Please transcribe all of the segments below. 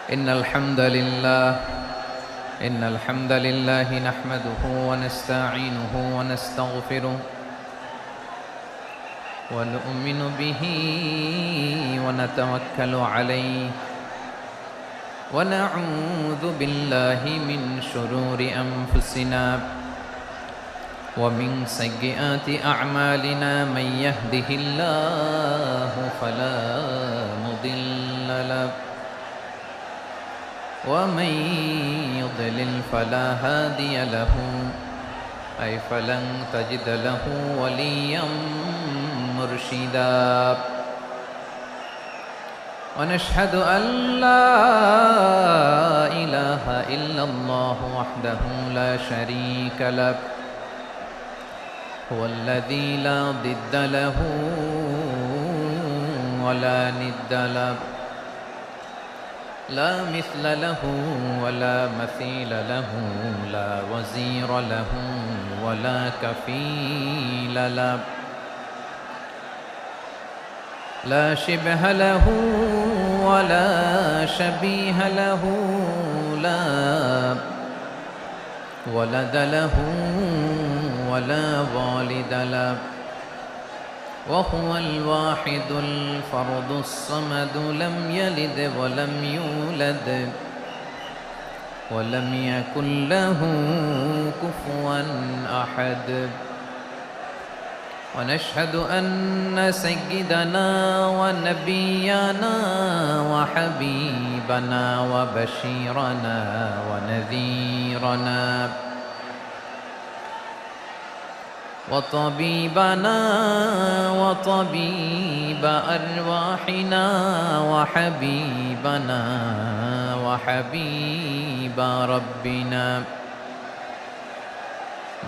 إن الحمد لله نحمده ونستعينه ونستغفره ونؤمن به ونتوكل عليه ونعوذ بالله من شرور أنفسنا ومن سيئات أعمالنا من يهده الله فلا مضل له ومن يضلل فلا هادي له أي فلن تجد له وليا مرشدا ونشهد أن لا إله إلا الله وحده لا شريك له هو الذي لا ضد له ولا ند له لا مثل له ولا مثيل له لا وزير له ولا كفيل له لا شبه له ولا شبيه له لا ولد له ولا والد له وهو الواحد الفرد الصمد لم يلد ولم يولد ولم يكن له كفوا أحد ونشهد أن سيدنا ونبينا وحبيبنا وبشيرنا ونذيرنا وطبيبنا وطبيب أرواحنا وحبيبنا وحبيب ربنا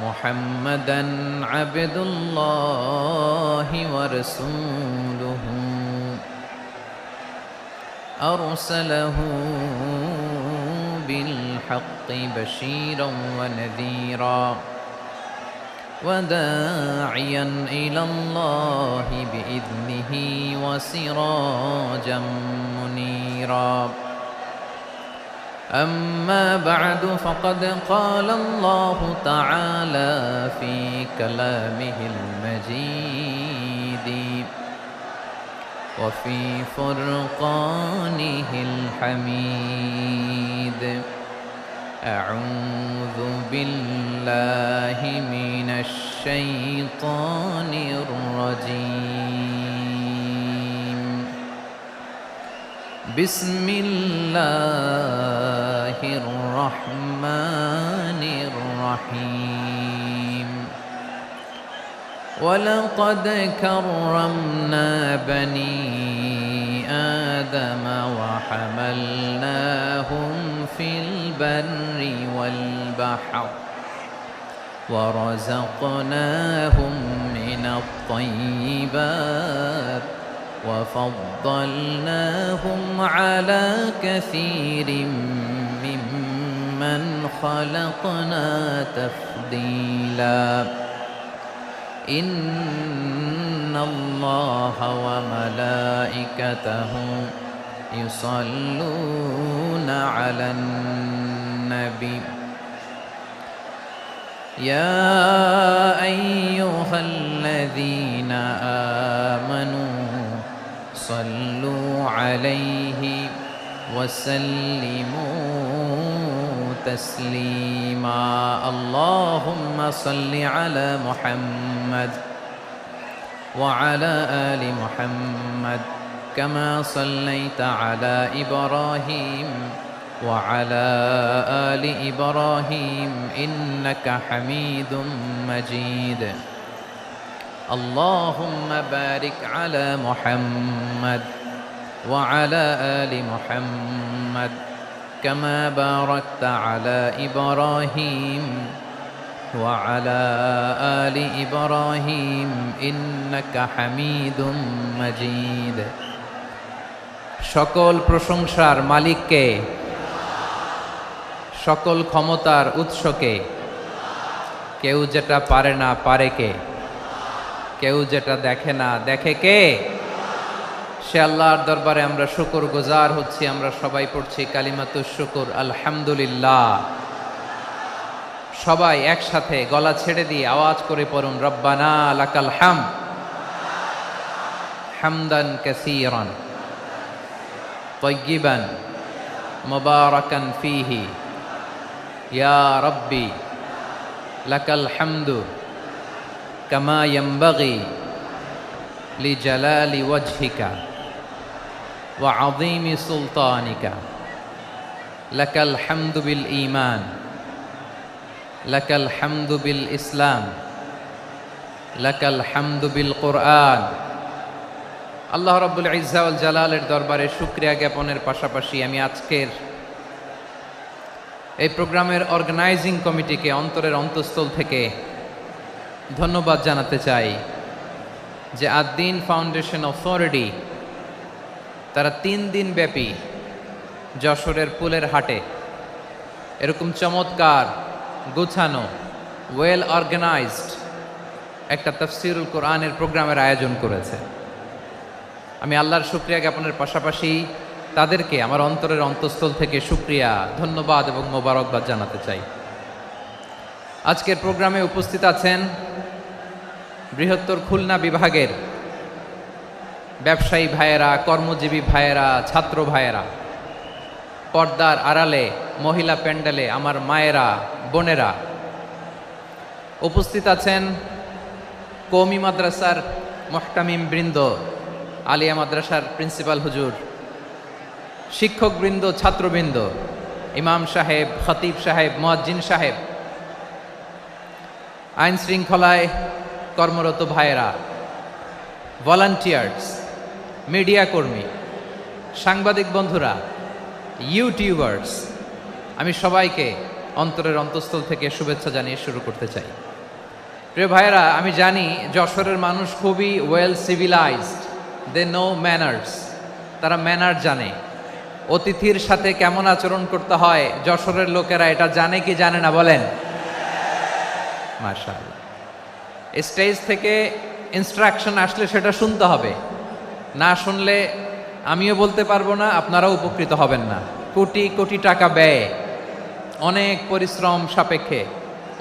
محمدا عبد الله ورسوله أرسله بالحق بشيرا ونذيرا وداعيا إلى الله بإذنه وسراجا منيرا أما بعد فقد قال الله تعالى في كلامه المجيد وفي فرقانه الحميد أعوذ بالله من الشيطان الرجيم بسم الله الرحمن الرحيم ولقد كرمنا بني آدم وحملناهم في البر والبحر ورزقناهم من الطيبات وفضلناهم على كثير ممن خلقنا تفضيلا إن الله وملائكته يصلون على النبي يا أيها الذين آمنوا صلوا عليه وسلموا تسليما اللهم صل على محمد وعلى آل محمد كما صليت على إبراهيم وعلى آل إبراهيم إنك حميد مجيد اللهم بارك على محمد وعلى آل محمد كما باركت على إبراهيم وعلى آل إبراهيم إنك حميد مجيد সকল প্রশংসার মালিককে সকল ক্ষমতার উৎসকে কেউ যেটা পারে না পারে কে কেউ যেটা দেখে না দেখে কে সে আল্লাহর দরবারে আমরা শুকর গুজার হচ্ছি। আমরা সবাই পড়ছি কালিমাতুশ শুকর, আলহামদুলিল্লাহ। সবাই একসাথে গলা ছেড়ে দিয়ে আওয়াজ করে পড়ুন, রব্বানা লাকাল হামদ হামদান কাসীরান তাইয়্যিবান মুবারাকান ফীহি ইয়া রাব্বি লাকাল হামদু কামা ইয়ানবাগি লিজালালি ওয়াজহিকা ওয়া আযীমি সুলতানিকা লাকাল হামদু বিল ঈমান লাকাল হামদু বিল ইসলাম লাকাল হামদু বিল কুরআন। আল্লাহ রাব্বুল ইজ্জা ওয়াল জালালের দরবারে শুকরিয়া জ্ঞাপনের পাশাপাশি আমি আজকের এই প্রোগ্রামের অর্গানাইজিং কমিটিকে অন্তরের অন্তঃস্থল থেকে ধন্যবাদ জানাতে চাই যে আদ-দ্বীন ফাউন্ডেশন অথরিটি তারা 3 দিন ব্যাপী যশোরের পুলের হাটে এরকম চমৎকার গোছানো ওয়েল অর্গানাইজড একটা তাফসীরুল কোরআনের প্রোগ্রামের আয়োজন করেছে। আমি আল্লাহর শুকরিয়া জ্ঞাপনের পাশাপাশি তাদেরকে আমার অন্তরের অন্তঃস্থল থেকে শুকরিয়া, ধন্যবাদ এবং মোবারকবাদ জানাতে চাই। আজকের প্রোগ্রামে উপস্থিত আছেন বৃহত্তর খুলনা বিভাগের ব্যবসায়ী ভাইয়েরা, কর্মজীবী ভাইয়েরা, ছাত্র ভাইয়েরা, পর্দার আড়ালে মহিলা প্যান্ডেলে আমার মায়েরা, বোনেরা উপস্থিত আছেন। কওমি মাদ্রাসার মুহতামিম বৃন্দ, আলিয়া মাদ্রাসার প্রিন্সিপাল হুজুর, শিক্ষকবৃন্দ, ছাত্রবৃন্দ, ইমাম সাহেব, খতিব সাহেব, মুয়াজ্জিন সাহেব, আইন শৃঙ্খলায় কর্মরত ভাইয়েরা, ভলান্টিয়ার্স, মিডিয়া কর্মী, সাংবাদিক বন্ধুরা, ইউটিউবার্স, আমি সবাইকে অন্তরের অন্তঃস্থল থেকে শুভেচ্ছা জানিয়ে শুরু করতে চাই। প্রিয় ভাইয়েরা, আমি জানি যশোরের মানুষ খুবই well civilised, they know manners, তারা ম্যানার জানে। অতিথির সাথে কেমন আচরণ করতে হয় যশোরের লোকেরা এটা জানে কি জানে না বলেন? মাশাআল্লাহ। স্টেজ থেকে ইনস্ট্রাকশন আসলে সেটা শুনতে হবে, না শুনলে আমিও বলতে পারবো না, আপনারাও উপকৃত হবেন না। কোটি কোটি টাকা ব্যয়, অনেক পরিশ্রম সাপেক্ষে,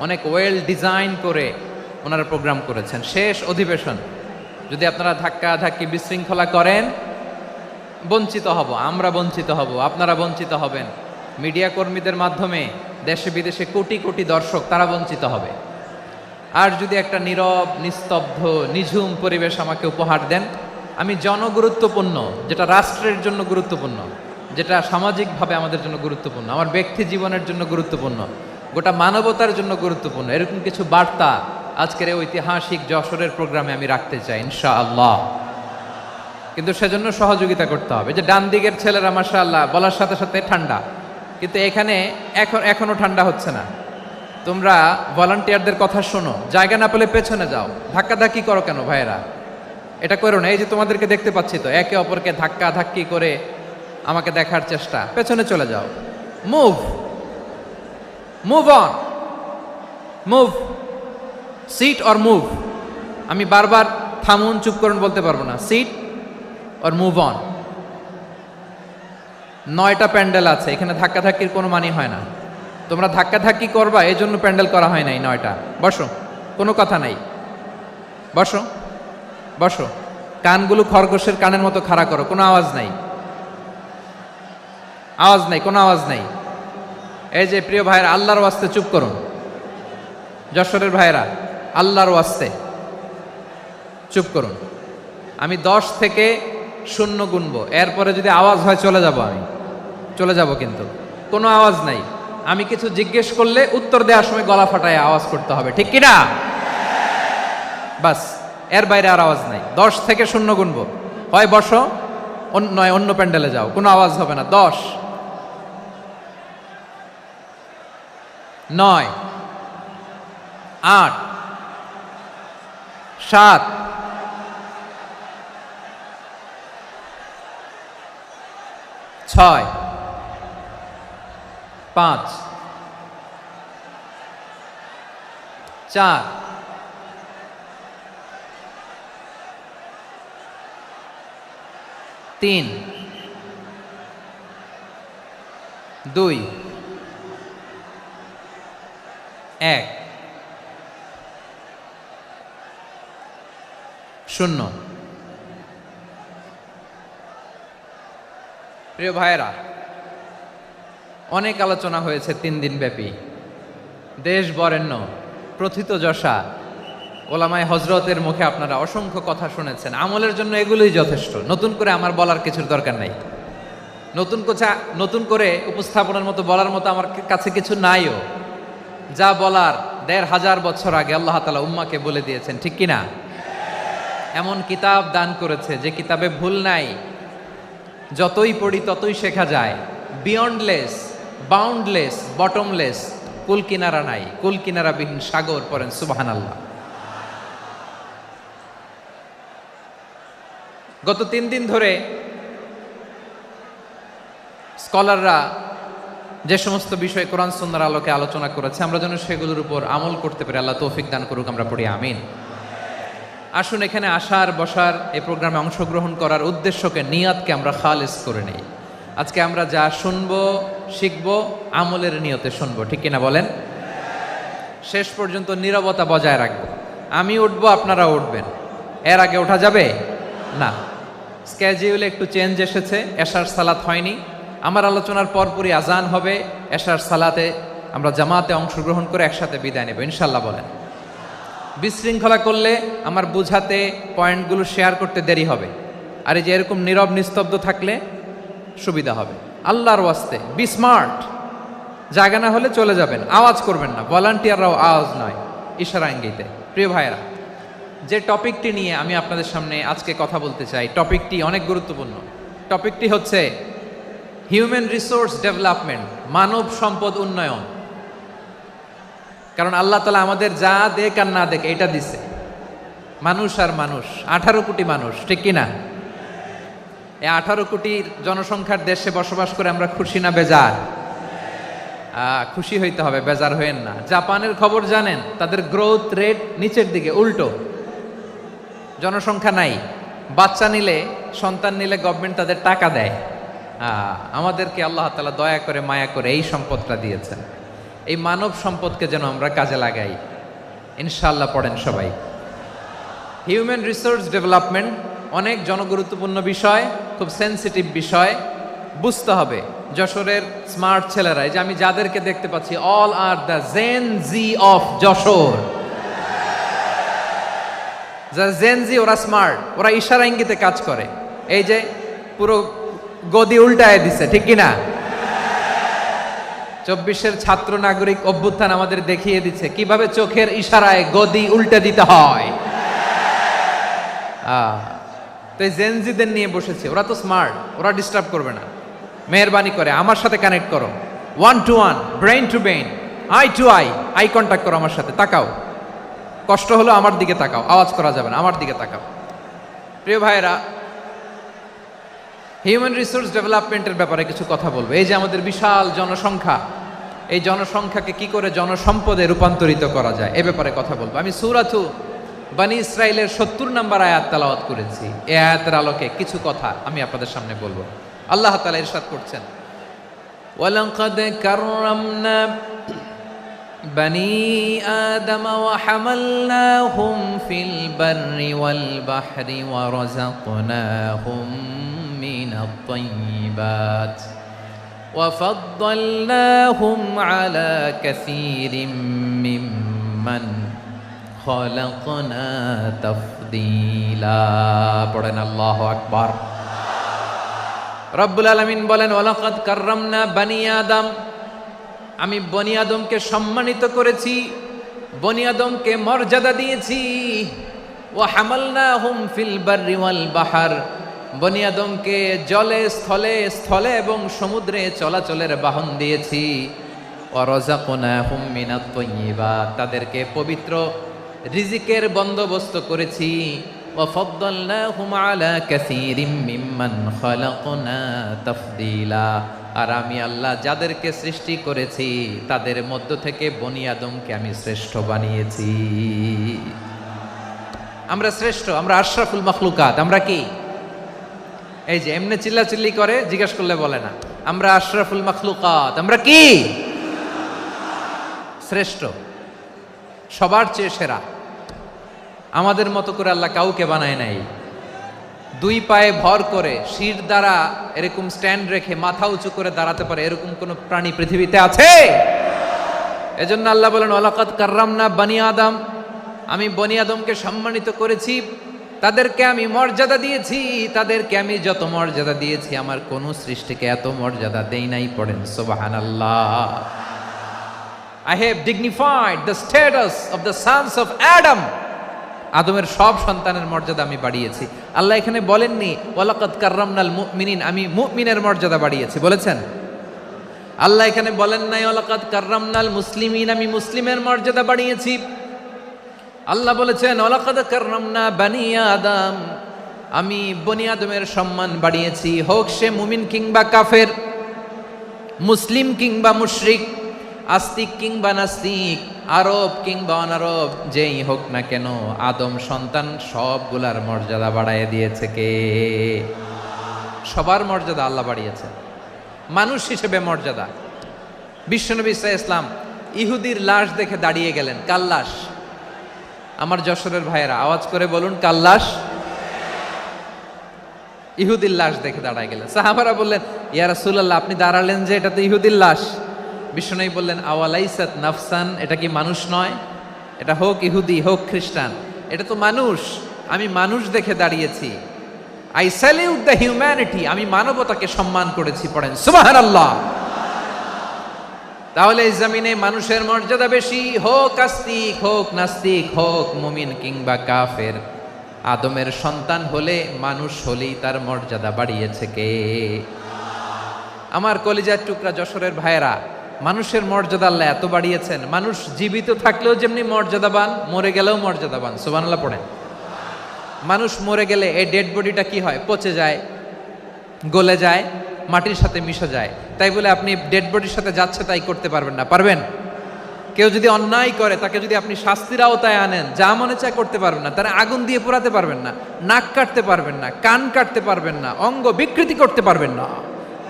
অনেক ওয়েল ডিজাইন করে ওনারা প্রোগ্রাম করেছেন। শেষ অধিবেশন যদি আপনারা ধাক্কা ধাক্কি বিশৃঙ্খলা করেন, বঞ্চিত হব, আমরা বঞ্চিত হব, আপনারা বঞ্চিত হবেন। মিডিয়া কর্মীদের মাধ্যমে দেশে বিদেশে কোটি কোটি দর্শক তারা বঞ্চিত হবে। আর যদি একটা নীরব, নিস্তব্ধ, নিঝুম পরিবেশ আমাকে উপহার দেন, আমি জনগুরুত্বপূর্ণ, যেটা রাষ্ট্রের জন্য গুরুত্বপূর্ণ, যেটা সামাজিকভাবে আমাদের জন্য গুরুত্বপূর্ণ, আমার ব্যক্তি জীবনের জন্য গুরুত্বপূর্ণ, গোটা মানবতার জন্য গুরুত্বপূর্ণ, এরকম কিছু বার্তা আজকের এই ঐতিহাসিক যশোরের প্রোগ্রামে আমি রাখতে চাই ইনশাআল্লাহ। কিন্তু সেজন্য সহযোগিতা করতে হবে। যে ডান দিকের ছেলেরা মাশাআল্লাহ বলার সাথে সাথে ঠান্ডা, কিন্তু এখানে এখনো ঠান্ডা হচ্ছে না। তোমরা ভলান্টিয়ারদের কথা শোনো, জায়গা না পেলে পেছনে যাও। ধাক্কাধাক্কি করো কেন ভাইয়েরা? এটা করো না। এই যে তোমাদেরকে দেখতে পাচ্ছি তো, একে অপরকে ধাক্কা ধাক্কি করে আমাকে দেখার চেষ্টা, পেছনে চলে যাও। Move move on, move, sit or move. আমি বারবার থামুন, চুপ করুন বলতে পারবো না। Sit or move on. 9টা প্যান্ডেল আছে, এখানে ধাক্কাধাক্কির কোনো মানি হয় না। তোমরা ধাক্কাধাক্কি করবা, এই জন্য প্যান্ডেল করা হয় নাই 9টা। বসো, কোনো কথা নাই, বসো বসো। কানগুলো খরগোশের কানের মতো খাড়া করো, কোনো আওয়াজ নাই, আওয়াজ নাই, কোনো আওয়াজ নাই। এই যে প্রিয় ভাইয়েরা, আল্লাহর ওয়াস্তে চুপ করুন। যশোরের ভাইয়েরা, আল্লাহর ওয়াস্তে চুপ করুন। আমি 10 থেকে 0 গুনবো, এরপরে যদি আওয়াজ হয় চলে যাব, আমি চলে যাব, কিন্তু কোনো আওয়াজ নাই। আমি কিছু জিজ্ঞেস করলে উত্তর দেওয়ার সময় গলা ফাটায় আওয়াজ করতে হবে, ঠিক কিনা? বাস, এর বাইরে আর আওয়াজ নাই। 10 থেকে 0 গুনবো, হয় বসো, নয় অন্য প্যান্ডেলে যাও, কোনো আওয়াজ হবে না। 10, 9, 8, 7, 6, 5, 4, 3, 3 2 1 0। প্রিয় ভাইয়েরা, অনেক আলোচনা হয়েছে 3 দিন ব্যাপী। দেশ বরেণ্য প্রথিতযশা ওলামায়ে হজরতের মুখে আপনারা অসংখ্য কথা শুনেছেন। আমলের জন্য এগুলোই যথেষ্ট, নতুন করে আমার বলার কিছুর দরকার নাই। নতুন করে উপস্থাপনের মতো বলার মতো আমার কাছে কিছু নাইও। যা বলার 1500 বছর আগে আল্লাহ তাআলা উম্মাকে বলে দিয়েছেন, ঠিক কিনা? এমন কিতাব দান করেছে যে কিতাবে ভুল নাই, যতই পড়ি ততই শেখা যায়। বিয়ন্ডলেস, বাউন্ডলেস, বটমলেস, কুল কিনারা নাই, কুল কিনারাবিহীন সাগর। পড়েন সুবহানাল্লাহ। গত 3 দিন ধরে স্কলাররা যে সমস্ত বিষয় কোরআন সুন্নাহর আলোকে আলোচনা করেছে, আমরা যেন সেগুলোর উপর আমল করতে পারি। আল্লাহ তৌফিক দান করুক, আমরা পড়ি আমিন। আসুন এখানে আসার বসার এই প্রোগ্রামে অংশগ্রহণ করার উদ্দেশ্যকে, নিয়াতকে আমরা খালেস করে নেই। আজকে আমরা যা শুনবো শিখবো আমলের নিয়তে শুনবো, ঠিক কিনা বলেন? শেষ পর্যন্ত নীরবতা বজায় রাখবো। আমি উঠবো, আপনারা উঠবেন। এর আগে ওঠা যাবে না। স্কেজিউলে একটু চেঞ্জ এসেছে, এশার সালাত হয়নি। আমার আলোচনার পরপরই আজান হবে। এশার সালাতে আমরা জামাতে অংশগ্রহণ করে একসাথে বিদায় নেব ইনশাল্লাহ। বলেন। বিশৃঙ্খলা করলে আমার বুঝাতে, পয়েন্টগুলো শেয়ার করতে দেরি হবে। আর এই যে এরকম নীরব নিস্তব্ধ থাকলে সুবিধা হবে। আল্লাহর ওয়াস্তে বি স্মার্ট। জায়গা না হলে চলে যাবেন, আওয়াজ করবেন না। ভলান্টিয়াররাও আওয়াজ নয়, ইশারা ইঙ্গিতে। প্রিয় ভাইয়েরা, যে টপিকটি নিয়ে আমি আপনাদের সামনে আজকে কথা বলতে চাই, টপিকটি অনেক গুরুত্বপূর্ণ। টপিকটি হচ্ছে হিউম্যান রিসোর্স ডেভেলপমেন্ট, মানব সম্পদ উন্নয়ন। কারণ আল্লাহ তাআলা আমাদের যা দেখ আর না দেখ এটা দিছে। মানুষ আর মানুষ, 18 কোটি মানুষ, ঠিক কিনা? এই 18 কোটি জনসংখ্যার দেশে বসবাস করে আমরা খুশি না বেজার? খুশি হইতে হবে, বেজার হইেন না। জাপানের খবর জানেন? তাদের গ্রোথ রেট নিচের দিকে, উল্টো। জনসংখ্যা নাই, বাচ্চা নিলে, সন্তান নিলে গভর্নমেন্ট তাদের টাকা দেয়। আমাদেরকে আল্লাহ তাআলা দয়া করে, মায়া করে এই সম্পদটা দিয়েছেন। এই মানব সম্পদকে যেন আমরা কাজে লাগাই ইনশাআল্লাহ। পড়েন সবাই। হিউম্যান রিসোর্স ডেভেলপমেন্ট অনেক জনগুরুত্বপূর্ণ বিষয়, খুব সেন্সিটিভ বিষয়। বুঝতে হবে যশোরের স্মার্ট ছেলেরা, এই যে আমি যাদেরকে দেখতে পাচ্ছি, all are the Gen Z of Jessore. Gen Z, ওরা স্মার্ট, ওরা ইশারা ইঙ্গিতে কাজ করে। এই যে পুরো গদি উল্টায় দিছে, ঠিক কিনা? 24-এর ছাত্র নাগরিক অভ্যুত্থান আমাদের দেখিয়ে দিচ্ছে কিভাবে চোখের ইশারায় গদি উল্টে দিতে হয়। তো এই জেনজিদের নিয়ে বসেছে। ওরা তো স্মার্ট, ওরা ডিস্টার্ব করবে না। মেহরবানি করে আমার সাথে কানেক্ট করো, 1 to 1, brain to brain, eye to eye, eye contact করো আমার সাথে। তাকাও, কষ্ট হলো আমার দিকে তাকাও, আওয়াজ করা যাবে না, আমার দিকে তাকাও। প্রিয় ভাইয়েরা, হিউম্যান রিসোর্স ডেভেলপমেন্টের ব্যাপারে কিছু কথা বলবো। এই যে আমাদের বিশাল জনসংখ্যা, এই জনসংখ্যাকে কি করে জনসম্পদে রূপান্তরিত করা যায় এ ব্যাপারে কথা বলবো। আমি সূরাতু বনী ইসরাইলের 70 নম্বর আয়াত তেলাওয়াত করেছি। এই আয়াতের আলোকে কিছু কথা আমি আপনাদের সামনে বলবো। আল্লাহ তাআলা ইরশাদ করছেন, ওয়ালাকাদ কাররামনা বনী আদম ওয়া হামালনাহুম ফিল বাররি ওয়াল বাহরি ওয়া রাযাকনাহুম মিনাত তাইয়্যিবাত ওয়া ফাদ্দালনাহুম আলা কাসীরিম মিম্মান খালাকনা তাফদীলা। পড়েন আল্লাহু আকবার। রব্বুল আলামিন বলেন, ওয়ালাকাদ কাররামনা বনী আদম, আমি বনী আদমকে সম্মানিত করেছি, বনী আদমকে মর্যাদা দিয়েছি। ওয়া হামালনাহুম ফিল বাররি ওয়াল বাহর, বনী আদমকে জলে, স্থলে, স্থলে এবং সমুদ্রে চলাচলের বাহন দিয়েছি। ওয়া রাযাকনাহুম মিনাত তাইয়্যিবাত, তাদেরকে পবিত্র রিজিকের বন্দোবস্ত করেছি। ওয়া ফাদ্দালনাহুম আলা কাসীরিম মিম্মান খালাকনা তাফদীলা, আর আমি আল্লাহ যাদেরকে সৃষ্টি করেছি তাদের মধ্য থেকে বনী আদমকে আমি শ্রেষ্ঠ বানিয়েছি। আমরা শ্রেষ্ঠ, আমরা আশরাফুল মাখলুকাত। আমরা কি? এই যে এমনি চিল্লাচিল্লি করে, জিজ্ঞেস করলে বলে না। আমরা আশরাফুল মাখলুকাত, আমরা কি শ্রেষ্ঠ, সবার চেয়ে সেরা। আমাদের মতো করে আল্লাহ কাউকে বানায় নাই। দুই পায়ে ভর করে শির দ্বারা এরকম স্ট্যান্ড রেখে মাথা উঁচু করে দাঁড়াতে পারে এরকম কোন প্রাণী পৃথিবীতে আছে? এজন্য আল্লাহ বলেন ওয়ালাকাদ কাররামনা বানি আদম, আমি বনি আদমকে সম্মানিত করেছি, তাদেরকে আমি মর্যাদা দিয়েছি। তাদেরকে আমি যত মর্যাদা দিয়েছি আমার কোন সৃষ্টিকে এত মর্যাদা দেই নাই। পড়েন সুবহানাল্লাহ। I have dignified the status of the sons of Adam. আদমের সব সন্তানের মর্যাদা আমি বাড়িয়েছি। আল্লাহ এখানে বলেননি ওয়ালাকাদ কাররামনাল মুমিনিন, আমি মুমিনের মর্যাদা বাড়িয়েছি, বলেছেন? আল্লাহ এখানে বলেন নাই ওয়ালাকাদ কাররামনাল মুসলিমিন, আমি মুসলিমের মর্যাদা বাড়িয়েছি। আল্লাহ বলেছেন ওয়ালাকাদ কাররামনা বানি আদম, আমি বনি আদমের সম্মান বাড়িয়েছি। হোক সে মুমিন কিংবা কাফের, মুসলিম কিংবা মুশরিক, আস্তিক কিংবা নাস্তিক, আরব কিংবা অনারব, যেই হোক না কেন আদম সন্তান সবগুলার মর্যাদা বাড়ায় দিয়েছে কে? সবার মর্যাদা আল্লাহ বাড়িয়েছে। মানুষ হিসেবে মর্যাদা। বিশ্বনবী সাল্লাল্লাহু আলাইহি ওয়াসাল্লাম ইহুদির লাশ দেখে দাঁড়িয়ে গেলেন। কার লাশ? আমার যশোরের ভাইয়েরা আওয়াজ করে বলুন, কার লাশ? ইহুদির লাশ দেখে দাঁড়ায় গেলেন। সাহাবারা বললেন ইয়া রাসূলুল্লাহ, আপনি দাঁড়ালেন যে, এটা তো ইহুদির লাশ। বিশ্বনবী বললেন আওয়ালাইসাত নাফসান, এটা কি মানুষ নয়? এটা হোক ইহুদি হোক খ্রিস্টান, এটা তো মানুষ। আমি মানুষ দেখে দাঁড়িয়েছি। আই স্যালিউট দ্য হিউম্যানিটি, আমি মানবতাকে সম্মান করেছি। পড়েন সুবহানাল্লাহ। তাহলে এই জমিনে মানুষের মর্যাদা বেশি, হোক আস্তিক হোক নাস্তিক, হোক মুমিন কিংবা কাফের। আদমের সন্তান হলে, মানুষ হলেই তার মর্যাদা বাড়িয়েছে কে? আমার কলিজার টুকরা যশোরের ভাইয়েরা, মানুষের মর্যাদা আল্লাহ এত বাড়িয়েছেন, মানুষ জীবিত থাকলেও যেমনি মর্যাদাবান, মরে গেলেও মর্যাদাবান। সুবহানাল্লাহ পড়েন। মানুষ মরে গেলে এই ডেড বডিটা কি হয়? পচে যায়, গলে যায়, মাটির সাথে মিশে যায়। তাই বলে আপনি ডেড বডির সাথে যাচ্ছে তাই করতে পারবেন না? পারবেন? কেউ যদি অন্যায় করে তাকে যদি আপনি শাস্তির আওতায় আনেন, যা মনে চায় করতে পারবেন না। তারা আগুন দিয়ে পোড়াতে পারবেন না, নাক কাটতে পারবেন না, কান কাটতে পারবেন না, অঙ্গ বিকৃতি করতে পারবেন না।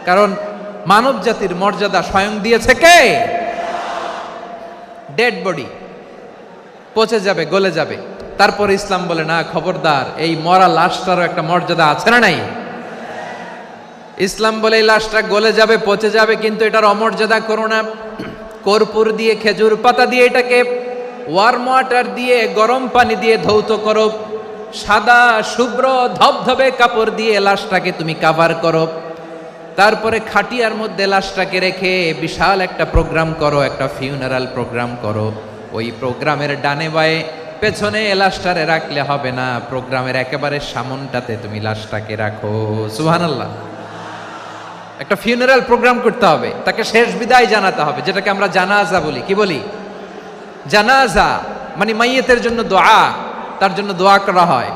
কারণ মানব জাতির মর্যাদা স্বয়ং দিয়েছে কে? ডেড বডি পচে যাবে, গলে যাবে। তারপর ইসলাম বলে না, খবরদার, এই মরা লাশটারও একটা মর্যাদা আছে না নাই? ইসলাম বলে এই লাশটা গলে যাবে, পচে যাবে, কিন্তু এটার অমর্যাদা করো না। কর্পূর দিয়ে, খেজুর পাতা দিয়ে, এটাকে ওয়ার্ম ওয়াটার দিয়ে, গরম পানি দিয়ে ধৌত করো। সাদা শুভ্র ধবধবে কাপড় দিয়ে লাশটাকে তুমি কাভার করো। তারপরে খাটিয়ার মধ্যে লাশটাকে রেখে বিশাল একটা প্রোগ্রাম করো, একটা ফিউনারাল প্রোগ্রাম করো। ওই প্রোগ্রামের ডানে বায়ে পেছনে লাশটারে রাখলে হবে না, প্রোগ্রামের একেবারে সামনটাতে তুমি লাশটাকে রাখো। সুবহানাল্লাহ। একটা ফিউনারাল প্রোগ্রাম করতে হবে, তাকে শেষ বিদায় জানাতে হবে, যেটাকে আমরা জানাজা বলি। কি বলি? জানাজা মানে মাইয়েতের জন্য দোয়া, তার জন্য দোয়া করা হয়।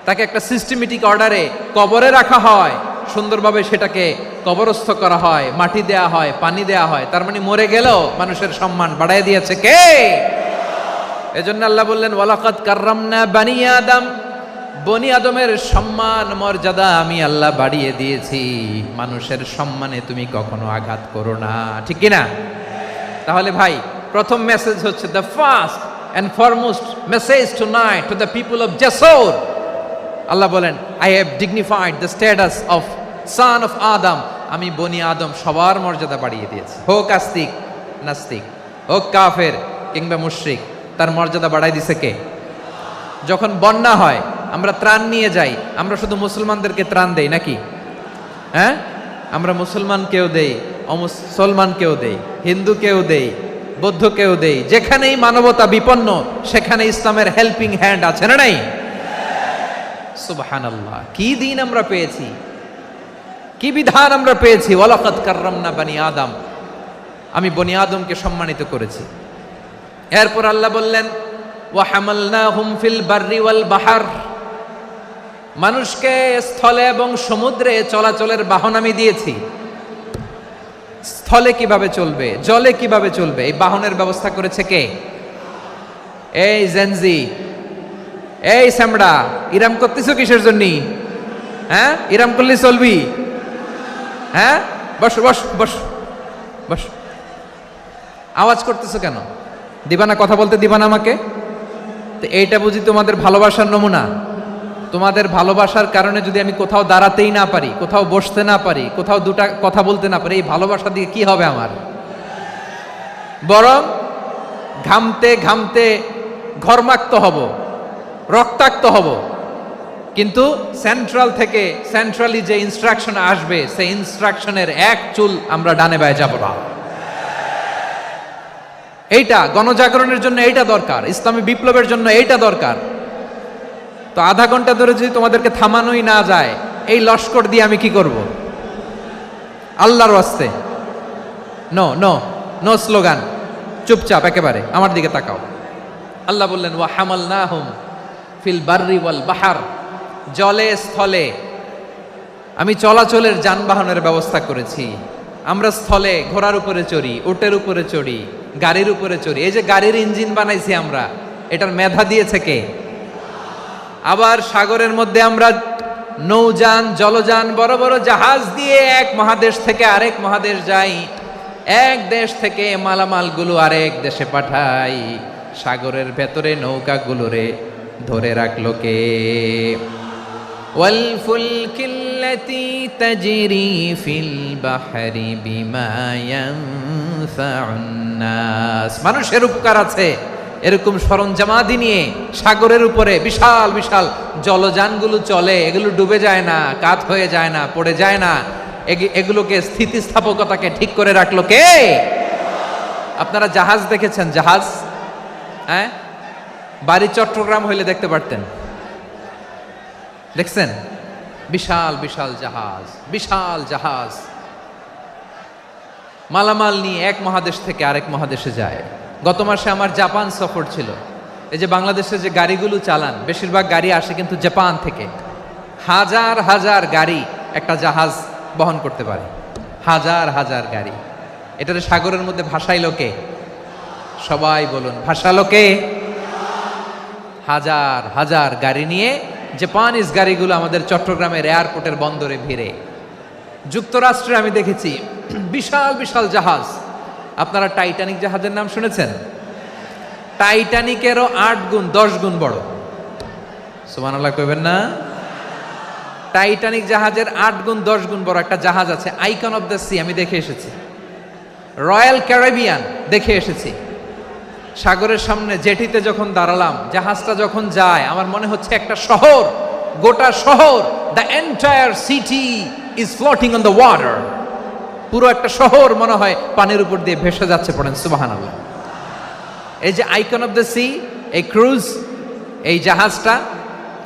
তাকে একটা সিস্টেমেটিক অর্ডারে কবরে রাখা হয়, সুন্দরভাবে সেটাকে কবরস্থ করা হয়, মাটি দেয়া হয়, পানি দেয়া হয়। তার মানে মরে গেলেও মানুষের সম্মান বাড়ায় দিয়েছে কে? এজন্য আল্লাহ বললেন ওয়ালাকাদ কাররামনা বানি আদম, বনি আদমের সম্মান মর্যাদা আমি আল্লাহ বাড়িয়ে দিয়েছি। মানুষের সম্মানে তুমি কখনো আঘাত করো না, ঠিক কিনা? তাহলে ভাই, প্রথম মেসেজ হচ্ছে, the first and foremost message tonight to the people of Jessore. Allah বলেন I have dignified the status of son of Adam, আমি বনি আদম সবার মর্যাদা বাড়িয়ে দিয়েছি। হোক আস্তিক নাস্তিক, হোক কাফের কিংবা মুশরিক, তার মর্যাদা বাড়াই দিছে কে? যখন বন্যা হয় আমরা ত্রাণ নিয়ে যাই, আমরা শুধু মুসলমানদেরকে ত্রাণ দেই নাকি? হ্যাঁ, আমরা মুসলমানকেও দেই, অমুসলমানকেও দেই, হিন্দুকেও দেই, বৌদ্ধকেও দেই। যেখানেই মানবতা বিপন্ন সেখানে ইসলামের হেল্পিং হ্যান্ড আছে না নাই? সুবহানাল্লাহ। কি দিন আমরা পেয়েছি, কি বিধান আমরা পেয়েছি। ওয়ালাকাদ কাররামনা বানি আদম, আমি বনি আদমকে সম্মানিত করেছি। এরপর আল্লাহ বললেন ওয়া হামালনাহুম ফিল বাররি ওয়াল বাহর, মানুষকে স্থলে এবং সমুদ্রে চলাচলের বাহন আমি দিয়েছি। স্থলে কিভাবে চলবে, জলে কিভাবে চলবে, এই বাহনের ব্যবস্থা করেছে কে? এই জেনজি, এই স্যামড়া, ইরাম করতেছো কিসের জন্য? হ্যাঁ, ইরাম করলে চলবি? হ্যাঁ, বস বস বস বস। আওয়াজ করতেছো কেন? দিবা না, কথা বলতে দিবা না আমাকে? তো এইটা বুঝি তোমাদের ভালোবাসার নমুনা? তোমাদের ভালোবাসার কারণে যদি আমি কোথাও দাঁড়াতেই না পারি, কোথাও বসতে না পারি, কোথাও দুটা কথা বলতে না পারি, এই ভালোবাসা দিয়ে কি হবে আমার? বরং ঘামতে ঘামতে ঘর্মাক্ত হব, রক্তাক্ত হব। কিন্তু সেন্ট্রাল থেকে, সেন্ট্রালি যে ইনস্ট্রাকশন আসবে, সেই ইনস্ট্রাকশনের এক চুল আমরা ডানে বায়ে যাব না। এইটা গণজাগরণের জন্য এইটা দরকার, ইসলামী বিপ্লবের জন্য এইটা দরকার। তো আধা ঘন্টা ধরে যদি তোমাদেরকে থামানোই না যায়, এই লস্কর দিয়ে আমি কি করব? আল্লাহর ওয়াস্তে নো নো নো স্লোগান, চুপচাপ একেবারে আমার দিকে তাকাও। আল্লাহ বললেন ওয়া হামালনাহুম ফিল বাররি ওয়াল বাহার, জলে স্থলে আমি চলাচলের যানবাহনের ব্যবস্থা করেছি। আমরা স্থলে ঘোড়ার উপরে চড়ি, উটের উপরে চড়ি, গাড়ির উপরে চড়ি। এই যে গাড়ির ইঞ্জিন বানাইছি আমরা, এটার মেধা দিয়েছে কে? আবার সাগরের মধ্যে আমরা নৌযান, জলযান, বড় বড় জাহাজ দিয়ে এক মহাদেশ থেকে আরেক মহাদেশ যাই, এক দেশ থেকে মালামালগুলো আরেক দেশে পাঠাই। সাগরের ভেতরে নৌকাগুলোরে ধরে রাখলো কে? ওয়াল ফুলকিল্লাতি তাজরি ফিল বাহরি বিমা ইয়ানফাউন নাস। মানুষের উপকার আছে এরকম সরঞ্জামাদি নিয়ে সাগরের উপরে বিশাল বিশাল জলযানগুলো চলে, এগুলো ডুবে যায় না, কাত হয়ে যায় না, পড়ে যায় না। এগুলোকে স্থিতিস্থাপকতাকে ঠিক করে রাখলো কে? আপনারা জাহাজ দেখেছেন? জাহাজ, হ্যাঁ, বাড়ি চট্টগ্রাম হইলে দেখতে পারতেন। দেখছেন? বিশাল বিশাল জাহাজ, বিশাল জাহাজ মালামাল নিয়ে এক মহাদেশ থেকে আরেক মহাদেশে যায়। গত মাসে আমার জাপান সফর ছিল। এই যে বাংলাদেশে যে গাড়িগুলো চালান, বেশিরভাগ গাড়ি আসে কিন্তু জাপান থেকে। হাজার হাজার গাড়ি একটা জাহাজ বহন করতে পারে, হাজার হাজার গাড়ি। এটারে সাগরের মধ্যে ভাসাইলো কে? সবাই বলুন, ভাসালো কে? হাজার হাজার গাড়ি নিয়ে জাপানিজ গাড়িগুলো আমাদের চট্টগ্রামের এয়ারপোর্টের বন্দরে ভিড়ে। যুক্তরাষ্ট্রে আমি দেখেছি বিশাল বিশাল জাহাজ। আপনারা টাইটানিক জাহাজের নাম শুনেছেন? টাইটানিকেরও 8 গুণ 10 গুণ বড়। সুবহানাল্লাহ কইবেন না? টাইটানিক জাহাজের 8 গুণ 10 গুণ বড় একটা জাহাজ আছে, আইকন অফ দ্য সি। আমি দেখে এসেছি। রয়্যাল ক্যারিবিয়ান দেখে এসেছি। সাগরের সামনে জেটিতে যখন দাঁড়ালাম, জাহাজটা যখন যায়, আমার মনে হচ্ছে একটা শহর, গোটা শহর, the entire city is floating on the water. পুরো একটা শহর মনে হয় পানির উপর দিয়ে ভেসে যাচ্ছে। পড়েন সুবহানাল্লাহ। এই যে আইকন অফ দ্য সি, এই ক্রুজ, এই জাহাজটা,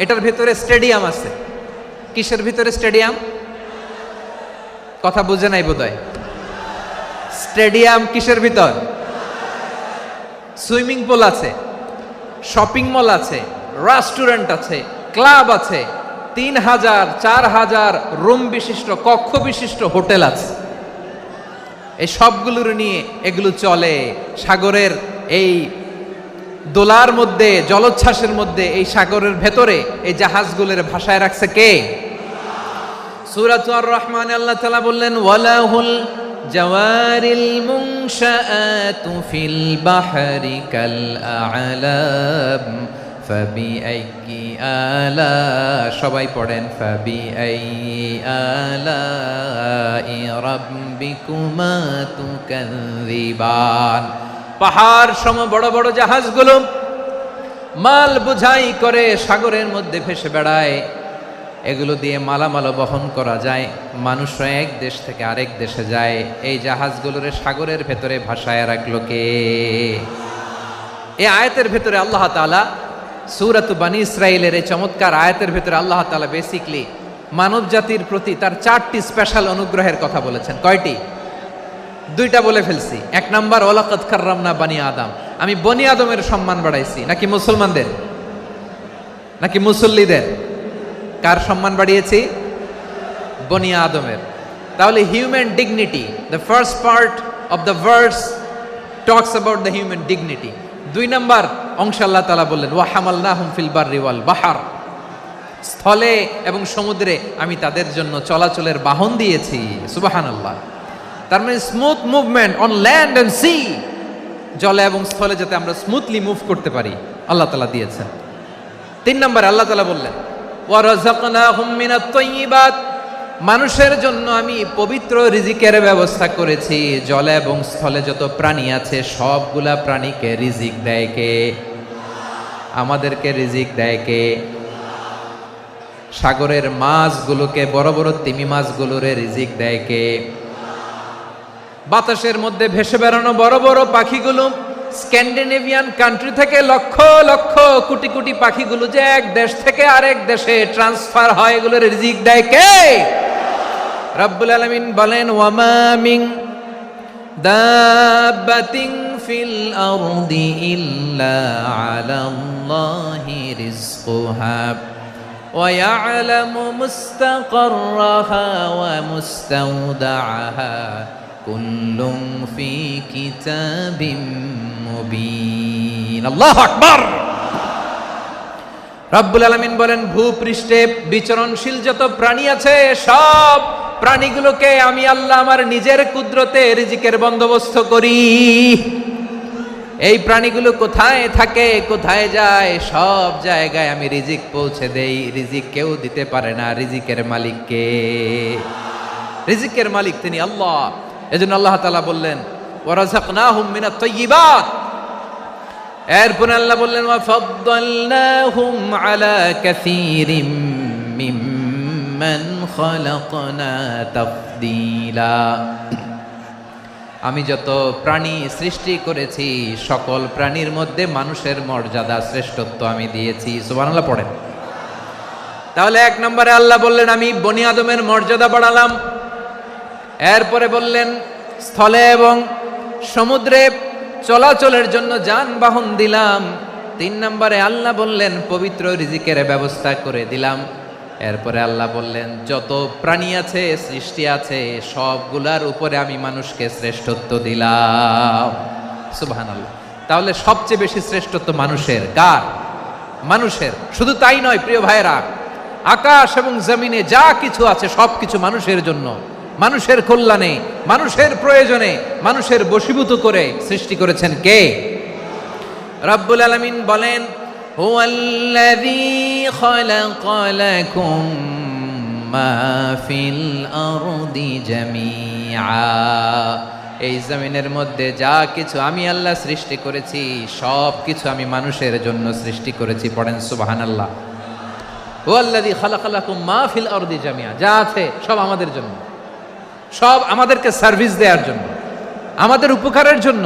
এটার ভিতরে স্টেডিয়াম আছে। কিসের ভিতরে স্টেডিয়াম? কথা বুঝে নাই বোধহয়। স্টেডিয়াম কিসের ভিতর? সুইমিং পুল আছে, শপিং মল আছে, রেস্টুরেন্ট আছে, ক্লাব আছে, 3000 4000 রুম বিশিষ্ট, কক্ষ বিশিষ্ট হোটেল আছে। এই সবগুলোর নিয়ে এগুলো চলে সাগরের এই দোলার মধ্যে, জলোচ্ছ্বাসের মধ্যে। এই সাগরের ভেতরে এই জাহাজগুলোর ভাষায় রাখছে কে? সূরাতুর আর রহমানে আল্লাহ তাআলা বললেন ওয়ালাহুল জাওয়ারিল মুনশাআতু ফিল বাহরি কাল আ'লাম ফাবিআইয়ি আলা, সবাই পড়েন, ফাবিআইয়ি আলাই রাব্বিকুমা তুকাযযিবান। পাহাড় সম বড় বড় জাহাজগুলো মাল বোঝাই করে সাগরের মধ্যে ভেসে বেড়ায়। এগুলো দিয়ে মালামাল বহন করা যায়, মানুষরা এক দেশ থেকে আরেক দেশে যায়। এই জাহাজগুলোর সাগরের ভেতরে ভাসায় রাখলো কে? এই আয়াতের ভেতরে আল্লাহ তাআলা সূরাত বানী ইসরাঈলের এই চমৎকার আয়াতের ভেতরে আল্লাহ তাআলা বেসিকলি মানব জাতির প্রতি তার 4টি স্পেশাল অনুগ্রহের কথা বলেছেন। কয়টি? 2টা বলে ফেলছি। 1 নাম্বার, ওয়ালাকাদ কাররামনা বানি আদম, আমি বনি আদমের সম্মান বাড়াইছি। নাকি মুসলমানদের? নাকি মুসল্লিদের? কার সম্মান বাড়িয়েছি? বনি আদমের। তাহলে human dignity, the first part of the verse talks about the human dignity. 2 number অংশ আল্লাহ তাআলা বললেন ওয়া হামালনাহুম ফিল বাররি ওয়াল বাহর, স্থলে এবং সমুদ্রে আমি তাদের জন্য চলাচলের বাহন দিয়েছি। সুবহানাল্লাহ। তার মানে smooth movement on land and sea, জলে এবং স্থলে যাতে আমরা স্মুথলি মুভ করতে পারি আল্লাহ তাআলা দিয়েছেন। 3 নম্বরে আল্লাহ তাআলা বললেন ওয়া রাযাকনাহুম মিনাত তাইয়্যিবাত, মানুষের জন্য আমি পবিত্র রিজিকের ব্যবস্থা করেছি। জলে এবং স্থলে যত প্রাণী আছে সবগুলা প্রাণীকে রিজিক দেয় কে? আমাদেরকে রিজিক দেয় কে? সাগরের মাছগুলোকে, বড় বড় তিমি মাছগুলোরে রিজিক দেয় কে? বাতাসের মধ্যে ভেসে বেড়ানো বড় বড় পাখিগুলো, স্ক্যান্ডিনেভিয়ান কান্ট্রি থেকে লক্ষ লক্ষ কোটি কোটি পাখিগুলো যে এক দেশ থেকে আরেক দেশে ট্রান্সফার হয়, এগুলোর রিজিক দেয় কে? রব্বুল আলামিন বলেন ওয়ামা মিন দাব্বাতিন ফিল আরদি ইল্লা আলাল্লাহি রিজকুহা ওয়া ইয়ালামু মুস্তাকাররাহা ওয়া মুস্তাওদাআহা কুল্লুম ফি কিতাবিম মুবিন। আল্লাহু আকবার। রব্বুল আলামিন বলেন ভূপৃষ্ঠে বিচরণশীল যত প্রাণী আছে সব প্রাণীগুলোকে আমি আল্লাহ আমার নিজের কুদরতে রিজিকের বন্দোবস্ত করি। এই প্রাণীগুলো কোথায় থাকে, কোথায় যায়, সব জায়গায় আমি রিজিক পৌঁছে দেই। রিজিক কেউ দিতে পারে না, রিজিকের মালিক কে? রিজিকের মালিক তিনি আল্লাহ। এজন্য আল্লাহ তাআলা বললেন ওয়া রাযাকনাহুম মিনাত তাইয়্যিবাত। এরপর আল্লাহ বললেন ওয়া ফাদ্দালনাহুম আলা কাসীরিম মিম্মান খালাকনা তাফদীলা। আমি যত প্রাণী সৃষ্টি করেছি সকল প্রাণীর মধ্যে মানুষের মর্যাদা শ্রেষ্ঠত্ব আমি দিয়েছি। সুবহানাল্লাহ পড়েন। তাহলে 1 নম্বরে আল্লাহ বললেন আমি বনি আদমের মর্যাদা বাড়ালাম। এরপরে বললেন স্থলে এবং সমুদ্রে চলাচলের জন্য যানবাহন দিলাম। 3 নম্বরে আল্লাহ বললেন পবিত্র রিজিকের ব্যবস্থা করে দিলাম। এরপরে আল্লাহ বললেন যত প্রাণী আছে, সৃষ্টি আছে, সবগুলার উপরে আমি মানুষকে শ্রেষ্ঠত্ব দিলাম। সুবহানাল্লাহ। তাহলে সবচেয়ে বেশি শ্রেষ্ঠত্ব মানুষের। কার? মানুষের। শুধু তাই নয় প্রিয় ভাইরা, আকাশ এবং জমিনে যা কিছু আছে সবকিছু মানুষের জন্য, মানুষের কল্যাণে, মানুষের প্রয়োজনে, মানুষের বশীভূত করে সৃষ্টি করেছেন কে? রব্বুল আলামিন বলেন হুয়াল্লাযী খালাকা লাকুম মা ফিল আরদি জামিআ। এই জমিনের মধ্যে যা কিছু আমি আল্লাহ সৃষ্টি করেছি সব কিছু আমি মানুষের জন্য সৃষ্টি করেছি। পড়েন সুবহানাল্লাহ। হুয়াল্লাযী খালাকা লাকুম মা ফিল আরদি জামিআ, যা আছে সব আমাদের জন্য, সব আমাদেরকে সার্ভিস দেওয়ার জন্য, আমাদের উপকারের জন্য,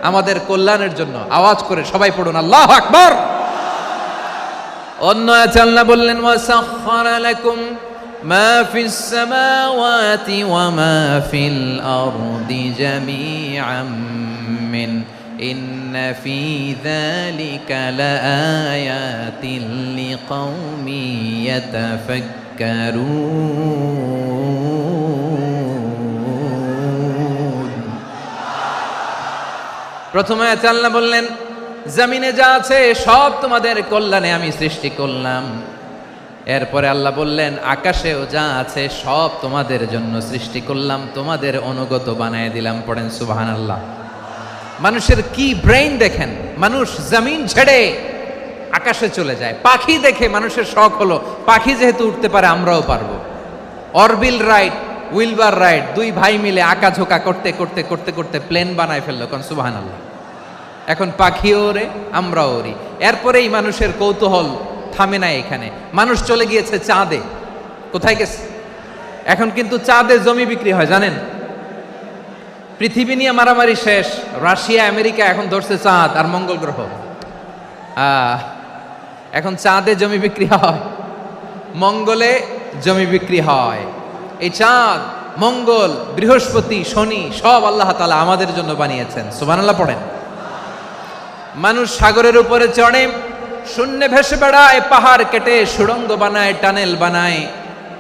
আমাদের কল্যাণের জন্য। আওয়াজ করে সবাই পড়ুন আল্লাহু আকবার। অন্য আয়াতে আল্লাহ বললেন ওয়াসাখখারা লাকুম মা ফিস সামাওয়াতি ওয়া মা ফিল আরদি জামিআম মিন ইন্না ফি যালিকা লাআয়াতিন লিকাউমি ইয়াতাফাক্কারুন। প্রথমে আয়াতে আল্লাহ বললেন জমিনে যা আছে সব তোমাদের কল্যাণে আমি সৃষ্টি করলাম। এরপরে আল্লাহ বললেন আকাশেও যা আছে সব তোমাদের জন্য সৃষ্টি করলাম, তোমাদের অনুগত বানায় দিলাম। পড়েন সুবহানাল্লাহ। মানুষের কি ব্রেইন দেখেন, মানুষ জমিন ছেড়ে আকাশে চলে যায়। পাখি দেখে মানুষের শখ হলো পাখি যেহেতু উঠতে পারে আমরাও পারবো। অরবিল রাইট, উইলবার রাইট, 2 ভাই মিলে আঁকাঝোঁকা করতে করতে করতে করতে প্লেন বানায় ফেললো। কোন সুবহানাল্লাহ। এখন পাখিও ওরে, আমরাও ওরি। এরপরেই মানুষের কৌতূহল থামে না এখানে। মানুষ চলে গিয়েছে চাঁদে। কোথায় গেছে? এখন কিন্তু চাঁদে জমি বিক্রি হয় জানেন। পৃথিবী নিয়ে মারামারি শেষ। রাশিয়া আমেরিকা এখন ধরছে চাঁদ আর মঙ্গল গ্রহ। এখন চাঁদে জমি বিক্রি হয়, মঙ্গলে জমি বিক্রি হয়। এই চাঁদ, মঙ্গল, বৃহস্পতি, শনি সব আল্লাহ তাআলা আমাদের জন্য বানিয়েছেন। সুবহানাল্লাহ পড়েন। মানুষ সাগরের উপরে চড়ে, শূন্যে ভেসে বেড়ায়, পাহাড় কেটে সুড়ঙ্গ বানায়, টানেল বানায়।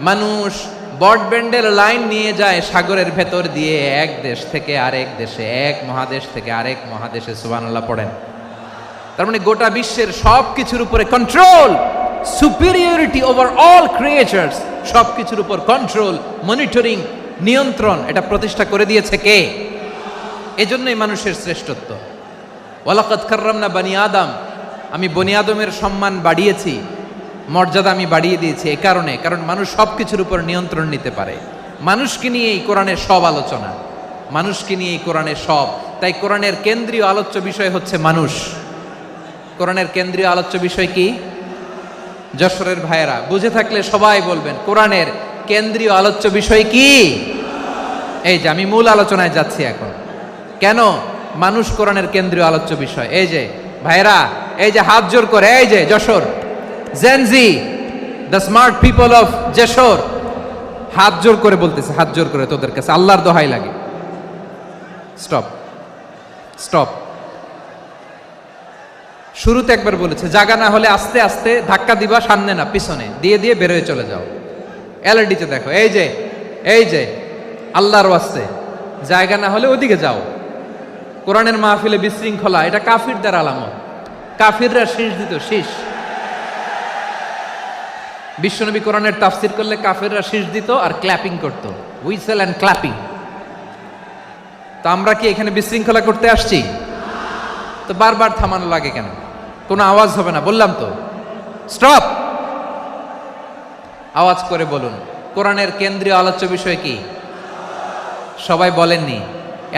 মানুষ ব্রডব্যান্ডের লাইন নিয়ে যায় সাগরের ভেতর দিয়ে, এক দেশ থেকে আরেক দেশে, এক মহাদেশ থেকে আরেক মহাদেশে। সুবহানাল্লাহ পড়েন। তার মানে গোটা বিশ্বের সব কিছুর উপরে control superiority over all creatures, সব কিছুর উপর কন্ট্রোল, মনিটরিং, নিয়ন্ত্রণ, এটা প্রতিষ্ঠা করে দিয়েছে কে? এজন্যই মানুষের শ্রেষ্ঠত্ব। ওয়ালাকাদ কাররামনা বানি আদম, আমি বনি আদমের সম্মান বাড়িয়েছি, মর্যাদা আমি বাড়িয়ে দিয়েছি এই কারণে, কারণ মানুষ সব কিছুর উপর নিয়ন্ত্রণ নিতে পারে। মানুষকে নিয়ে এই কোরআনের সব আলোচনা, মানুষকে নিয়ে এই কোরআনের সব। তাই কোরআনের কেন্দ্রীয় আলোচ্য বিষয় হচ্ছে মানুষ। কোরআনের কেন্দ্রীয় আলোচ্য বিষয় কি? যশোরের ভাইয়েরা বুঝে থাকলে সবাই বলবেন, কোরআনের কেন্দ্রীয় আলোচ্য বিষয় কি? এই যে আমি মূল আলোচনায় যাচ্ছি এখন। কেন মানুষ কোরআনের কেন্দ্রীয় আলোচ্য বিষয়? এই যে ভাইয়েরা, এই যে হাত জোর করে, এই যে Jessore Gen Z, the smart people of Jessore, হাত জোর করে বলতেছে, হাত জোর করে তোদের কাছে আল্লাহর দোহাই লাগে, স্টপ স্টপ। শুরুতে একবার বলেছে জাগা না হলে আস্তে আস্তে ধাক্কা দিবা, সামনে না পিছনে, দিয়ে দিয়ে বেরোয় চলে যাও। এলইডিতে দেখো, এই যে আল্লাহর ওয়াস্তে জায়গা না হলে ওদিকে যাও। কোরআনের মাহফিলে বিশৃঙ্খলা, এটা কাফিরদের আলামত। কাফিররা শীষ দিত, শীষ। বিশ্বনবী কোরআনের তাফসির করলে কাফিররা শীষ দিত আর ক্ল্যাপিং করত, হুইসেল অ্যান্ড ক্ল্যাপিং। তো আমরা কি এখানে বিশৃঙ্খলা করতে আসছি? তো বারবার থামানো লাগে কেন? কোনো আওয়াজ হবে না, বললাম তো, স্টপ। আওয়াজ করে বলুন, কোরআনের কেন্দ্রীয় আলোচ্য বিষয় কি? সবাই বলেননি?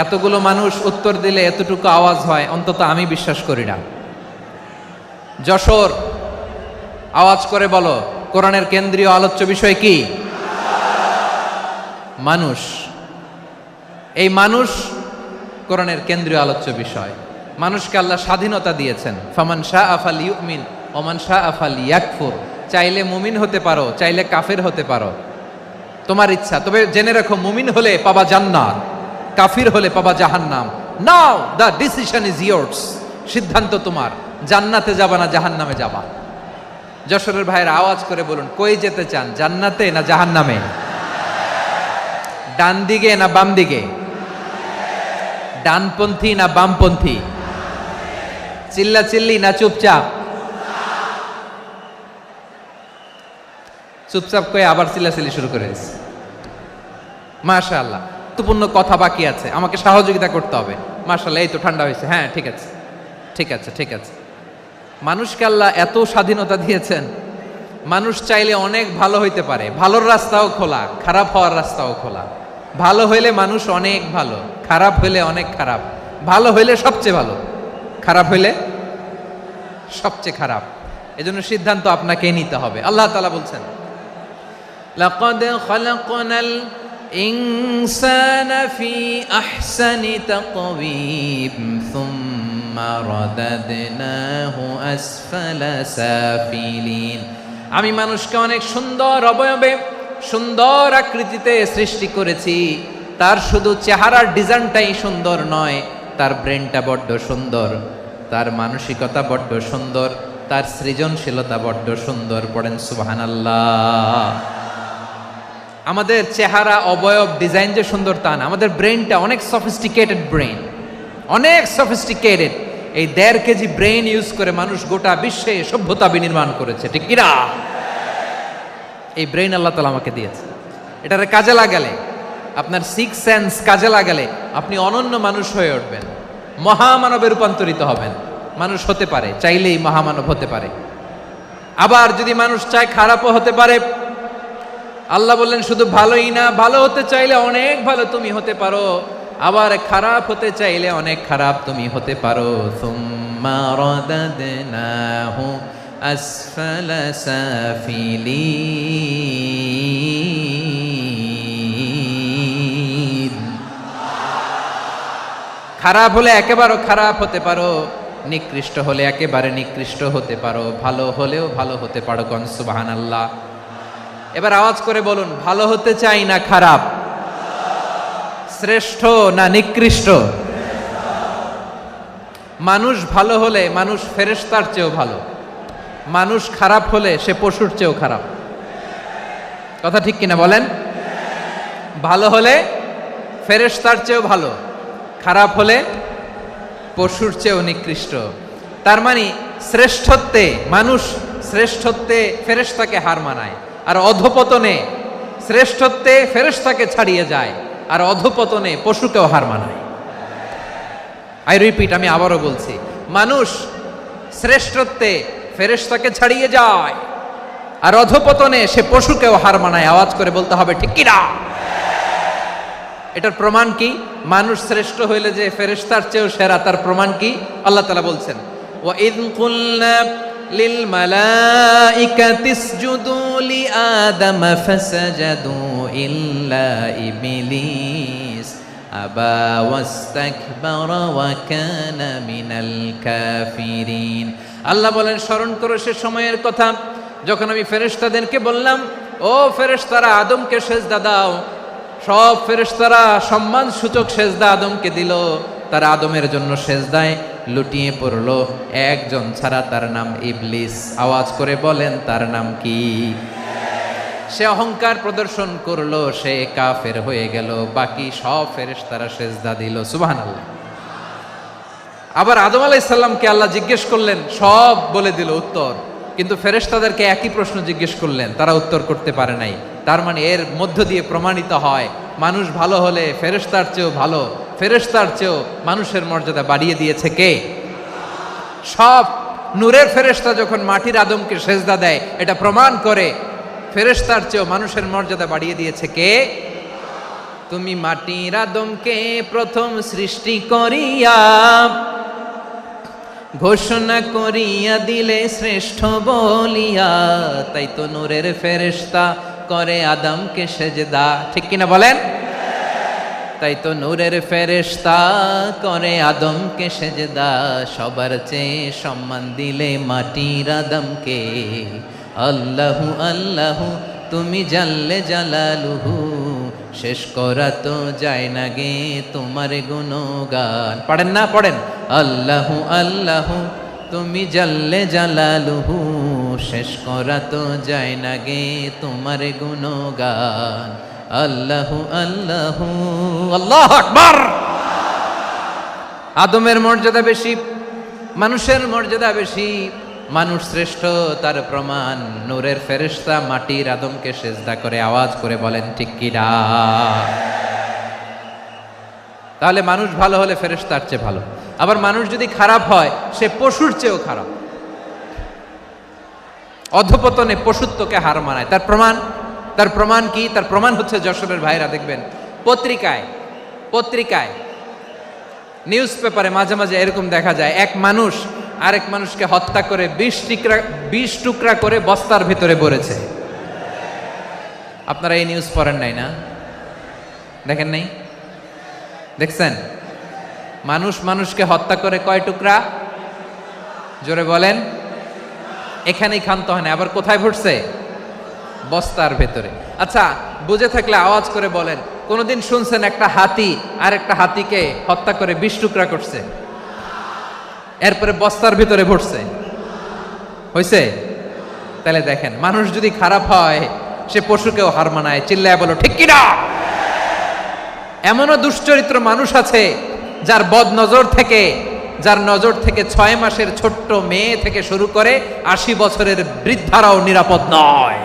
এতগুলো মানুষ উত্তর দিলে এতটুকু আওয়াজ হয়, অন্তত আমি বিশ্বাস করি না। যশোর, আওয়াজ করে বলো, কোরআনের কেন্দ্রীয় আলোচ্য বিষয় কি? মানুষ। এই মানুষ কোরআনের কেন্দ্রীয় আলোচ্য বিষয়। মানুষকে আল্লাহ স্বাধীনতা দিয়েছেন, ফামান শাআ ফালইউমিন ওয়া মান শাআ ফালইয়াকফুর। চাইলে মুমিন হতে পারো, চাইলে কাফের হতে পারো, তোমার ইচ্ছা। তবে জেনে রাখো, মুমিন হলে পাবা জান্নাত, কাফির হলে পাবা জাহান্নাম। নাও দ্য ডিসিশন ইজ ইয়ার্স, সিদ্ধান্ত তোমার, জান্নাতে যাবা না জাহান্নামে যাবা। যশোরের ভাইয়ের আওয়াজ করে বলুন, কই যেতে চান, জান্নাতে না জাহান্নামে? ডান দিকে না বাম দিকে? ডানপন্থী না বামপন্থী? চিল্লা চিল্লি না চুপচাপ? চুপচাপ কয়ে আবার চিল্লাচিল্লি শুরু করেছে। মাশাআল্লাহ, গুরুত্বপূর্ণ কথা বাকি আছে, আমাকে সহযোগিতা করতে হবে। মাশাআল্লাহ, এই তো ঠান্ডা হয়েছে। হ্যাঁ, ঠিক আছে ঠিক আছে ঠিক আছে। মানুষকে আল্লাহ এত স্বাধীনতা দিয়েছেন, মানুষ চাইলে অনেক ভালো হইতে পারে। ভালোর রাস্তাও খোলা, খারাপ হওয়ার রাস্তাও খোলা। ভালো হইলে মানুষ অনেক ভালো, খারাপ হইলে অনেক খারাপ। ভালো হইলে সবচেয়ে ভালো, খারাপ হইলে সবচেয়ে খারাপ। এজন্য সিদ্ধান্ত আপনাকেই নিতে হবে। আল্লাহ তাআলা বলছেন, লাকাদ খালাকনাল ইনসানা ফি আহসানি তাকওয়িম সুম্মা রাদাদনাহু আসফালা সাফিলিন। আমি মানুষকে অনেক সুন্দর অবয়বে, সুন্দর আকৃতিতে সৃষ্টি করেছি। তার শুধু চেহারার ডিজাইনটাই সুন্দর নয়, তার ব্রেনটা বড্ড সুন্দর, তার মানসিকতা বড্ড সুন্দর, তার সৃজনশীলতা বড্ড সুন্দর। পড়েন সুবহানাল্লাহ। আমাদের চেহারা, অবয়ব, ডিজাইন যে সুন্দর তা না, আমাদের ব্রেনটা অনেক সফিস্টিকেটেড ব্রেন, অনেক সফিস্টিকেটেড। এই 1.5 কেজি ব্রেন ইউজ করে মানুষ গোটা বিশ্বে সভ্যতা বিনির্মাণ করেছে, ঠিক কিনা? এই ব্রেন আল্লাহ তাআলা আমাকে দিয়েছে। এটারে কাজে লাগালে, আপনার 6 সেন্স কাজে লাগালে আপনি অনন্য মানুষ হয়ে উঠবেন, মহামানবে রূপান্তরিত হবেন। মানুষ হতে পারে, চাইলেই মহামানব হতে পারে। আবার যদি মানুষ চায়, খারাপও হতে পারে। আল্লাহ বললেন শুধু ভালোই না, ভালো হতে চাইলে অনেক ভালো তুমি হতে পারো, আবার খারাপ হতে চাইলে অনেক খারাপ তুমি হতে পারো। সুম্মা রাদাদনাহু আসফালা সাফিলিন। খারাপ হলে একেবারে খারাপ হতে পারো, নিকৃষ্ট হলে একেবারে নিকৃষ্ট হতে পারো, ভালো হলেও ভালো হতে পারো। কোন সুবহানাল্লাহ। এবার আওয়াজ করে বলুন, ভালো হতে চাই না খারাপ? শ্রেষ্ঠ না নিকৃষ্ট? মানুষ ভালো হলে মানুষ ফেরেশতার চেয়েও ভালো, মানুষ খারাপ হলে সে পশুর চেয়েও খারাপ। কথা ঠিক কিনা বলেন? ভালো হলে ফেরেশতার চেয়েও ভালো, খারাপ হলে পশুর চেয়েও নিকৃষ্ট। তার মানে শ্রেষ্ঠত্বে মানুষ শ্রেষ্ঠত্বে ফেরেশতাকে হার মানায়, আর অধপতনে শ্রেষ্ঠত্বে ফেরেশতাকে ছাড়িয়ে যায়, আর অধপতনে পশুকেও হার মানায়। আই রিপিট, আমি আবারও বলছি, মানুষ শ্রেষ্ঠত্বে ফেরেশতাকে ছাড়িয়ে যায়, আর অধপতনে সে পশুকেও হার মানায়। আওয়াজ করে বলতে হবে ঠিক কি না? এটার প্রমাণ কি? মানুষ শ্রেষ্ঠ হইলে যে ফেরেশতার চেয়েও সেরা, তার প্রমাণ কি? আল্লাহ তাআলা বলছেন, ওয়া ইয কুলনা লিল মালাইকাতি ইসজুদু লিআদম ফাসাজাদু ইল্লা ইবলিস আবা ওয়াস্তাকবারা ওয়া কানা মিনাল কাফিরিন। আল্লাহ বলেন, স্মরণ করো সে সময়ের কথা যখন আমি ফেরেশতাদেরকে বললাম, ও ফেরেশতারা আদমকে সেজদা দাও। সব ফেরেশতারা সম্মান সূচক সেজদা আদমকে দিল, তারা আদমের জন্য সেজদায় লুটিয়ে পড়ল, একজন ছাড়া, তার নাম ইবলিস। আওয়াজ করে বলেন, তার নাম কি? সে অহংকার প্রদর্শন করলো, সে কাফের হয়ে গেল, বাকি সব ফেরেশতারা সেজদা দিল। সুবহানাল্লাহ। আবার আদম আলাইহিস সালামকে আল্লাহ জিজ্ঞেস করলেন, সব বলে দিল উত্তর, কিন্তু ফেরেশতাদেরকে একই প্রশ্ন জিজ্ঞেস করলেন, তারা উত্তর করতে পারে নাই। তার মানে এর মধ্য দিয়ে প্রমাণিত হয়, মানুষ ভালো হলে ফেরেশতার চেয়েও ভালো, ফেরেশতার চেয়েও মানুষের মর্যাদা বাড়িয়ে দিয়েছে কে? সব নূরের ফেরেশতা যখন মাটির আদমকে সেজদা দেয়, এটা প্রমাণ করে ফেরেশতার চেয়েও মানুষের মর্যাদা বাড়িয়ে দিয়েছে কে? তুমি মাটির আদমকে প্রথম সৃষ্টি করিয়া ঘোষণা করিয়া দিলে শ্রেষ্ঠ বলিয়া, তাই তো নূরের ফেরেশতা করে আদমকে সেজদা। ঠিক কিনা বলেন? তাই তো নূরের ফেরেশতা করে আদমকে সেজদা, সবার চেয়ে সম্মান দিলে মাটির আদমকে। আল্লাহু আল্লাহু তুমি জাল্লে জালালুহু, শেষ করা তো যায় না গে তোমার গুণগান। পড়েন না? পড়েন। আল্লাহু আল্লাহু তুমি জাল্লে জালালুহু, শেষ করা তো যায় না গে তোমার গুণগান। আল্লাহু আল্লাহু, আল্লাহু আকবার। আদমের মর্যাদা বেশি, মানুষের মর্যাদা বেশি, মানুষ শ্রেষ্ঠ, তার প্রমাণ নূরের ফেরেশতা মাটির আদমকে সেজদা করে। আওয়াজ করে বলেন ঠিক কি না? তাহলে মানুষ ভালো হলে ফেরেশতার চেয়ে ভালো, আবার মানুষ যদি খারাপ হয় সে পশুর চেয়েও খারাপ। অধপতনে পশুত্বকে হার মানায়। তার প্রমাণ, তার প্রমাণ কি? তার প্রমাণ হচ্ছে যশোরের ভাইরা দেখবেন পত্রিকায় নিউজ পেপারে মাঝে মাঝে এরকম দেখা যায়, এক মানুষ আরেক মানুষকে হত্যা করে 20 টুকরা করে বস্তার ভিতরে ভরেছে। আপনারা এই নিউজ পড়েন নাই না? দেখেন নাই? দেখছেন? মানুষ মানুষকে হত্যা করে কয় টুকরা? জোরে বলেন। এখানেই ক্ষান্ত হয় না, আবার কোথায় ভরছে? বস্তার ভেতরে। আচ্ছা, বুঝে থাকলে আওয়াজ করে বলেন, কোনদিন শুনছেন একটা হাতি আর একটা হাতিকে হত্যা করে 20 টুকরা করছে, এরপরে বস্তার ভিতরে ভরছে? হইছে? তাহলে দেখেন, মানুষ যদি খারাপ হয় সে পশুকেও হার মানায়। চিল্লায় বলো ঠিক কিনা? এমনও দুশ্চরিত্র মানুষ আছে যার যার নজর থেকে 6 মাসের ছোট্ট মেয়ে থেকে শুরু করে 80 বছরের বৃদ্ধারাও নিরাপদ নয়।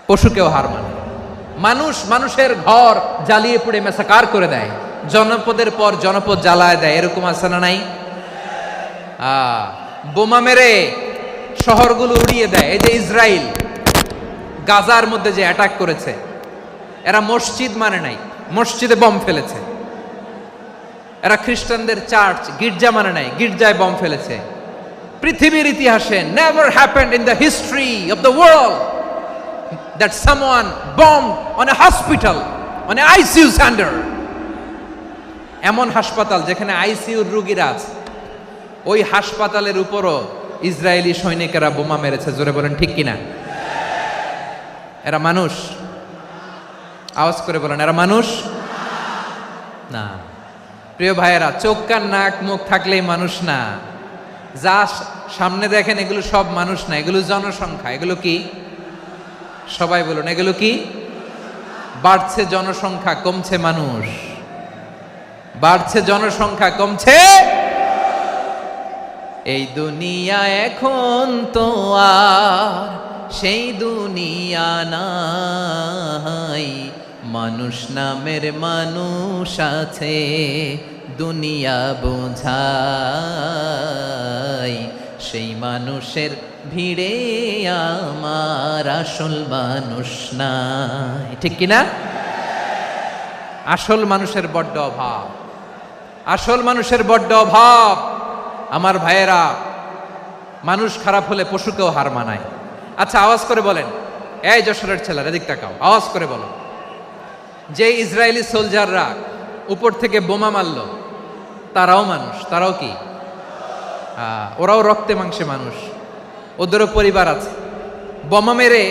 পশুকেও হার মানে। মানুষ মানুষের ঘর জ্বালিয়ে পুড়ে মেসাকার করে দেয়, জনপদের পর জনপদ জ্বালায় দেয়, এরকম আছে না নাই? বোমা মেরে শহরগুলো উড়িয়ে দেয়। এই যে ইসরায়েল গাজার মধ্যে যে অ্যাটাক করেছে, এরা মসজিদ মানে নাই, মসজিদে বম ফেলেছে। এরা খ্রিস্টানদের চার্চ গির্জা মানে নাই, গির্জায় বম ফেলেছে। পৃথিবীর ইতিহাসে never happened in the history of the world that someone bombed on a hospital, on a ICU center. এমন হাসপাতাল যেখানে আইসিইউর রোগীরা আছে, ওই হাসপাতালের উপরও ইসরায়েলি সৈনিকেরা বোমা মেরেছে। জোরে বলেন ঠিক কিনা? এরা মানুষ? আওয়াজ করে বলেন, এরা মানুষ না। প্রিয় ভাইয়েরা, চোখ কান নাক মুখ থাকলেই মানুষ না। যা সামনে দেখেন এগুলো সব মানুষ না, এগুলো জনসংখ্যা। এগুলো কি? সবাই বলুন, এগুলো কি? বাড়ছে জনসংখ্যা, কমছে মানুষ। বাড়ছে জনসংখ্যা, কমছে এই দুনিয়া এখন তো আর সেই দুনিয়া নাই, মানুষ নামের মানুষ আছে দুনিয়া বোঝাই, সেই মানুষের ভিড়ে আমার আসল মানুষ নাই। ঠিক কিনা? আসল মানুষের বড্ড অভাব, আসল মানুষের বড্ড অভাব। আমার ভাইয়েরা, মানুষ খারাপ হলে পশুকেও হার মানায়। আচ্ছা, আওয়াজ করে বলেন, এই যশোরের ছেলেরা এদিক তাকাও, আওয়াজ করে বলো, যে ইসরায়েলি সোলজাররা উপর থেকে বোমা মারল, তারাও মানুষ, তারাও কি? ওরাও রক্তে মাংসে মানুষ, ওদেরও পরিবার আছে। বোমা মেরে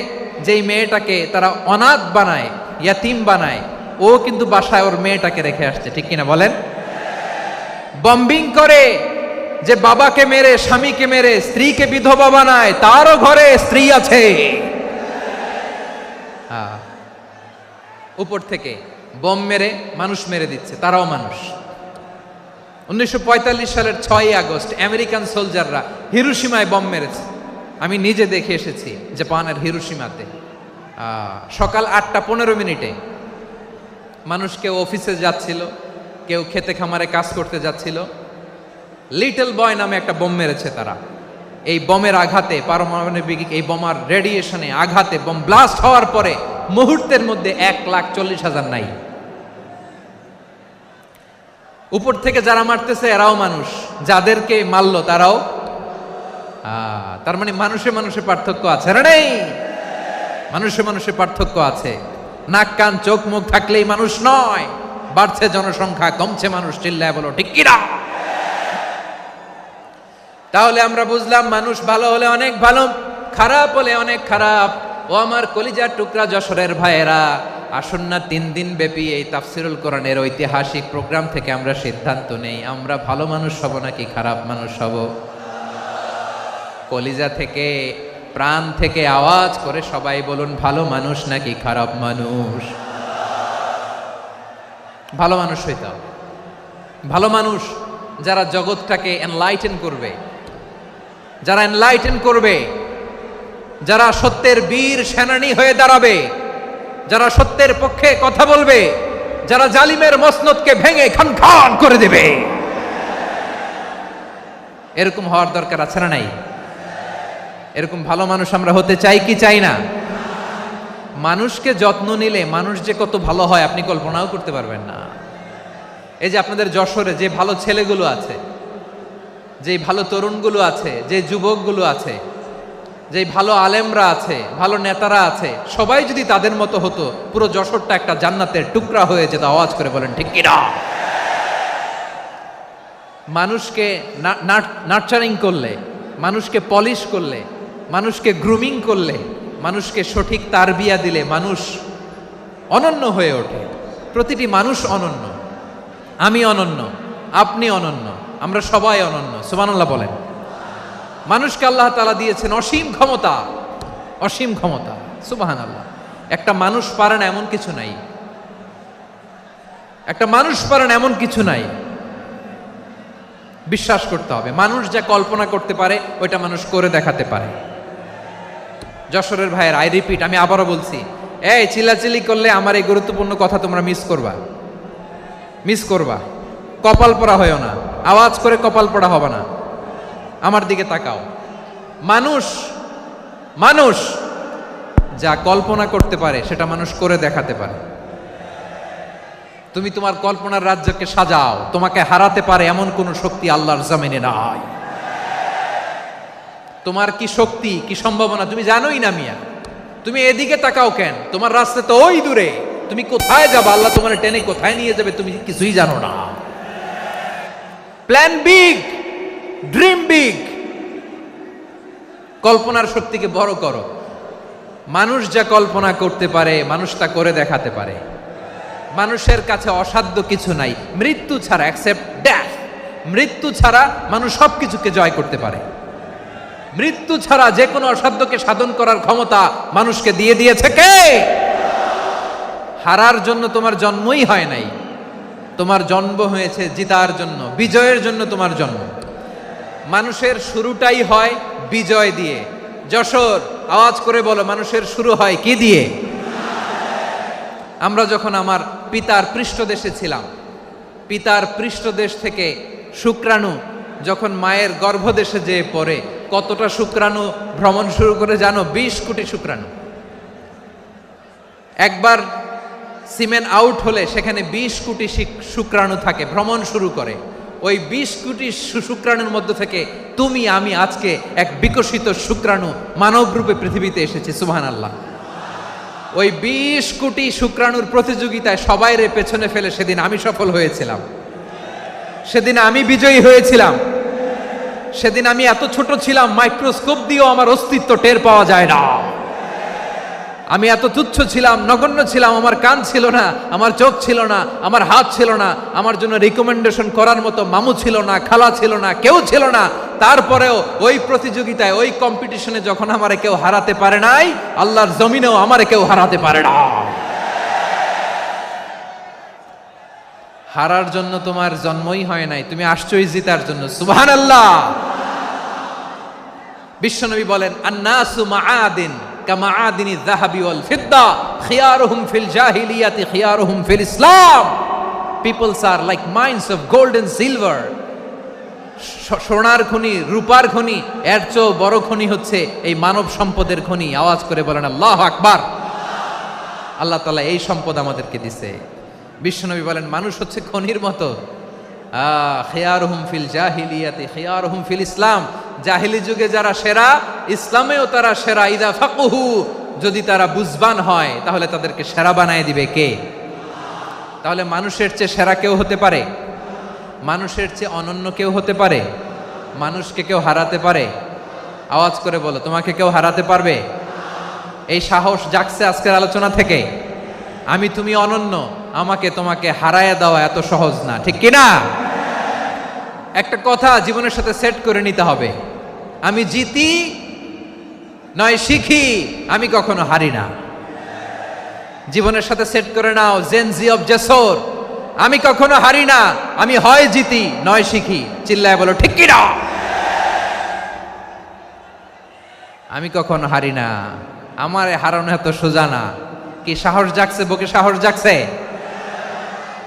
যেই মেয়েটাকে তারা অনাথ বানায়, ইয়াতিম বানায়, ও কিন্তু বাসায় ওর মেয়েটাকে রেখে আসছে। ঠিক কিনা বলেন? বম্বিং করে যে বাবাকে মেরে, স্বামীকে মেরে স্ত্রীকে বিধবা বানায়, তারও ঘরে স্ত্রী আছে। উপর থেকে বোম মেরে মানুষ মেরে দিচ্ছে, তারাও মানুষ। 1945 সালের 6ই আগস্ট আমেরিকান সোলজাররা হিরোশিমায় বোম মেরেছে। আমি নিজে দেখে এসেছি জাপানের হিরোশিমাতে। সকাল 8:15 মানুষ কেউ অফিসে যাচ্ছিল, কেউ খেতে খামারে কাজ করতে যাচ্ছিল, লিটল বয় নামে একটা বোম মেরেছে তারা। এই বোমের আঘাতে, পারমাণবিক এই বোমার রেডিয়েশনে আঘাতে বোম ব্লাস্ট হওয়ার পরে মুহূর্তের মধ্যে 1,40,000 নাই। উপর থেকে যারা মারতেছে এরাও মানুষ, যাদেরকে মারলো তারাও। তার মানে মানুষে মানুষে পার্থক্য আছে না? নেই? মানুষে মানুষে পার্থক্য আছে। নাক কান চোখ মুখ থাকলেই মানুষ নয়। বাড়ছে জনসংখ্যা, কমছে মানুষ। চিল্লায় বলো ঠিক কিনা? তাহলে আমরা বুঝলাম মানুষ ভালো হলে অনেক ভালো, খারাপ হলে অনেক খারাপ। ও আমার কলিজার টুকরা যশোরের ভাইয়েরা, আসুন না 3 দিন ব্যাপী এই তাফসিরুল কোরআনের ঐতিহাসিক প্রোগ্রাম থেকে আমরা সিদ্ধান্ত নেই, আমরা ভালো মানুষ হব নাকি খারাপ মানুষ হব। কলিজা থেকে, প্রাণ থেকে আওয়াজ করে সবাই বলুন, ভালো মানুষ নাকি খারাপ মানুষ? ভালো মানুষ হইতে হবে। ভালো মানুষ যারা জগৎটাকে এনলাইটেন করবে, যারা এনলাইটেন করবে, যারা সত্যের বীর সেনানী হয়ে দাঁড়াবে, যারা সত্যের পক্ষে কথা বলবে, যারা জালিমের মসনদকে ভেঙে খান খান করে দেবে, এরকম হওয়ার দরকার আছে না নাই? এরকম ভালো মানুষ আমরা হতে চাই কি চাই না? মানুষকে যত্ন নিলে মানুষ যে কত ভালো হয় আপনি কল্পনাও করতে পারবেন না। এই যে আপনাদের যশোরে যে ভালো ছেলেগুলো আছে, যে ভালো তরুণগুলো আছে, যে যুবকগুলো আছে, যে ভালো আলেমরা আছে, ভালো নেতারা আছে, সবাই যদি তাদের মতো হতো, পুরো যশোরটা একটা জান্নাতের টুকরা হয়ে যেত। আওয়াজ করে বলেন ঠিক কিনা? মানুষকে নার্চারিং করলে, মানুষকে পলিশ করলে, মানুষকে গ্রুমিং করলে, মানুষকে সঠিক তারবিয়া দিলে মানুষ অনন্য হয়ে ওঠে। প্রতিটি মানুষ অনন্য। আমি অনন্য, আপনি অনন্য, আমরা সবাই অনন্য। সুবহানাল্লাহ বলেন। মানুষকে আল্লাহ তাআলা দিয়েছেন অসীম ক্ষমতা, অসীম ক্ষমতা। সুবহানাল্লাহ। একটা মানুষ পারে না এমন কিছু নাই, একটা মানুষ পারে না এমন কিছু নাই। বিশ্বাস করতে হবে, মানুষ যা কল্পনা করতে পারে ওইটা মানুষ করে দেখাতে পারে। যশোরের ভাইয়ের, আই রিপিট, আমি আবারও বলছি, এই চিল্লাচিল্লি করলে আমার এই গুরুত্বপূর্ণ কথা তোমরা মিস করবা, মিস করবা। কপাল পড়া হয়েও না, আওয়াজ করে কপাল পড়া হবে না। আমার দিকে তাকাও। মানুষ, মানুষ যা কল্পনা করতে পারে সেটা মানুষ করে দেখাতে পারে। তুমি তোমার কল্পনার রাজ্যকে সাজাও, তোমাকে হারাতে পারে এমন কোন শক্তি আল্লাহর জমিনে নাই। তোমার কি শক্তি, কি সম্ভাবনা তুমি জানোই না মিয়া। তুমি এদিকে তাকাও কেন? তোমার রাস্তা তো ওই দূরে। তুমি কোথায় যাবে, আল্লাহ তোমার টেনে কোথায় নিয়ে যাবে তুমি কিছুই জানো না। Plan big, dream big. কল্পনার শক্তিকে বড় করো। মানুষ যা কল্পনা করতে পারে মানুষ তা করে দেখাতে পারে। মানুষের কাছে অসাধ্য কিছু নাই মৃত্যু ছাড়া, এক্সেপ্ট ডেথ। মৃত্যু ছাড়া মানুষ সবকিছুকে জয় করতে পারে। মৃত্যু ছাড়া যে কোনো অসাধ্যকে সাধন করার ক্ষমতা মানুষকে দিয়ে দিয়েছে কে? হারার জন্য তোমার জন্মই হয় নাই, তোমার জন্ম হয়েছে জিতার জন্য, বিজয়ের জন্য তোমার জন্ম। মানুষের শুরুটাই হয় বিজয় দিয়ে। যশোর, আওয়াজ করে বলো, মানুষের শুরু হয় কি দিয়ে? আমরা যখন আমার পিতার পৃষ্ঠদেশে ছিলাম, পিতার পৃষ্ঠদেশ থেকে শুক্রাণু যখন মায়ের গর্ভদেশে যেয়ে পড়ে, কতটা শুক্রাণু ভ্রমণ শুরু করে জানো? 20 কোটি শুক্রাণু। একবার সিমেন আউট হলে সেখানে 20 কোটি শুক্রাণু থাকে, ভ্রমণ শুরু করে। ওই 20 কোটি শুক্রাণুর মধ্যে থেকে তুমি আমি আজকে এক বিকশিত শুক্রাণু মানব রূপে পৃথিবীতে এসেছি। সুবহানাল্লাহ। ওই 20 কোটি শুক্রাণুর প্রতিযোগিতায় সবাই রে পেছনে ফেলে সেদিন আমি সফল হয়েছিলাম, সেদিন আমি বিজয়ী হয়েছিলাম। সেদিন আমি এত ছোট ছিলাম, মাইক্রোস্কোপ দিয়েও আমার অস্তিত্ব টের পাওয়া যায় না। আমি এত তুচ্ছ ছিলাম, নগণ্য ছিলাম। আমার কান ছিল না, আমার চোখ ছিল না, আমার হাত ছিল না, আমার জন্য রিকমেন্ডেশন করার মতো মামু ছিল না, খালা ছিল না, কেউ ছিল না। তারপরেও ওই প্রতিযোগিতায়, ওই কম্পিটিশনে যখন আমারে কেউ হারাতে পারে নাই, আল্লাহর জমিনেও আমারে কেউ হারাতে পারে না। হারার জন্য তোমার জন্মই হয় নাই, তুমি আসছোই জিতার জন্য। সুবহানাল্লাহ। বিশ্বনবী বলেন, আন্নাসু মাআদিন কামাআদিনি যাহাবি ওয়াল ফিদ্দা খিয়ারুহুম ফিল জাহিলিয়াতি খিয়ারুহুম ফিল ইসলাম। Peoples are like mines of gold and silver. সোনার খনি, রূপার খনি, এর চেয়েও বড় খনি হচ্ছে এই মানব সম্পদের খনি। আওয়াজ করে বলেন আল্লাহু আকবার। আল্লাহ তাআলা এই সম্পদ আমাদেরকে দিছে। বিশ্বনবী বলেন, মানুষ হচ্ছে খনির মতো। খিয়ারুহুম ফিল জাহিলিয়াতি খিয়ারুহুম ফিল ইসলাম। জাহিলি যুগে যারা সেরা, ইসলামেও তারা সেরা। ইদা ফাকুহু, যদি তারা বুঝবান হয় তাহলে তাদেরকে সেরা বানায় দিবে কে? তাহলে মানুষের চেয়ে সেরা কেউ হতে পারে? মানুষের চেয়ে অনন্য কেউ হতে পারে? মানুষকে কেউ হারাতে পারে? আওয়াজ করে বলো, তোমাকে কেউ হারাতে পারবে? এই সাহস জাগছে আজকের আলোচনা থেকে। আমি তুমি অনন্য, আমাকে তোমাকে হারায় দেওয়া এত সহজ না, ঠিক কিনা? একটা কথা জীবনের সাথে সেট করে নিতে হবে, আমি জিতি নয় শিখি, আমি কখনো হারি না। জীবনের সাথে সেট করে নাও, জেনজি অফ যশোর, আমি কখনো হারি না, আমি হয় জিতি নয় শিখি। চিল্লায় বলো ঠিক কিনা? আমি কখনো হারি না, আমার হারানো এত সোজা না। কি সাহস জাগছে? বুকে সাহস জাগছে?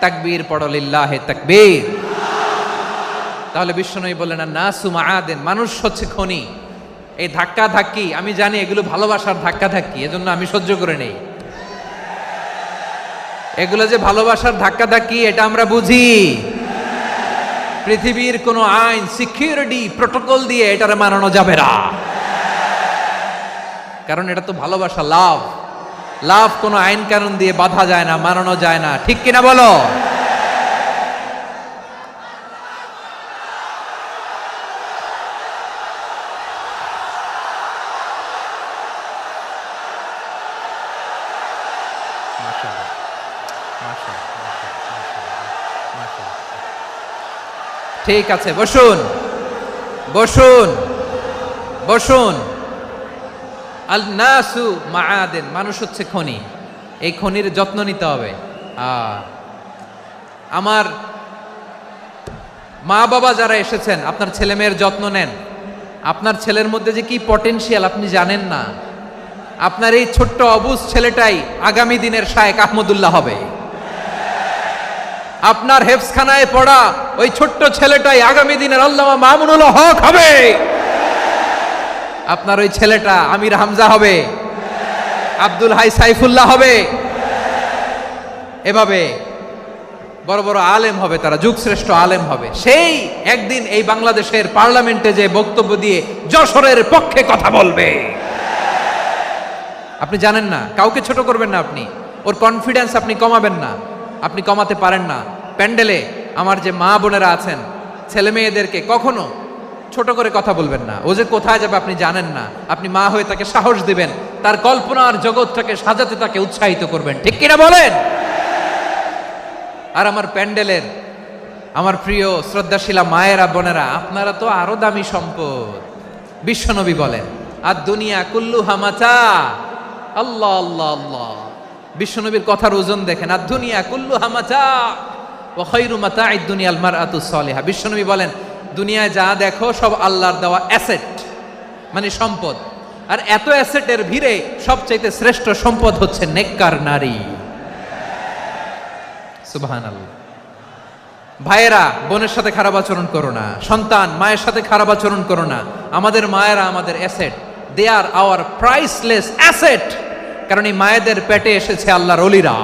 তাকবীর পড়ো, লিল্লাহে তাকবীর। তাহলে বিশ্বনবী বললেন, নাসু মাআদিন, মানুষ হচ্ছে খনি। এই ধাক্কা ধাক্কি, আমি জানি এগুলো ভালোবাসার ধাক্কা ধাক্কি, এজন্য আমি সহ্য করে নেই। এগুলো যে ভালোবাসার ধাক্কা ধাক্কি, এটা আমরা বুঝি। পৃথিবীর কোনো আইন, সিকিউরিটি প্রটোকল দিয়ে এটারে মানানো যাবে না, কারণ এটা তো ভালোবাসা, লাভ। লাভ কোনো আইন কানুন দিয়ে বাধা যায় না, মানানো যায় না, ঠিক কিনা বলো? ঠিক আছে, বসুন বসুন বসুন। আল নাসু মাআদিন, মানুষ হচ্ছে খনি। এই খনির যত্ন নিতে হবে। আমার মা বাবা যারা এসেছেন, আপনার ছেলে মেয়ের যত্ন নেন। আপনার ছেলের মধ্যে যে কি পটেনশিয়াল আপনি জানেন না। আপনার এই ছোট্ট অবুজ ছেলেটাই আগামী দিনের শায়েখ আহমদুল্লাহ হবে। আপনার হেফজখানায় পড়া ওই ছোট্ট ছেলেটাই আগামী দিনের আল্লামা মামুনুল হক হবে। আপনার ওই ছেলেটা আমির হামজা হবে, আব্দুল হাই সাইফুল্লাহ হবে। এভাবে বড় বড় আলেম হবে, তারা যুগশ্রেষ্ঠ আলেম হবে। সেই একদিন এই বাংলাদেশের পার্লামেন্টে যে বক্তব্য দিয়ে যশোরের পক্ষে কথা বলবে। আপনি জানেন না, কাউকে ছোট করবেন না আপনি, ওর কনফিডেন্স আপনি কমাবেন না, আপনি কমাতে পারেন না। প্যান্ডেলে আমার যে মা বোনেরা আছেন, ছেলে মেয়েদেরকে কখনো ছোট করে কথা বলবেন না। ও যে কোথায় যাবে আপনি জানেন না, আপনি মা হয়ে তাকে সাহস দিবেন, তার কল্পনার জগৎটাকে সাজাতে তাকে উৎসাহিত করবেন, ঠিক কিনা বলেন? আর আমার প্যান্ডেলের আমার প্রিয় শ্রদ্ধাশীলা মায়েরা বোনেরা, আপনারা তো আরো দামি সম্পদ। বিশ্বনবী বলেন, আর দুনিয়া কুল্লুহা মাতা। আল্লাহ আল্লাহ আল্লাহ, বিশ্বনবীর কথার ওজন দেখেন। আর দুনিয়া কুল্লুহা মাতা ওয়া খায়রু মাতা'আদ দুনিয়াল মারআতুস সালিহা। বিশ্বনবী বলেন, দুনিয়ায় যা দেখো সব আল্লাহর দেওয়া অ্যাসেট, মানে সম্পদ। আর এত অ্যাসেটের ভিড়ে সবচাইতে শ্রেষ্ঠ সম্পদ হচ্ছে নেককার নারী। সুবহানাল্লাহ। ভাইয়েরা বোনের সাথে খারাপ আচরণ করো না, সন্তান মায়ের সাথে খারাপ আচরণ করো না। আমাদের মায়েরা আমাদের asset, they are our priceless asset. কারণ এই মায়েদের পেটে এসেছে আল্লাহর ওলিরা,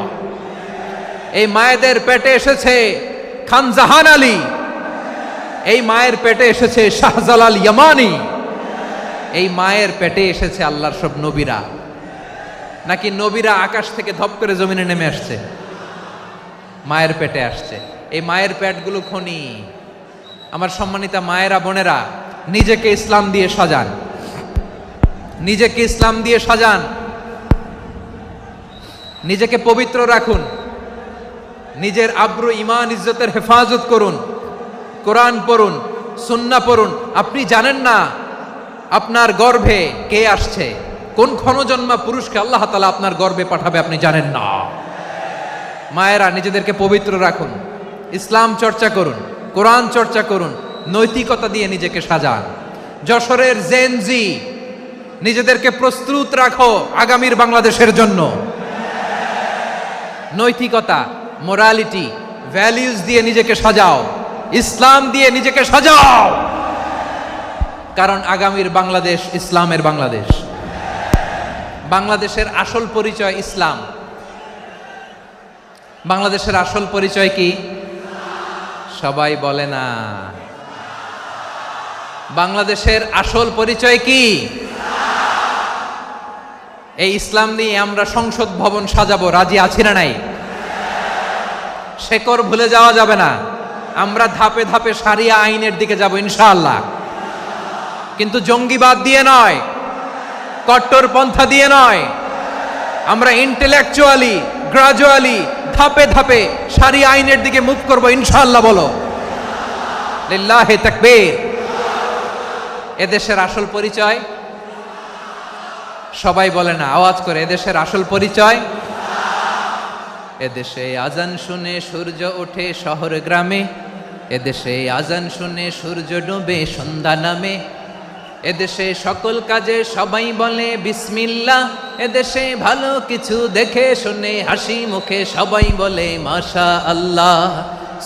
এই মায়েদের পেটে এসেছে খান জাহান আলী, এই মায়ের পেটে এসেছে শাহজালাল ইয়ামানি, এই মায়ের পেটে এসেছে আল্লাহর সব নবীরা। নাকি নবীরা আকাশ থেকে ধপ করে জমিনে নেমে আসছে? মায়ের পেটে আসছে। এই মায়ের পেটগুলো খনি। আমার সম্মানিতা মায়েরা বোনেরা, নিজেকে ইসলাম দিয়ে সাজান, নিজেকে ইসলাম দিয়ে সাজান, নিজেকে পবিত্র রাখুন, নিজের আব্রু ইমান ইজ্জতের হেফাজত করুন, কোরআন পড়ুন, সুন্নাহ পড়ুন। আপনি জানেন না আপনার গর্ভে কে আসছে, কোন ক্ষণজন্মা পুরুষকে আল্লাহ তাআলা আপনার গর্ভে পাঠাবে আপনি জানেন না। মায়েরা নিজেদেরকে পবিত্র রাখুন, ইসলাম চর্চা করুন, কোরআন চর্চা করুন, নৈতিকতা দিয়ে নিজেকে সাজান। যশোরের জেনজি, নিজেদেরকে প্রস্তুত রাখো আগামীর বাংলাদেশের জন্য। নৈতিকতা, মোরালিটি, ভ্যালিউজ দিয়ে নিজেকে সাজাও, ইসলাম দিয়ে নিজেকে সাজাও। কারণ আগামীর বাংলাদেশ ইসলামের বাংলাদেশ। বাংলাদেশের আসল পরিচয় ইসলাম। বাংলাদেশের আসল পরিচয় কি? সবাই বলে না। বাংলাদেশের আসল পরিচয় কি? এই ইসলাম নিয়ে আমরা সংসদ ভবন সাজাবো, রাজি আছি না নাই? শেকড় ভুলে যাওয়া যাবে না। আমরা ধাপে ধাপে শারিয়া আইনের দিকে যাব ইনশাআল্লাহ, কিন্তু জঙ্গিবাদ দিয়ে নয়, কট্টর পন্থা দিয়ে নয়। আমরা ইন্টেলেকচুয়ালি, গ্রাজুয়ালি, ধাপে ধাপে শারিয়া আইনের দিকে মুভ করব ইনশাআল্লাহ। বলো লিল্লাহি তাকবীর। এদেশের আসল পরিচয় সবাই বলে না, আওয়াজ করে, এদেশের আসল পরিচয়। এদেশে আজান শুনে সূর্য ওঠে শহর গ্রামে, এদেশে আজান শুনে সূর্য ডুবে সন্ধ্যা নামে, এদেশে সকল কাজে সবাই বলে বিসমিল্লাহ, এদেশে ভালো কিছু দেখে শুনে হাসি মুখে সবাই বলে মাশা আল্লাহ।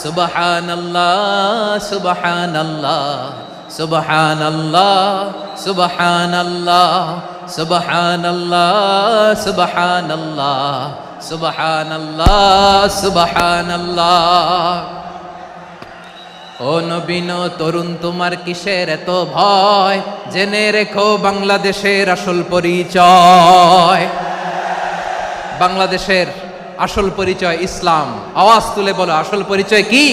সুবহানাল্লাহ, সুবহানাল্লাহ, সুবহানাল্লাহ, সুবহানাল্লাহ, সুবহানাল্লাহ, সুবহানাল্লাহ, সুবহানাল্লাহ, সুবহানাল্লাহ। ও নবীন তরুণ, তোমার কিসের এত ভয়? জেনে রেখো বাংলাদেশের আসল পরিচয়। বাংলাদেশের আসল পরিচয় ইসলাম। আওয়াজ তুলে বলো, আসল পরিচয় কি?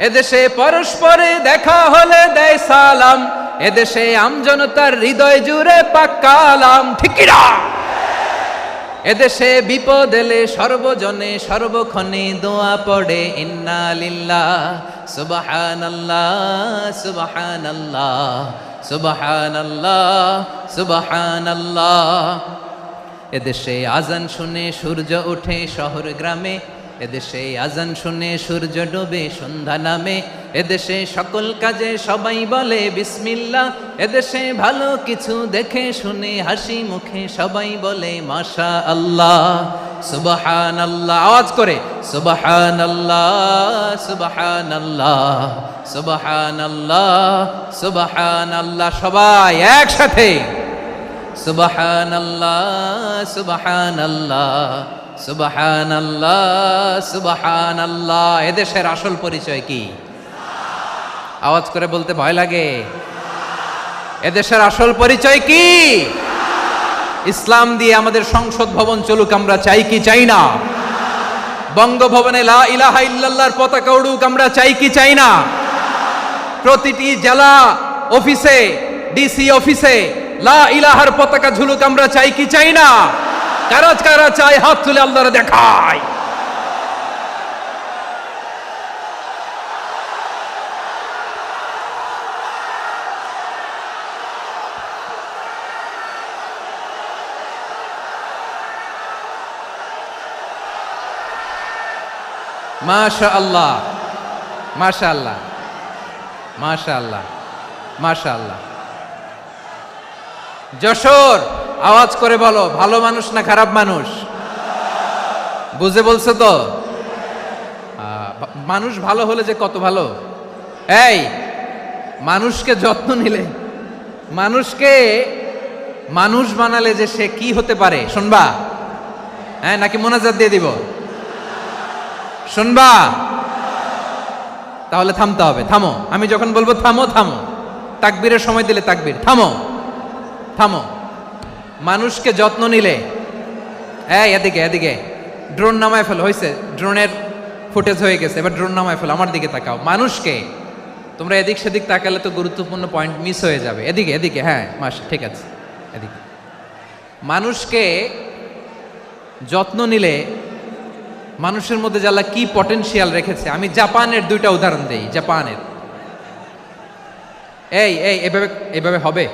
এদেশে পরস্পরে দেখা হলে দেয় সালাম, এদেশে আমজনতার হৃদয় জুড়ে পাক্কালাম। ঠিক কি না? এদেশে বিপদ এলে সর্বজনে সর্বক্ষণে দোয়া পড়ে ইন্না লিল্লাহ, সুবহানাল্লাহ, সুবহানাল্লাহ, সুবহানাল্লাহ, সুবহানাল্লাহ। এদেশে আজান শুনে সূর্য ওঠে শহর গ্রামে, এদেশে আজান শুনে সূর্য ডুবে সন্ধ্যা নামে, এদেশে সকল কাজে সবাই বলে বিসমিল্লাহ, এদেশে ভালো কিছু দেখে শুনে হাসি মুখে সবাই বলে মাশা আল্লাহ। সুবহানাল্লাহ, আওয়াজ করে সুবহানাল্লাহ, সুবহানাল্লাহ, সুবহানাল্লাহ, সুবহানাল্লাহ। সবাই একসাথে সুবহানাল্লাহ, সুবহানাল্লাহ, সুবহানাল্লাহ, সুবহানাল্লাহ। এদেশের আসল পরিচয় কি? আওয়াজ করে বলতে ভয় লাগে। এদেশের আসল পরিচয় কি? ইসলাম দিয়ে আমাদের সংসদ ভবন চলুক, আমরা চাই কি চাই না? বঙ্গভবনে লা ইলাহা ইল্লাল্লাহর পতাকা উড়ুক, আমরা চাই কি চাই না? প্রতিটি জেলা অফিসে, ডিসি অফিসে লা ইলাহার পতাকা ঝুলুক, আমরা চাই কি চাই না? কারা কারা চাই হাত তুলে আল্লাহরে দেখায়। মাশাআল্লাহ, মাশাআল্লাহ। মাশাআল্লাহ, মাশাআল্লাহ। যশোর, আওয়াজ করে বলো, ভালো মানুষ না খারাপ মানুষ? বুঝে বলছো তো? মানুষ ভালো হলে যে কত ভালো। এই মানুষকে যত্ন নিলে, মানুষকে মানুষ বানালে যে সে কি হতে পারে শুনবা? হ্যাঁ, নাকি মোনাজাত দিয়ে দিব? শুনবা? তাহলে থামতে হবে। থামো, আমি যখন বলবো থামো থামো, তাকবীরের সময় দিলে তাকবীর, থামো থামো। মানুষকে যত্ন নিলে, এই এদিকে এদিকে, ড্রোন নামায় ফেলো। হয়েছে, ড্রোনের ফুটেজ হয়ে গেছে, এবার ড্রোন নামায় ফেলো। আমার দিকে তাকাও। মানুষকে, তোমরা এদিক সেদিক তাকালে তো গুরুত্বপূর্ণ পয়েন্ট মিস হয়ে যাবে। এদিকে এদিকে, হ্যাঁ মাস ঠিক আছে, এদিকে। মানুষকে যত্ন নিলে মানুষের মধ্যে যে আল্লাহ কি পটেনশিয়াল রেখেছে। আমি জাপানের দুইটা উদাহরণ দেই। জাপানের, এই এই এভাবে এভাবে হবে,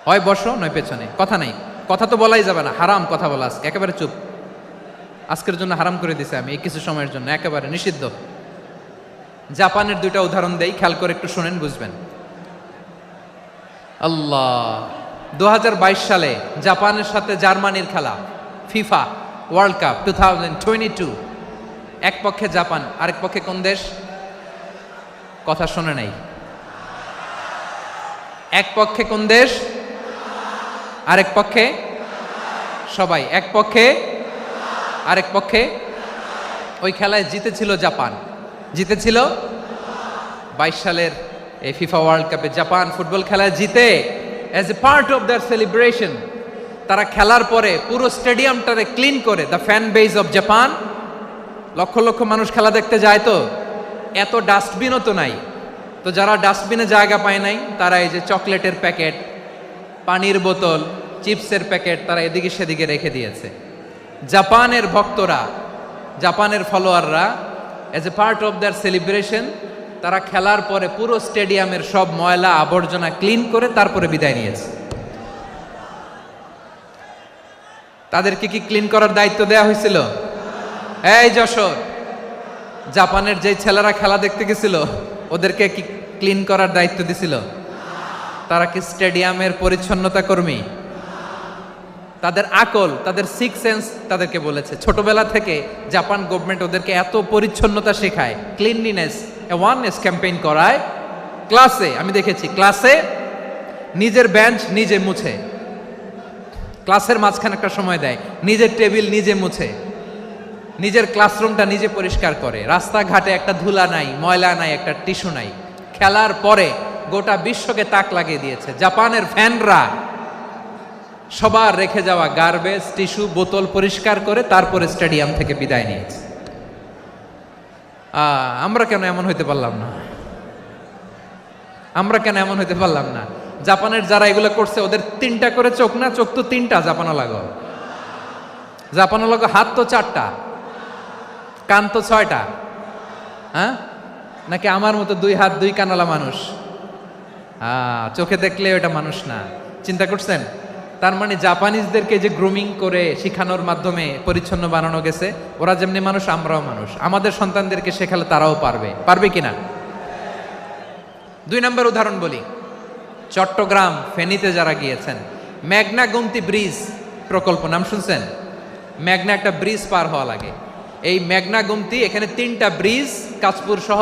হয় বসো নয় পেছনে, কথা নাই। কথা তো বলাই যাবে না, হারাম কথা বলা। আজকে একেবারে চুপ, আজকের জন্য হারাম করে দিছে আমি, এই কিছু সময়ের জন্য একেবারে নিষিদ্ধ। জাপানের দুইটা উদাহরণ দেই, খেয়াল করে একটু শুনেন, বুঝবেন। আল্লাহ, 2022 সালে জাপানের সাথে জার্মানির খেলা, ফিফা ওয়ার্ল্ড কাপ 2022। এক পক্ষে জাপান, আরেক পক্ষে কোন দেশ? কথা শোনে নাই। এক পক্ষে কোন দেশ? আরেক পক্ষে? সবাই এক পক্ষে, আরেক পক্ষে। ওই খেলায় জিতেছিল জাপান, জিতেছিল 22 সালের এই ফিফা ওয়ার্ল্ড কাপে। জাপান ফুটবল খেলায় জিতে, as a part of their celebration তারা খেলার পরে পুরো স্টেডিয়ামটারে ক্লিন করে। The fan base of Japan, lakh lakh মানুষ খেলা দেখতে যায়, তো এত ডাস্টবিনও তো নাই। তো যারা ডাস্টবিনে জায়গা পায় নাই, তারা এই যে চকলেটের প্যাকেট, পানির বোতল, চিপসের প্যাকেট তারা এদিকে সেদিকে রেখে দিয়েছে। জাপানের ভক্তরা, জাপানের ফলোয়াররা, as a part of their celebration তারা খেলার পরে পুরো স্টেডিয়ামের সব ময়লা আবর্জনা ক্লিন করে তারপরে বিদায় নিয়েছে। তাদেরকে কি ক্লিন করার দায়িত্ব দেয়া হয়েছিল? এই যশোর, জাপানের যে ছেলেরা খেলা দেখতে গেছিল ওদেরকে কি ক্লিন করার দায়িত্ব দিছিল? তারা কি স্টেডিয়ামের পরিচ্ছন্নতা কর্মী? তাদের আকল, তাদের সিক্স সেন্স তাদেরকে বলেছে। ছোটবেলা থেকে জাপান গভর্নমেন্ট ওদেরকে এত পরিচ্ছন্নতা শেখায়, ক্লিনলিনেস অ্যাওয়ারনেস ক্যাম্পেইন করায়। ক্লাসে আমি দেখেছি, ক্লাসে নিজের বেঞ্চ নিজে মুছে, ক্লাসের মাঝখানে একটা সময় দেয়, নিজের টেবিল নিজে মুছে, নিজের ক্লাসরুমটা নিজে পরিষ্কার করে। রাস্তাঘাটে একটা ধুলা নাই, ময়লা নাই, একটা টিস্যু নাই। খেলার পরে গোটা বিশ্বকে তাক লাগিয়ে দিয়েছে। জাপানের ফ্যানরা সবার রেখে যাওয়া গার্বেজ, টিস্যু, বোতল পরিষ্কার করে তারপরে স্টেডিয়াম থেকে বিদায় নিয়েছে। আমরা কেন এমন হইতে পারলাম না? আমরা কেন এমন হইতে পারলাম না? জাপানের যারা এগুলো করছে ওদের 3টা করে চোখ না? চোখ তো 3টা। জাপানো লাগো, জাপানো লাগো। হাত তো 4টা, কান তো 6টা। হ্যাঁ, নাকি আমার মতো 2 হাত 2 কানালা মানুষ? চোখে দেখলে ওটা মানুষ না। চিন্তা করছেন? তার মানে জাপানিজদেরকে যে গ্রুমিং করে শিখানোর মাধ্যমে পরিচ্ছন্ন বানানো গেছে, ওরা যেমনি মানুষ আমরাও মানুষ। আমাদের সন্তানদেরকে শেখালে তারাও পারবে। পারবে কিনা? 2 নম্বর উদাহরণ বলি। চট্টগ্রাম ফেনীতে যারা গিয়েছেন, মেঘনা গোমতী ব্রিজ প্রকল্প নাম শুনছেন? মেঘনা একটা ব্রিজ পার হওয়া লাগে। এই মেঘনা গোমতী, এখানে 3টা ব্রিজ, কাঁচপুর সহ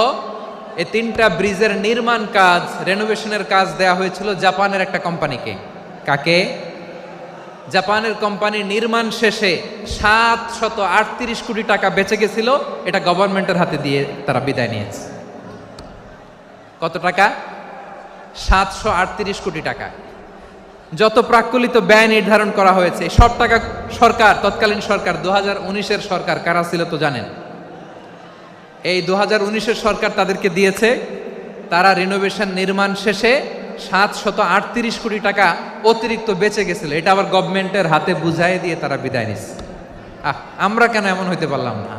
এই 3টা ব্রিজের নির্মাণ কাজ, রেনোভেশনের কাজ দেয়া হয়েছিল জাপানের একটা কোম্পানিকে। কাকে? জাপানের কোম্পানি। নির্মাণ শেষে 738 কোটি টাকা বেঁচে গেছিল, এটা গভর্নমেন্টের হাতে দিয়ে তারা বিদায় নিয়েছে। কত টাকা? 738 কোটি টাকা। যত প্রাক্কলিত ব্যয় নির্ধারণ করা হয়েছে সব টাকা সরকার, তৎকালীন সরকার 2019-এর সরকার, কারা ছিল তো জানেন? এই 2019-এর সরকার তাদেরকে দিয়েছে। তারা রিনোভেশন নির্মাণ শেষে 738 কোটি টাকা অতিরিক্ত বেঁচে গেছিল, এটা আবার গভর্নমেন্টের হাতে বুঝাই দিয়ে তারা বিদায় নিচ্ছে। আমরা কেন এমন হইতে পারলাম না?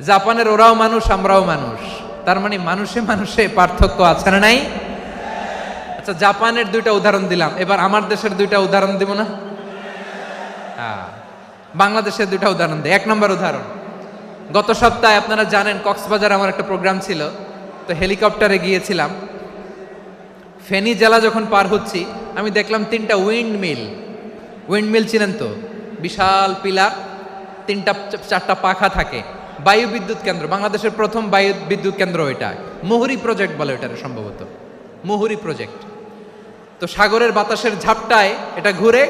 জাপানের ওরাও মানুষ, আমরাও মানুষ। তার মানে মানুষে মানুষে পার্থক্য আছে না নাই? আচ্ছা, জাপানের 2টা উদাহরণ দিলাম, এবার আমার দেশের 2টা উদাহরণ দিব না? বাংলাদেশের 2টা উদাহরণ দিই। 1 নম্বর উদাহরণ, গত সপ্তাহে আপনারা জানেন কক্সবাজার আমার একটা প্রোগ্রাম ছিল, তো হেলিকপ্টারে গিয়েছিলাম। ফেনী জেলা যখন পার হচ্ছি আমি দেখলাম 3টা উইন্ডমিল চিনেন তো, বিশাল পিলার, 3টা 4টা পাখা থাকে, বায়ু বিদ্যুৎ কেন্দ্র, বাংলাদেশের প্রথম বায়ু বিদ্যুৎ কেন্দ্র এটা, মুহুরী প্রজেক্ট বলে এটার সম্ভবত, মুহুরী প্রজেক্ট। তো সাগরের বাতাসের ঝাপটায় এটা ঘুরে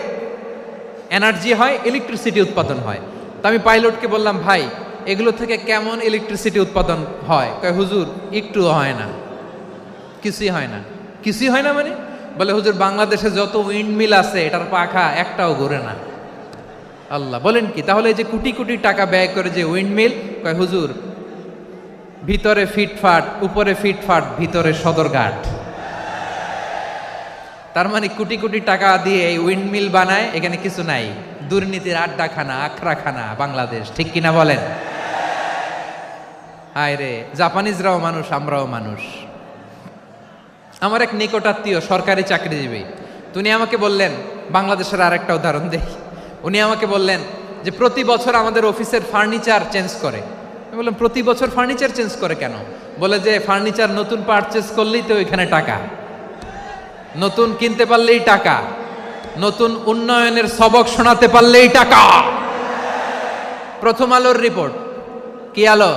এনার্জি হয়, ইলেকট্রিসিটি উৎপাদন হয়। তো আমি পাইলটকে বললাম, ভাই এগুলো থেকে কেমন ইলেকট্রিসিটি উৎপাদন হয়? কয় হুজুর একটুও হয় না, কিছুই হয় না। কিছুই হয় না মানে? বলে হুজুর বাংলাদেশে যত উইন্ডমিল আছে এটার পাখা একটাও ঘুরে না। আল্লাহ, বলেন কি? তাহলে এই যে কোটি কোটি টাকা ব্যয় করে যে উইন্ডমিল, কয় হুজুর ভিতরে ফিটফাট, উপরে ফিটফাট, ভিতরে সদরঘাট। তার মানে কোটি কোটি টাকা দিয়ে এই উইন্ডমিল বানায়, এখানে কিছু নাই। দুর্নীতির আড্ডাখানা, আখড়াখানা বাংলাদেশ, ঠিক কিনা বলেন? হায় রে, জাপানিজরাও মানুষ, আমরাও মানুষ। আমার এক নিকটাত্মীয় সরকারি চাকরিজীবী, উনি আমাকে বললেন, বাংলাদেশের আরেকটা উদাহরণ দেখি। উনি আমাকে বললেন যে প্রতি বছর আমাদের অফিসের ফার্নিচার চেঞ্জ করে। আমি বললাম প্রতি বছর ফার্নিচার চেঞ্জ করে কেন? বলে যে ফার্নিচার নতুন পারচেজ করলেই তো ওইখানে টাকা, নতুন কিনতে পারলেই টাকা, নতুন উন্নয়নের সবক শোনাতে পারলেই টাকা। প্রথম আলোর রিপোর্ট, কি আলো?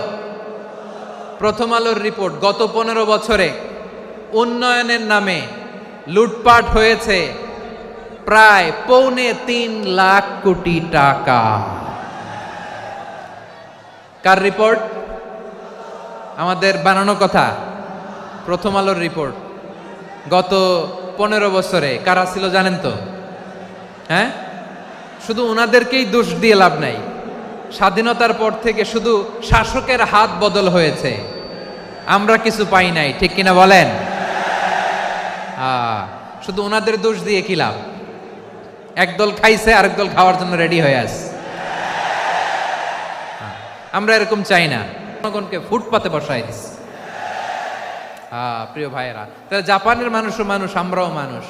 প্রথম আলোর রিপোর্ট, গত 15 বছরে উন্নয়নের নামে লুটপাট হয়েছে প্রায় 3.25 লাখ কোটি টাকা। কার রিপোর্ট? আমাদের বানানো কথা, প্রথম আলোর রিপোর্ট। গত 15 বছরে কারা ছিল জানেন তো? হ্যাঁ, শুধু ওনাদেরকেই দোষ দিয়ে লাভ নাই। স্বাধীনতার পর থেকে শুধু শাসকের হাত বদল হয়েছে, আমরা কিছু পাই নাই, ঠিক কিনা বলেন? শুধু ওনাদের দোষ দিয়ে কি লাভ? একদল খাইছে, আরেক দল খাওয়ার জন্য রেডি হয়ে আছে। আমরা এরকম চাই না, জনগণকে ফুটপাতে বসাই দিচ্ছে। প্রিয় ভাইয়েরা, তাহলে জাপানের মানুষও মানুষ, আমরাও মানুষ।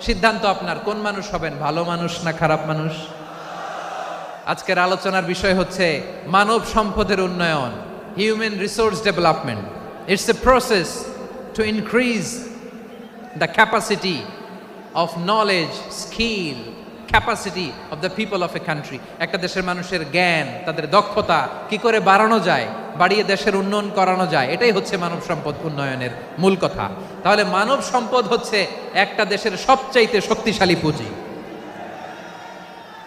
সিদ্ধান্ত আপনার, কোন মানুষ হবেন, ভালো মানুষ না খারাপ মানুষ? আজকের আলোচনার বিষয় হচ্ছে মানব সম্পদের উন্নয়ন, human resource development. It's a process to increase the capacity of knowledge, skill, capacity of the people of a country. একটা দেশের মানুষের জ্ঞান, তাদের দক্ষতা কি করে বাড়ানো যায়, বাড়িয়ে দেশের উন্নয়ন করানো যায়, এটাই হচ্ছে মানব সম্পদ উন্নয়নের মূল কথা। তাহলে মানব সম্পদ হচ্ছে একটা দেশের সবচাইতে শক্তিশালী পুঁজি।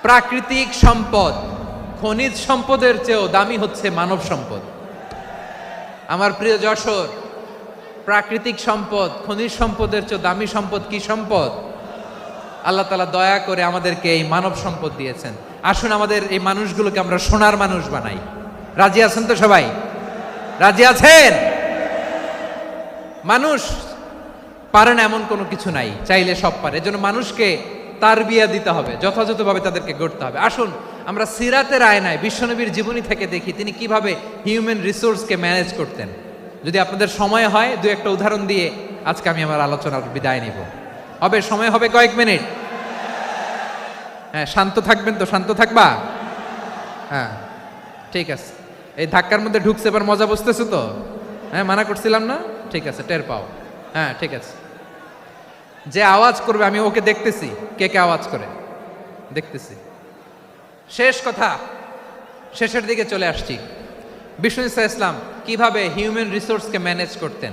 প্রাকৃতিক সম্পদ, খনিজ সম্পদের চেয়েও দামি হচ্ছে মানব সম্পদ। আমার প্রিয় যশোর, প্রাকৃতিক সম্পদ, খনিজ সম্পদের চেয়ে দামি সম্পদ কি সম্পদ? আল্লাহ তাআলা দয়া করে আমাদেরকে এই মানব সম্পদ দিয়েছেন। আসুন আমাদের এই মানুষগুলোকে আমরা সোনার মানুষ বানাই। রাজি আছেন তো সবাই? রাজি আছেন? মানুষ পারে না এমন কোনো কিছু নাই, চাইলে সব পারে। এজন্য মানুষকে তারবিয়া দিতে হবে, যথাযথভাবে তাদেরকে গড়তে হবে। আসুন আমরা সিরাতের আয়নায় বিশ্বনবীর জীবনী থেকে দেখি তিনি কিভাবে হিউম্যান রিসোর্সকে ম্যানেজ করতেন। যদি আপনাদের সময় হয়, দু একটা উদাহরণ দিয়ে আজকে আমি আমার আলোচনার বিদায় নিব। হবে সময় হবে কয়েক মিনিট? হ্যাঁ, শান্ত থাকবেন তো? শান্ত থাকবা? হ্যাঁ, ঠিক আছে। এই ধাক্কার মধ্যে ঢুকছে, এবার মজা বুঝতেছো তো? হ্যাঁ, মানা করছিলাম না? ঠিক আছে, টের পাও। হ্যাঁ, ঠিক আছে। যে আওয়াজ করবে আমি ওকে দেখতেছি, কে কে আওয়াজ করে দেখতেছি। শেষ কথা, শেষের দিকে চলে আসছি। বিষ্ণু ইসলাম কিভাবে হিউম্যান রিসোর্সকে ম্যানেজ করতেন,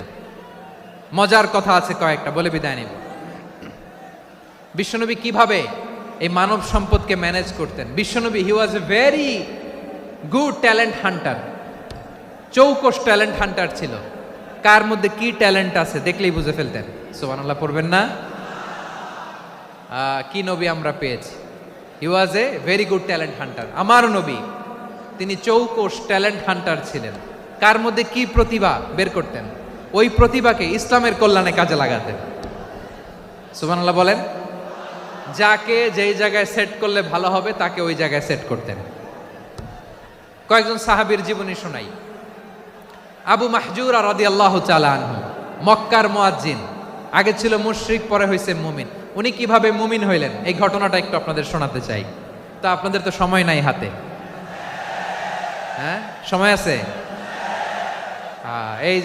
মজার কথা আছে কয়েকটা, বলে বিদায় নিব। বিশ্বনবী কিভাবে এই মানব সম্পদকে ম্যানেজ করতেন। বিশ্বনবী, he was a very good talent hunter, চৌকস ট্যালেন্ট হান্টার ছিল। কার মধ্যে কি ট্যালেন্ট আছে দেখলেই বুঝে ফেলতেন। সুবহানাল্লাহ পড়বেন না? কি নবী আমরা পেয়েছি! He was a very good talent hunter. আমার নবী, তিনি চৌকস ট্যালেন্ট হান্টার ছিলেন। কার মধ্যে কি প্রতিভা বের করতেন, ওই প্রতিভাকে ইসলামের কল্যাণে কাজে লাগাতেন। সুবহানাল্লাহ বলেন। যাকে যেই জায়গায় সেট করলে ভালো হবে তাকে ওই জায়গায় সেট করতেন। কয়েকজন সাহাবীর জীবনী শোনাই। আবু মাহজুরা রাদিয়াল্লাহু তাআলা আনহু, মক্কার মুয়াজ্জিন, আগে ছিল মুশরিক, পরে হয়েছে মুমিন। উনি কিভাবে মুমিন হইলেন এই ঘটনাটা একটু আপনাদের শোনাতে চাই। তা আপনাদের তো সময় নাই হাতে। হ্যাঁ, সময় আছে। এই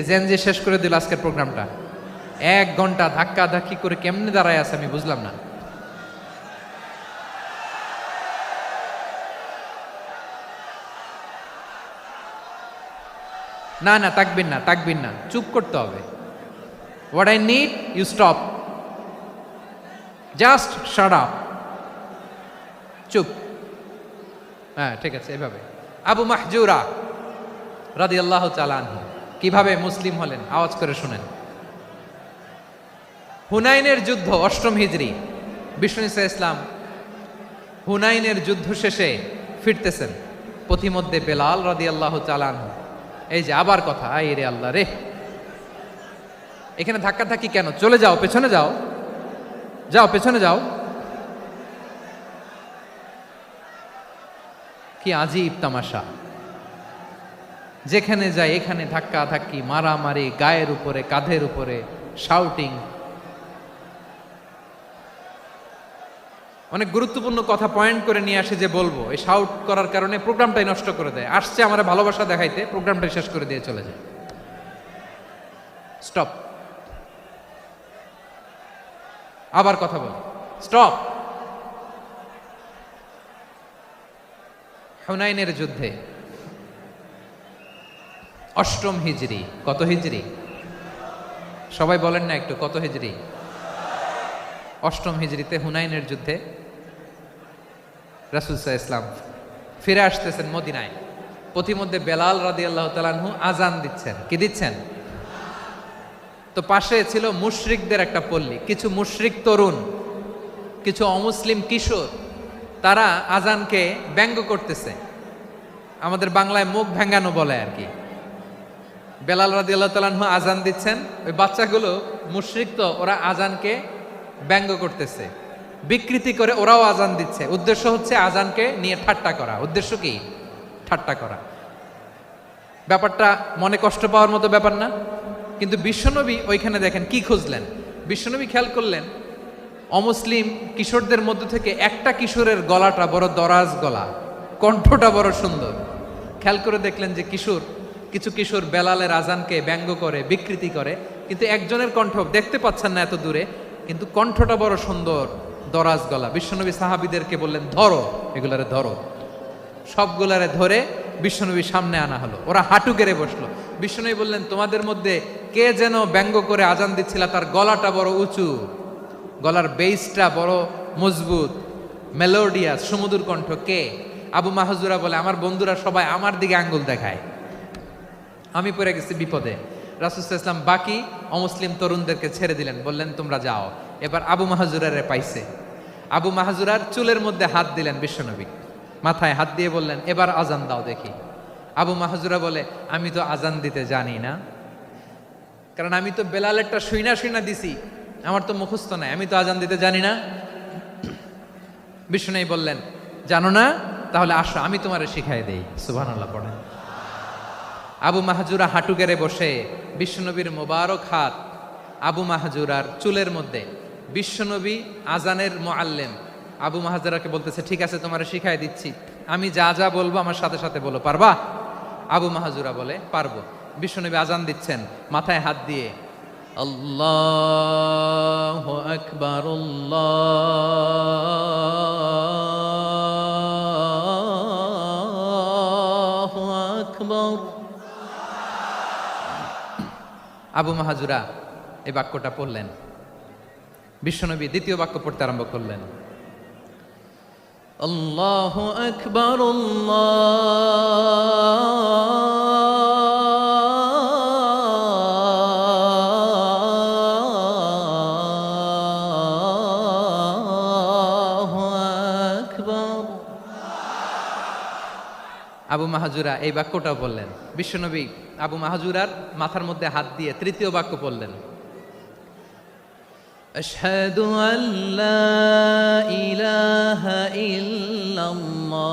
জেনজি শেষ করে দিল আজকের প্রোগ্রামটা। 1 ঘন্টা ধাক্কা ধাক্কি করে কেমনে দাঁড়ায় আছে আমি বুঝলাম না। না না, তাকবির না, চুপ করতে হবে। What I need you stop, just shut up, চুপ। হ্যাঁ ঠিক আছে, এভাবে। আবু মাহজুরা রাদিয়াল্লাহু তাআলা আনহু কিভাবে মুসলিম হলেন আওয়াজ করে শুনেন। হুনাইনের যুদ্ধ 8ম হিজরি, বিষ্ণু ঈসা ইসলাম হুনাইনের যুদ্ধ শেষে ফিরতেছেন, পথিমধ্যে বেলাল রাদিয়াল্লাহু তাআলা আনহু। এই যে আবার কথা, আই রে আল্লাহ রে, এখানে ধাক্কা ধাক্কি কেন? চলে যাও, পেছনে যাও, পেছনে যাও। কি আজীব তামাশা, যেখানে যায় এখানে ধাক্কা ধাক্কি, মারামারি, গায়ের উপরে কাঁধের উপরে শাউটিং। অনেক গুরুত্বপূর্ণ কথা পয়েন্ট করে নিয়ে আসে যে বলবো, এই শাউট করার কারণে প্রোগ্রামটাই নষ্ট করে দেয়। আসছে আমার ভালোবাসা দেখাইতে, প্রোগ্রামটাই শেষ করে দিয়ে চলে যায়। স্টপ, আবার কথা বল, স্টপ। হুনাইনের যুদ্ধে 8ম হিজরি, কত হিজরি সবাই বলেন না একটু, কত হিজরি? 8ম হিজরিতে হুনাইনের যুদ্ধে রাসূল সাল্লাল্লাহু আলাইহি ওয়াসাল্লাম ফিরে আসতেছেন মদিনায়। পথিমধ্যে বেলাল রাদিয়াল্লাহু তাআলা আনহু আজান দিচ্ছেন। কি দিচ্ছেন? তো পাশে ছিল মুশরিকদের একটা পল্লী, কিছু মুশরিক তরুণ, কিছু অমুসলিম কিশোর, তারা আজানকে ব্যঙ্গ করতেছে। আমাদের বাংলায় মুখ ভেঙ্গানো বলে আর কি। বেলাল রাদিয়াল্লাহু তাআলা আনহু আজান দিচ্ছেন, ওই বাচ্চাগুলো মুশরিক, তো ওরা আজানকে ব্যঙ্গ করতেছে, বিকৃতি করে ওরাও আজান দিচ্ছে। উদ্দেশ্য হচ্ছে আজানকে নিয়ে ঠাট্টা করা। উদ্দেশ্য কি? ঠাট্টা করা। ব্যাপারটা মনে কষ্ট পাওয়ার মতো ব্যাপার না? কিন্তু বিশ্বনবী ওইখানে দেখেন কি খুঁজলেন। বিশ্বনবী খেয়াল করলেন অমুসলিম কিশোরদের মধ্য থেকে একটা কিশোরের গলাটা বড় দরাজ গলা, কণ্ঠটা বড় সুন্দর। খেয়াল করে দেখলেন যে কিছু কিশোর বেলালের আজানকে ব্যঙ্গ করে, বিকৃতি করে, কিন্তু একজনের কণ্ঠ দেখতে পাচ্ছেন না এত দূরে, কিন্তু কণ্ঠটা বড় সুন্দর, দরাজ গলা। বিশ্বনবী সাহাবীদেরকে বললেন, ধরো এগুলারে, ধরো। সবগুলারে ধরে বিশ্বনবীর সামনে আনা হলো। ওরা হাঁটু গেড়ে বসলো। বিশ্বনবী বললেন, তোমাদের মধ্যে কে যেন ব্যঙ্গ করে আজান দিচ্ছিল, তার গলাটা বড় উঁচু, গলার বেসটা বড় মজবুত, মেলোডিয়াস, সুমধুর কণ্ঠ। কে? আবু মাহজুরা বলে, আমার বন্ধুরা সবাই আমার দিকে আঙ্গুল দেখায়, আমি পড়ে গেছি বিপদে। রাসূল সাল্লাল্লাহু আলাইহি ওয়াসাল্লাম বাকি অমুসলিম তরুণদেরকে ছেড়ে দিলেন, বললেন তোমরা যাও। এবার আবু মাহজুরারে পাইছে। আবু মাহজুরার চুলের মধ্যে হাত দিলেন বিশ্বনবী, মাথায় হাত দিয়ে বললেন, এবার আজান দাও দেখি। আবু মাহজুরা বলে, আমি তো আজান দিতে জানি না, কারণ আমি তো বেলালেরটা শুইনা দিছি, আমার তো মুখস্থ নাই, আমি তো আজান দিতে জানি না। বিশ্বনবী বললেন, জানো না? তাহলে আসো আমি তোমারে শিখাই দেই। সুবহানাল্লাহ পড়েন। আবু মাহজুরা হাঁটু গেড়ে বসে, বিশ্বনবীর মোবারক হাত আবু মাহজুরার চুলের মধ্যে। বিশ্বনবী আজানের মুআল্লিম আবু মাহজুরাকে বলতেছে, ঠিক আছে তোমারে শিখাই দিচ্ছি, আমি যা যা বলবো আমার সাথে সাথে বলো, পারবা? আবু মাহজুরা বলে, পারবো। বিশ্বনবী আজান দিচ্ছেন মাথায় হাত দিয়ে, আল্লাহু আকবার, আল্লাহু আকবার। আবু মাহজুরা এই বাক্যটা পড়লেন। বিশ্বনবী দ্বিতীয় বাক্য পড়তে আরম্ভ করলেন, আল্লাহু আকবার, আল্লাহু আকবার। আবু মাহজুরা এই বাক্যটাও বললেন। বিশ্বনবী আবু মাহজুরার মাথার মধ্যে হাত দিয়ে তৃতীয় বাক্য পড়লেন, আশহাদু আল্লা ইলাহা ইল্লাল্লাহ।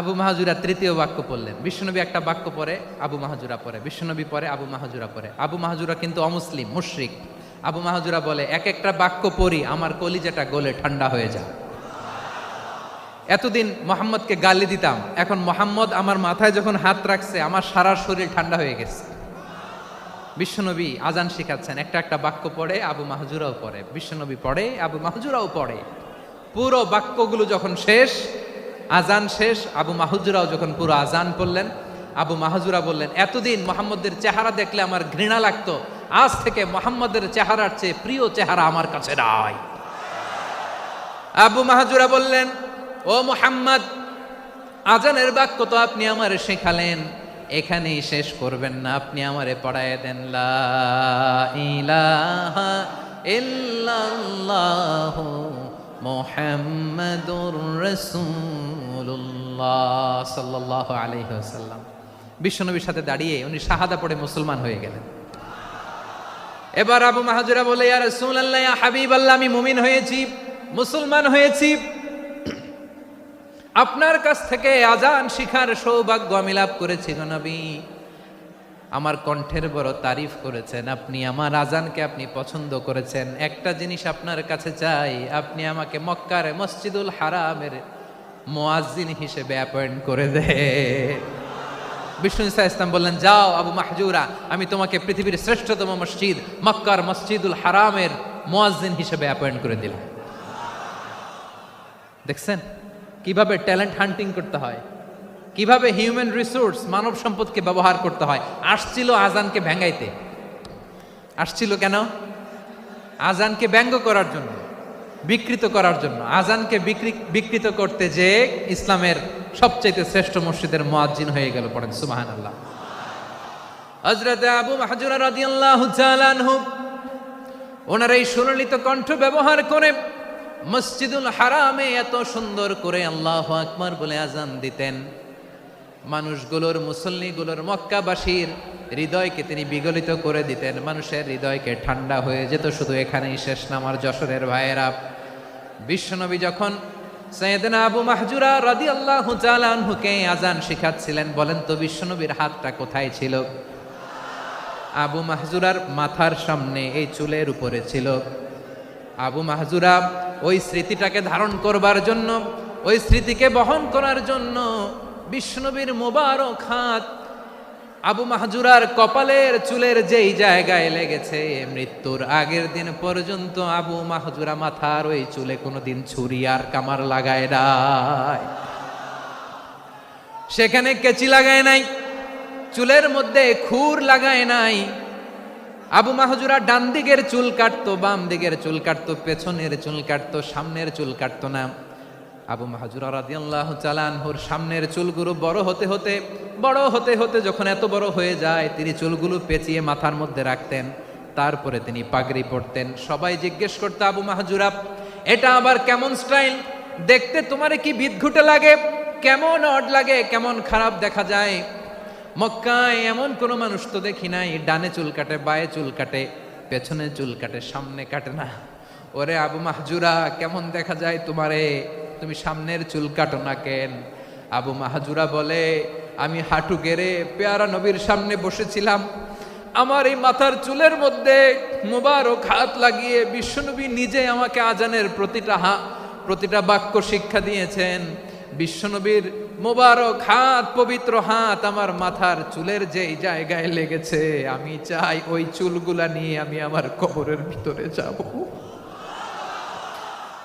আবু আবু মাহাজুরা তৃতীয় বাক্য পড়লেন। বিশ্বনবী একটা বাক্য পরে আবু মাহাজুরা পরে, বিশ্বনবী পরে আবু মাহাজুরা পরে। আবু মাহাজুরা কিন্তু অমুসলিম, মুশরিক। আবু মাহাজুরা বলে, এক একটা বাক্য পড়ি আমার কলিজাটা গলে ঠান্ডা হয়ে যায়। এতদিন মোহাম্মদকে গালি দিতাম, এখন মোহাম্মদ আমার মাথায় যখন হাত রাখছে আমার সারা শরীর ঠান্ডা হয়ে গেছে। বিশ্বনবী আজান শিখাচ্ছেন, একটা একটা বাক্য পড়ে আবু মাহাজুরাও পড়ে, বিশ্বনবী পড়ে আবু মাহাজুরাও পড়ে। পুরো বাক্যগুলো যখন শেষ, আজান শেষ, আবু মাহাজুরাও যখন পুরো আজান পড়লেন, আবু মাহাজুরা বললেন, এতদিন মোহাম্মদের চেহারা দেখলে আমার ঘৃণা লাগতো, আজ থেকে মোহাম্মদের চেহারার চেয়ে প্রিয় চেহারা আমার কাছে নাই। আবু মাহাজুরা বললেন, ও মুহাম্মদ, আজানের বাক্য তো আপনি আমারে শেখালেন, এখানেই শেষ করবেন না, আপনি আমারে পড়ায় দেন লা ইলাহা ইল্লাল্লাহু মুহাম্মাদুর রাসূলুল্লাহ সাল্লাল্লাহু আলাইহি ওয়াসাল্লাম। বিশ্বনবীর সাথে দাঁড়িয়ে উনি শাহাদা পড়ে মুসলমান হয়ে গেলেন। এবার আবু মাহাজুরা বলে, ইয়া রাসূলুল্লাহ, ইয়া হাবিবাল্লাহ, আমি মুমিন হয়েছি, মুসলমান হয়েছি, আপনার কাছ থেকে আজান শিখার সৌভাগ্য আমি লাভ করেছি গো নবী। আমার কণ্ঠের বড় তারিফ করেছেন, আপনি আমার আজানকে আপনি পছন্দ করেছেন। একটা জিনিস আপনার কাছে চাই, আপনি আমাকে মক্কার মসজিদুল হারামের মুয়াজ্জিন হিসেবে অ্যাপয়েন্ট করে দেন। বিষ্ণু ইসা ইসলাম বললেন, যাও আবু মাহজুরা, আমি তোমাকে পৃথিবীর শ্রেষ্ঠতম মসজিদ মক্কার মসজিদুল হারামের মুয়াজ্জিন হিসেবে অ্যাপয়েন্ট করে দিলাম। দেখছেন কিভাবে ট্যালেন্ট হান্টিং করতে হয়, কিভাবে হিউম্যান রিসোর্স মানব সম্পদকে ব্যবহার করতে হয়। আসছিল আজানকে ভেঙ্গাইতে, আসছিল কেন? আজানকে ব্যঙ্গ করার জন্য, বিকৃত করার জন্য। আজানকে বিকৃত করতে যে ইসলামের সবচেয়ে শ্রেষ্ঠ মসজিদের মুয়াজ্জিন হয়ে গেল। পড়েন সুবহানাল্লাহ। হযরত আবু মাহজুরা রাদিয়াল্লাহু তাআলা আনহু ওনার এই সুললিত কণ্ঠ ব্যবহার করে মসজিদুল হারামে এত সুন্দর করে আল্লাহু আকবার বলে আজান দিতেন, মানুষগুলোর, মুসল্লিগুলোর, মক্কাবাসীর হৃদয়কে তিনি বিগলিত করে দিতেন, মানুষের হৃদয়কে ঠান্ডা হয়ে যেত। শুধু এখানেই শেষ না আমার যশোরের ভাইয়েরা, বিশ্বনবী যখন সাইয়েদনা আবু মাহজুরা রাদিয়াল্লাহু তাআলা আনহুকে আজান শিখাচ্ছিলেন, বলেন তো বিশ্বনবীর হাতটা কোথায় ছিল? আবু মাহজুরার মাথার সামনে, এই চুলের উপরে ছিল। আবু মাহজুরা ওই স্মৃতিটাকে ধারণ করবার জন্য, ওই স্মৃতিকে বহন করার জন্য বিশ্বনবীর মোবারক হাত আবু মাহজুরার কপালের চুলের যেই জায়গায় লেগেছে, মৃত্যুর আগের দিন পর্যন্ত আবু মাহজুরা মাথার ওই চুলে কোনোদিন ছুরি আর কামার লাগায় নাই, সেখানে কেচি লাগায় নাই, চুলের মধ্যে খুর লাগায় নাই। আবু মাহজুরা ডান দিকের চুল কাটতো, বাম দিকের চুল কাটতো, পেছনের চুল কাটতো, সামনের চুল কাটতো না। আবু মাহজুরা রাদিয়াল্লাহু তাআলা আনহুর সামনের চুলগুলো বড় হতে হতে যখন এত বড় হয়ে যায়, তিনি চুলগুলো পেঁচিয়ে মাথার মধ্যে রাখতেন, তারপরে তিনি পাগড়ি পরতেন। সবাই জিজ্ঞেস করতো, আবু মাহজুরা, এটা আবার কেমন স্টাইল? দেখতে তোমারে কি বিদঘুটে লাগে? কেমন অড লাগে, কেমন খারাপ দেখা যায়? মক্কায় এমন কোনো মানুষ তো দেখি নাই, ডানে চুল কাটে, বায়ে চুল কাটে, পেছনে চুল কাটে, সামনে কাটে না। ওরে আবু মাহজুরা, কেমন দেখা যায় তোমারে? তুমি সামনের চুল কাটো না কেন? আবু মাহজুরা বলে, আমি হাঁটু গেড়ে পেয়ারা নবীর সামনে বসেছিলাম, আমার এই মাথার চুলের মধ্যে মোবারক হাত লাগিয়ে বিশ্বনবী নিজে আমাকে আজানের প্রতিটা বাক্য শিক্ষা দিয়েছেন। বিশ্বনবীর মোবারক হাত, পবিত্র হাত আমার মাথার চুলের যেই জায়গায় লেগেছে, আমি চাই ওই চুলগুলা নিয়ে আমি আমার কবরের ভিতরে যাব।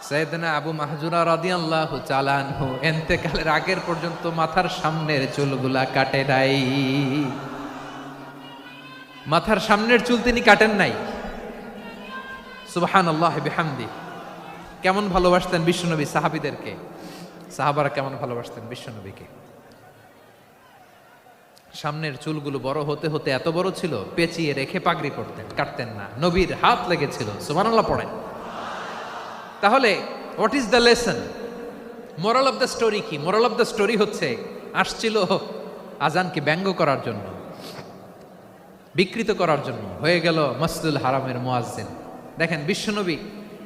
সাইয়েদনা আবু মাহজুরা রাদিয়াল্লাহু তাআলা আনহু ইন্তেকালের আগের পর্যন্ত মাথার সামনের চুলগুলা কাটে নাই। মাথার সামনের চুল তিনি কাটেন নাই। সুবহানাল্লাহ বিহামদি। কেমন ভালোবাসতেন বিশ্বনবী সাহাবীদেরকে, সাহাবারা কেমন ভালোবাসতেন বিশ্বনবীকে। সামনের চুলগুলো বড় হতে হতে এত বড় ছিল, পেঁচিয়ে রেখে পাগড়ি পরতেন, কাটতেন না। নবীর হাত লেগেছিল। সুবহানাল্লাহ পড়েন। তাহলে what is the lesson? Moral of the story কি? মোরাল অফ দ্য স্টোরি হচ্ছে, আসছিল আজানকে ব্যঙ্গ করার জন্য, বিকৃত করার জন্য, হয়ে গেল মসজিদুল হারামের মুয়াজ্জিন। দেখেন বিশ্বনবী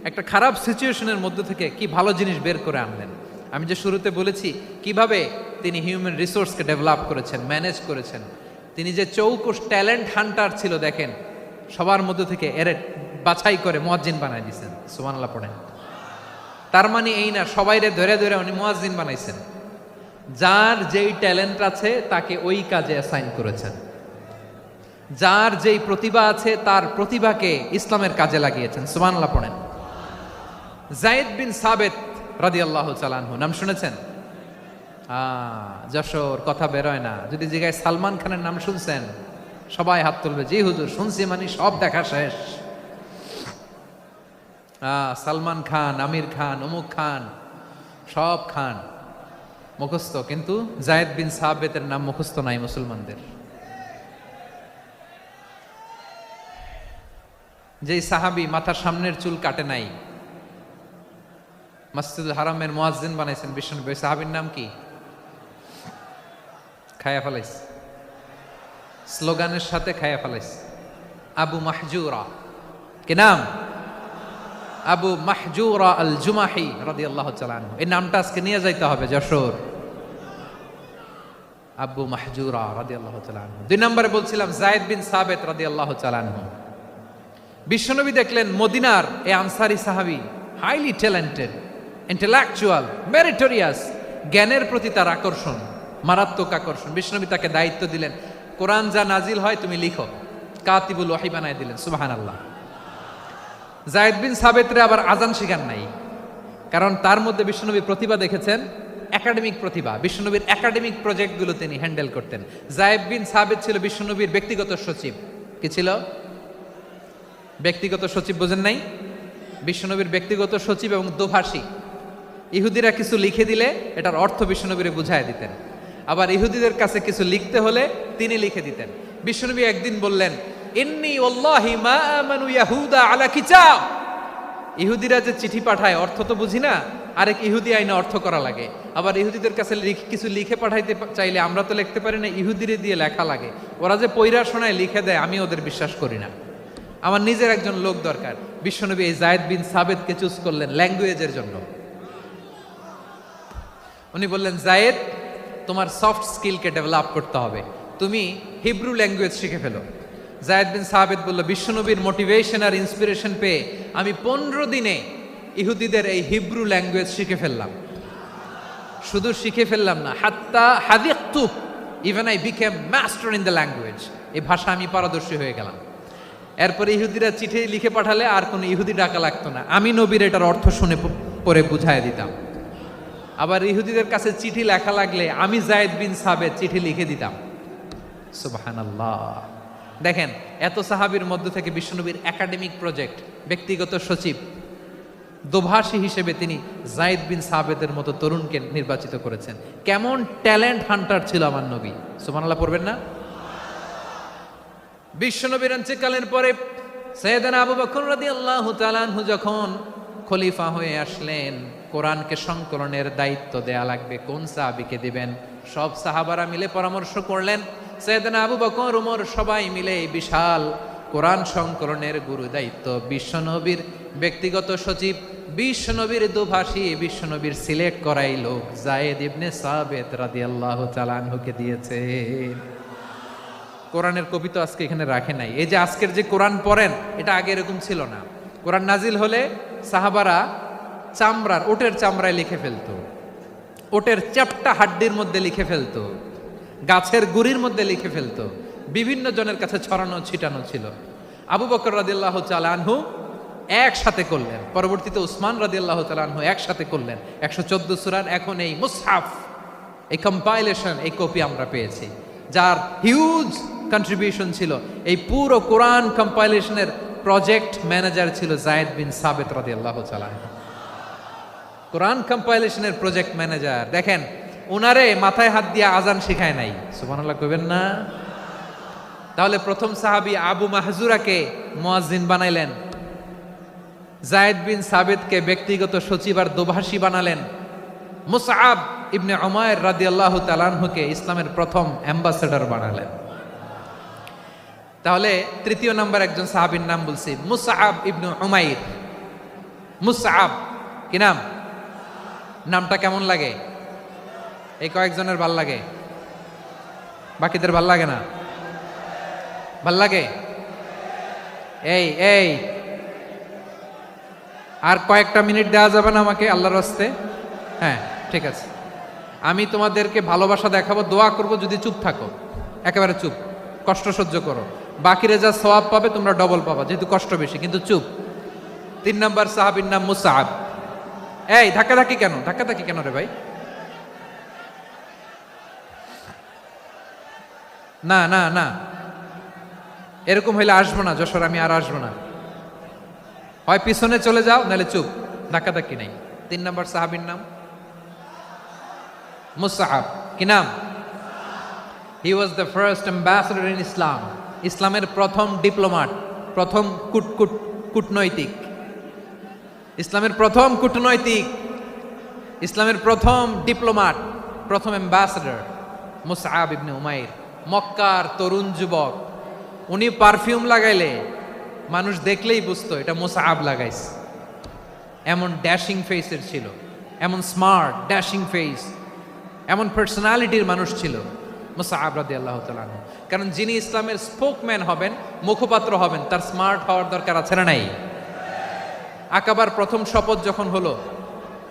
একটা খারাপ সিচুয়েশনের মধ্যে থেকে কি ভালো জিনিস বের করে আনলেন। আমি যে শুরুতে বলেছি কিভাবে তিনি হিউম্যান রিসোর্সকে ডেভেলপ করেছেন, ম্যানেজ করেছেন। তিনি যে চৌকুশ ট্যালেন্ট হান্টার ছিল, দেখেন সবার মধ্যে থেকে এর বাছাই করে মুয়াজ্জিন বানাই দিয়েছেন। সুবহানাল্লাহ পড়েন। তার মানে এই না সবাইরে ধরে ধরে উনি মুয়াজ্জিন বানাইছেন। যার যেই ট্যালেন্ট আছে তাকে ওই কাজে অ্যাসাইন করেছেন। যার যেই প্রতিভা আছে তার প্রতিভাকে ইসলামের কাজে লাগিয়েছেন। সুবহানাল্লাহ পড়েন। যায়েদ বিন সাবিত রাদিয়াল্লাহু তাআলা আনহু নাম শুনেছেন? যশোর কথা বেরোয় না। যদি জিগায় সালমান খানের নাম শুনছেন, সবাই হাত তুলবে, জি হুজুর শুনছি, মানে সব দেখা শেষ। সালমান খান, আমির খান, অমুক খান, সব খান মুখস্থ, কিন্তু যায়েদ বিন সাবিতের নাম মুখস্থ নাই মুসলমানদের। যেই সাহাবী মাথার সামনের চুল কাটে নাই, মসজিদুল হারামের মুয়াজ্জিন বানাইছেন বিশ্বনবী, সাহাবীর নাম কি? খায়া ফেলাইছে, স্লোগানের সাথে খায়া ফেলাইছে। আবু মাহজুরা, কি নাম? আবু মাহজুরা আল জুমাহি রাদিয়াল্লাহু তাআলা আনহু। এই নামটা আজকে নিয়ে যাইতে হবে যশোর। আবু মাহজুরা রাদিয়াল্লাহু তাআলা আনহু। 2 নম্বরে বলছিলাম যায়েদ বিন সাবিত রাদিয়াল্লাহু তাআলা আনহু। বিশ্বনবী দেখলেন মদিনার এই আনসারী সাহাবী হাইলি ট্যালেন্টেড, ইন্টেলেকচুয়াল, মেরিটোরিয়াস, জ্ঞানের প্রতি তার আকর্ষণ, মারাত্মক আকর্ষণ। বিশ্বনবী তাকে দায়িত্ব দিলেন, কোরআন যা নাজিল হয় তুমি লিখো, কাতিবুল ওয়াহি বানায় দিলেন। সুবহানাল্লাহ। যায়েদ বিন সাবিতরে আবার আজান শিখান নাই, কারণ তার মধ্যে বিশ্বনবী প্রতিভা দেখেছেন, একাডেমিক প্রতিভা। বিশ্বনবীর একাডেমিক প্রজেক্টগুলো তিনি হ্যান্ডেল করতেন। যায়েদ বিন সাবিত ছিল বিশ্বনবীর ব্যক্তিগত সচিব। কি ছিল? ব্যক্তিগত সচিব, বোঝেন নাই? বিশ্বনবীর ব্যক্তিগত সচিব এবং দোভাষী। ইহুদিরা কিছু লিখে দিলে এটার অর্থ বিশ্বনবীরে বুঝায় দিতেন, আবার ইহুদিদের কাছে কিছু লিখতে হলে তিনি লিখে দিতেন। বিশ্বনবী একদিন বললেন, ইন্নী ওয়াল্লাহি মা আমানু ইয়াহুদা আলা কিতাব। ইহুদিরা যে চিঠি পাঠায় অর্থ তো বুঝি না, আরেক ইহুদি আইনে অর্থ করা লাগে। আবার ইহুদিদের কাছে কিছু লিখে পাঠাইতে চাইলে আমরা তো লিখতে পারি না, ইহুদিরে দিয়ে লেখা লাগে। ওরা যে পয়রা শোনায় লিখে দেয়, আমি ওদের বিশ্বাস করি না। আমার নিজের একজন লোক দরকার। বিশ্বনবী এই যায়েদ বিন সাবিতকে চুজ করলেন ল্যাঙ্গুয়েজের জন্য। উনি বললেন, যায়েদ তোমার সফট স্কিলকে ডেভেলপ করতে হবে, তুমি হিব্রু ল্যাঙ্গুয়েজ শিখে ফেলো। যায়েদ বিন সাবিত বলল, বিশ্বনবীর মোটিভেশন আর ইন্সপিরেশন পেয়ে আমি 15 দিনে ইহুদিদের এই হিব্রু ল্যাঙ্গুয়েজ শিখে ফেললাম। শুধু শিখে ফেললাম না, হাত্তা হাদিকতু, even I became master in the language. এই ভাষা আমি পারদর্শী হয়ে গেলাম। এরপরে ইহুদিরা চিঠি লিখে পাঠালে আর কোনো ইহুদি ডাকা লাগতো না, আমি নবীর এটার অর্থ শুনে পরে বুঝায় দিতাম। আবার ইহুদিদের কাছে চিঠি লেখা লাগলে আমি যায়েদ বিন সাবিত চিঠি লিখে দিতাম। সুবহানাল্লাহ। দেখেন, এত সাহাবীর মধ্য থেকে বিশ্বনবীর একাডেমিক প্রজেক্ট, ব্যক্তিগত সচিব, দোভাষী হিসেবে তিনি যায়েদ বিন সাবিতের মতো তরুণকে নির্বাচিত করেছেন। কেমন ট্যালেন্ট হান্টার ছিল আমার নবী। সুবহানাল্লাহ পড়বেন না? বিশ্বনবীর ইন্তেকালের পরে সাইয়েদনা আবু বকর রাদিয়াল্লাহু তাআলা আনহু যখন খলিফা হয়ে আসলেন, কোরআনকে সংকলনের দায়িত্ব দেয়া লাগবে, কোন সাহাবীকে দিবেন? সব সাহাবারা মিলে পরামর্শ করলেন। সাইয়েদনা আবু বকর, ওমর সবাই মিলে বিশাল কোরআন সংকলনের গুরু দায়িত্ব বিশ্বনবীর ব্যক্তিগত সচিব, বিশ্বনবীর দোভাষী, বিশ্বনবীর সিলেক্ট করাই লোক যায়েদ ইবনে সাবিত রাদিয়াল্লাহু তাআলা আনহুকে দিয়েছে। কোরআনের কপি তো আজকে এখানে রাখে নাই। এই যে আজকের যে কোরআন পড়েন, এটা আগে এরকম ছিল না। কোরআন নাজিল হলে সাহাবারা চামড়ার, ওটের চামড়ায় লিখে ফেলতো, ওটের চ্যাপ্টা হাড্ডির মধ্যে লিখে ফেলতো, গাছের গুড়ির মধ্যে লিখে ফেলতো। বিভিন্ন জনের কাছে ছড়ানো ছিটানো ছিল। আবু বকর রাদিয়াল্লাহু তাআলা আনহু একসাথে করলেন, পরবর্তীতে উসমান রাদিয়াল্লাহু তাআলা আনহু একসাথে করলেন। 114 সূরার এখন এই মুসহাফ, এই কম্পাইলেশন, এই কপি আমরা পেয়েছি, যার হিউজ কন্ট্রিবিউশন ছিল। এই পুরো কোরআন কম্পাইলেশনের প্রজেক্ট ম্যানেজার ছিল যায়েদ বিন সাবিত রাদিয়াল্লাহু তাআলা। কোরআন কম্পাইলেশনের প্রজেক্ট ম্যানেজার। দেখেন, ওনারে মাথায় হাত দিয়ে আজান শিখায় নাই। সুবহানাল্লাহ কইবেন না? তাহলে প্রথম সাহাবী আবু মাহজুরাকে মুয়াজ্জিন বানাইলেন, যায়েদ বিন সাবিতকে ব্যক্তিগত সচিব আর দোভাষী বানালেন, মুসআব ইবনে উমাইর রাদিয়াল্লাহু তাআলা আনহুকে ইসলামের প্রথম অ্যাম্বাসেডর বানালেন। তাহলে তৃতীয় নাম্বার একজন সাহাবীর নাম বলছি, মুসআব ইবনে উমাইর। মুসআব কি নাম? নামটা কেমন লাগে? এই কয়েকজনের ভাল লাগে, বাকিদের ভাল লাগে না? ভাল লাগে? এই এই আর কয়েকটা মিনিট দেওয়া যাবে না আমাকে আল্লাহর রাস্তে? হ্যাঁ ঠিক আছে, আমি তোমাদেরকে ভালোবাসা দেখাবো, দোয়া করব যদি চুপ থাকো, একেবারে চুপ, কষ্ট সহ্য করো, বাকিরে যা সওয়াব পাবে তোমরা ডবল পাবা, যেহেতু কষ্ট বেশি, কিন্তু চুপ। 3 নম্বর সাহাবীর নাম মুসআব। এই ধাক্কাধাক্কি কেন, ধাক্কাধাক্কি কেন রে ভাই? না না না, এরকম হইলে আসবো না যশোর, আমি আর আসবো না। হয় পিছনে চলে যাও, নাহলে চুপ, ধাক্কাধাক্কি নাই। 3 নম্বর সাহাবীর নাম মুসআব। কি নাম? He was the first ambassador in Islam. ইসলামের প্রথম ডিপ্লোমাট, প্রথম কূটনৈতিক, ইসলামের প্রথম কূটনৈতিক, ইসলামের প্রথম ডিপ্লোমাট, প্রথম অ্যাম্বাসেডর মুসআব ইবনে উমাইর। মক্কার তরুণ যুবক, উনি পারফিউম লাগাইলে মানুষ দেখলেই বুঝতো এটা মুসআব লাগাইছে। এমন ড্যাশিং ফেসের ছিল, এমন স্মার্ট ড্যাশিং ফেস, এমন পার্সোনালিটির মানুষ ছিল মুসআব রাদিয়াল্লাহু তাআলা আনহু। কারণ যিনি ইসলামের স্পোকম্যান হবেন, মুখপাত্র হবেন, তার স্মার্ট হওয়ার দরকার আছে না নাই? আকাবার প্রথম শপথ যখন হলো,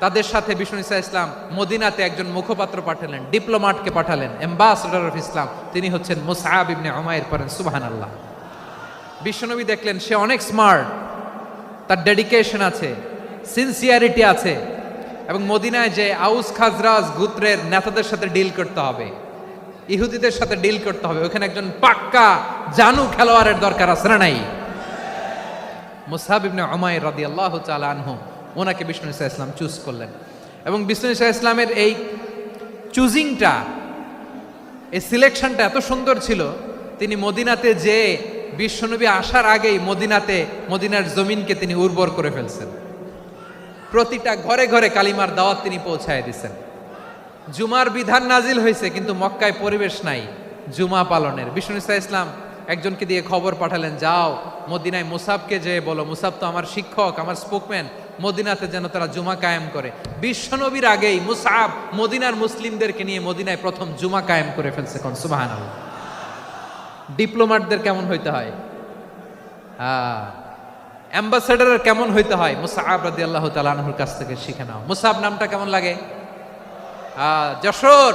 তাদের সাথে বিষ্ণু ঈসা ইসলাম মদিনাতে একজন মুখপাত্র পাঠালেন, ডিপ্লোমাটকে পাঠালেন, অ্যাম্বাসেডর অফ ইসলাম, তিনি হচ্ছেন মুসআব ইবনে উমাইর। পড়েন সুবহানাল্লাহ। বিশ্বনবী দেখলেন সে অনেক স্মার্ট, তার ডেডিকেশন আছে, সিনসিয়ারিটি আছে, এবং মদিনায় যে আউস খাজরাজ গোত্রের নেতাদের সাথে ডিল করতে হবে, ইহুদিদের সাথে ডিল করতে হবে, ওখানে একজন পাক্কা জানু খেলোয়াড়ের দরকার আছে না নাই? মুসআব ইবনে উমাইর রাদিয়াল্লাহু তাআলা আনহু, ওনাকে বিষ্ণু ঈসা ইসলাম চুজ করলেন। এবং বিষ্ণু ঈসা ইসলামের এই চুজিংটা, এই সিলেকশনটা এত সুন্দর ছিল, তিনি মদিনাতে যে বিশ্বনবী আসার আগেই মদিনার জমিনকে তিনি উর্বর করে ফেলছেন। প্রতিটা ঘরে ঘরে কালিমার দাওয়াত তিনি পৌঁছায় দিচ্ছেন। জুমার বিধান নাজিল হয়েছে, কিন্তু মক্কায় পরিবেশ নাই জুমা পালনের। বিষ্ণু ঈসা ইসলাম একজনকে দিয়ে খবর পাঠালেন, যাও মদিনায় মুসাবকে যে বলো, মুসাব তো আমার শিক্ষক, আমার স্পোকম্যান, মদিনাতে যেন তারা জুমা কায়েম করে। বিশ্বনবীর আগেই মুসাব মদিনার মুসলিমদেরকে নিয়ে মদিনায় প্রথম জুমা কায়েম করে ফেলছে। কোন সুবহানাল্লাহ। ডিপ্লোমাটদের কেমন হইতে হয়, অ্যাম্বাসেডারের কেমন হইতে হয়, মুসআব রাদিয়াল্লাহু তাআলা আনহুর কাছ থেকে শিখে নাও। মুসআব নামটা কেমন লাগে? যশোর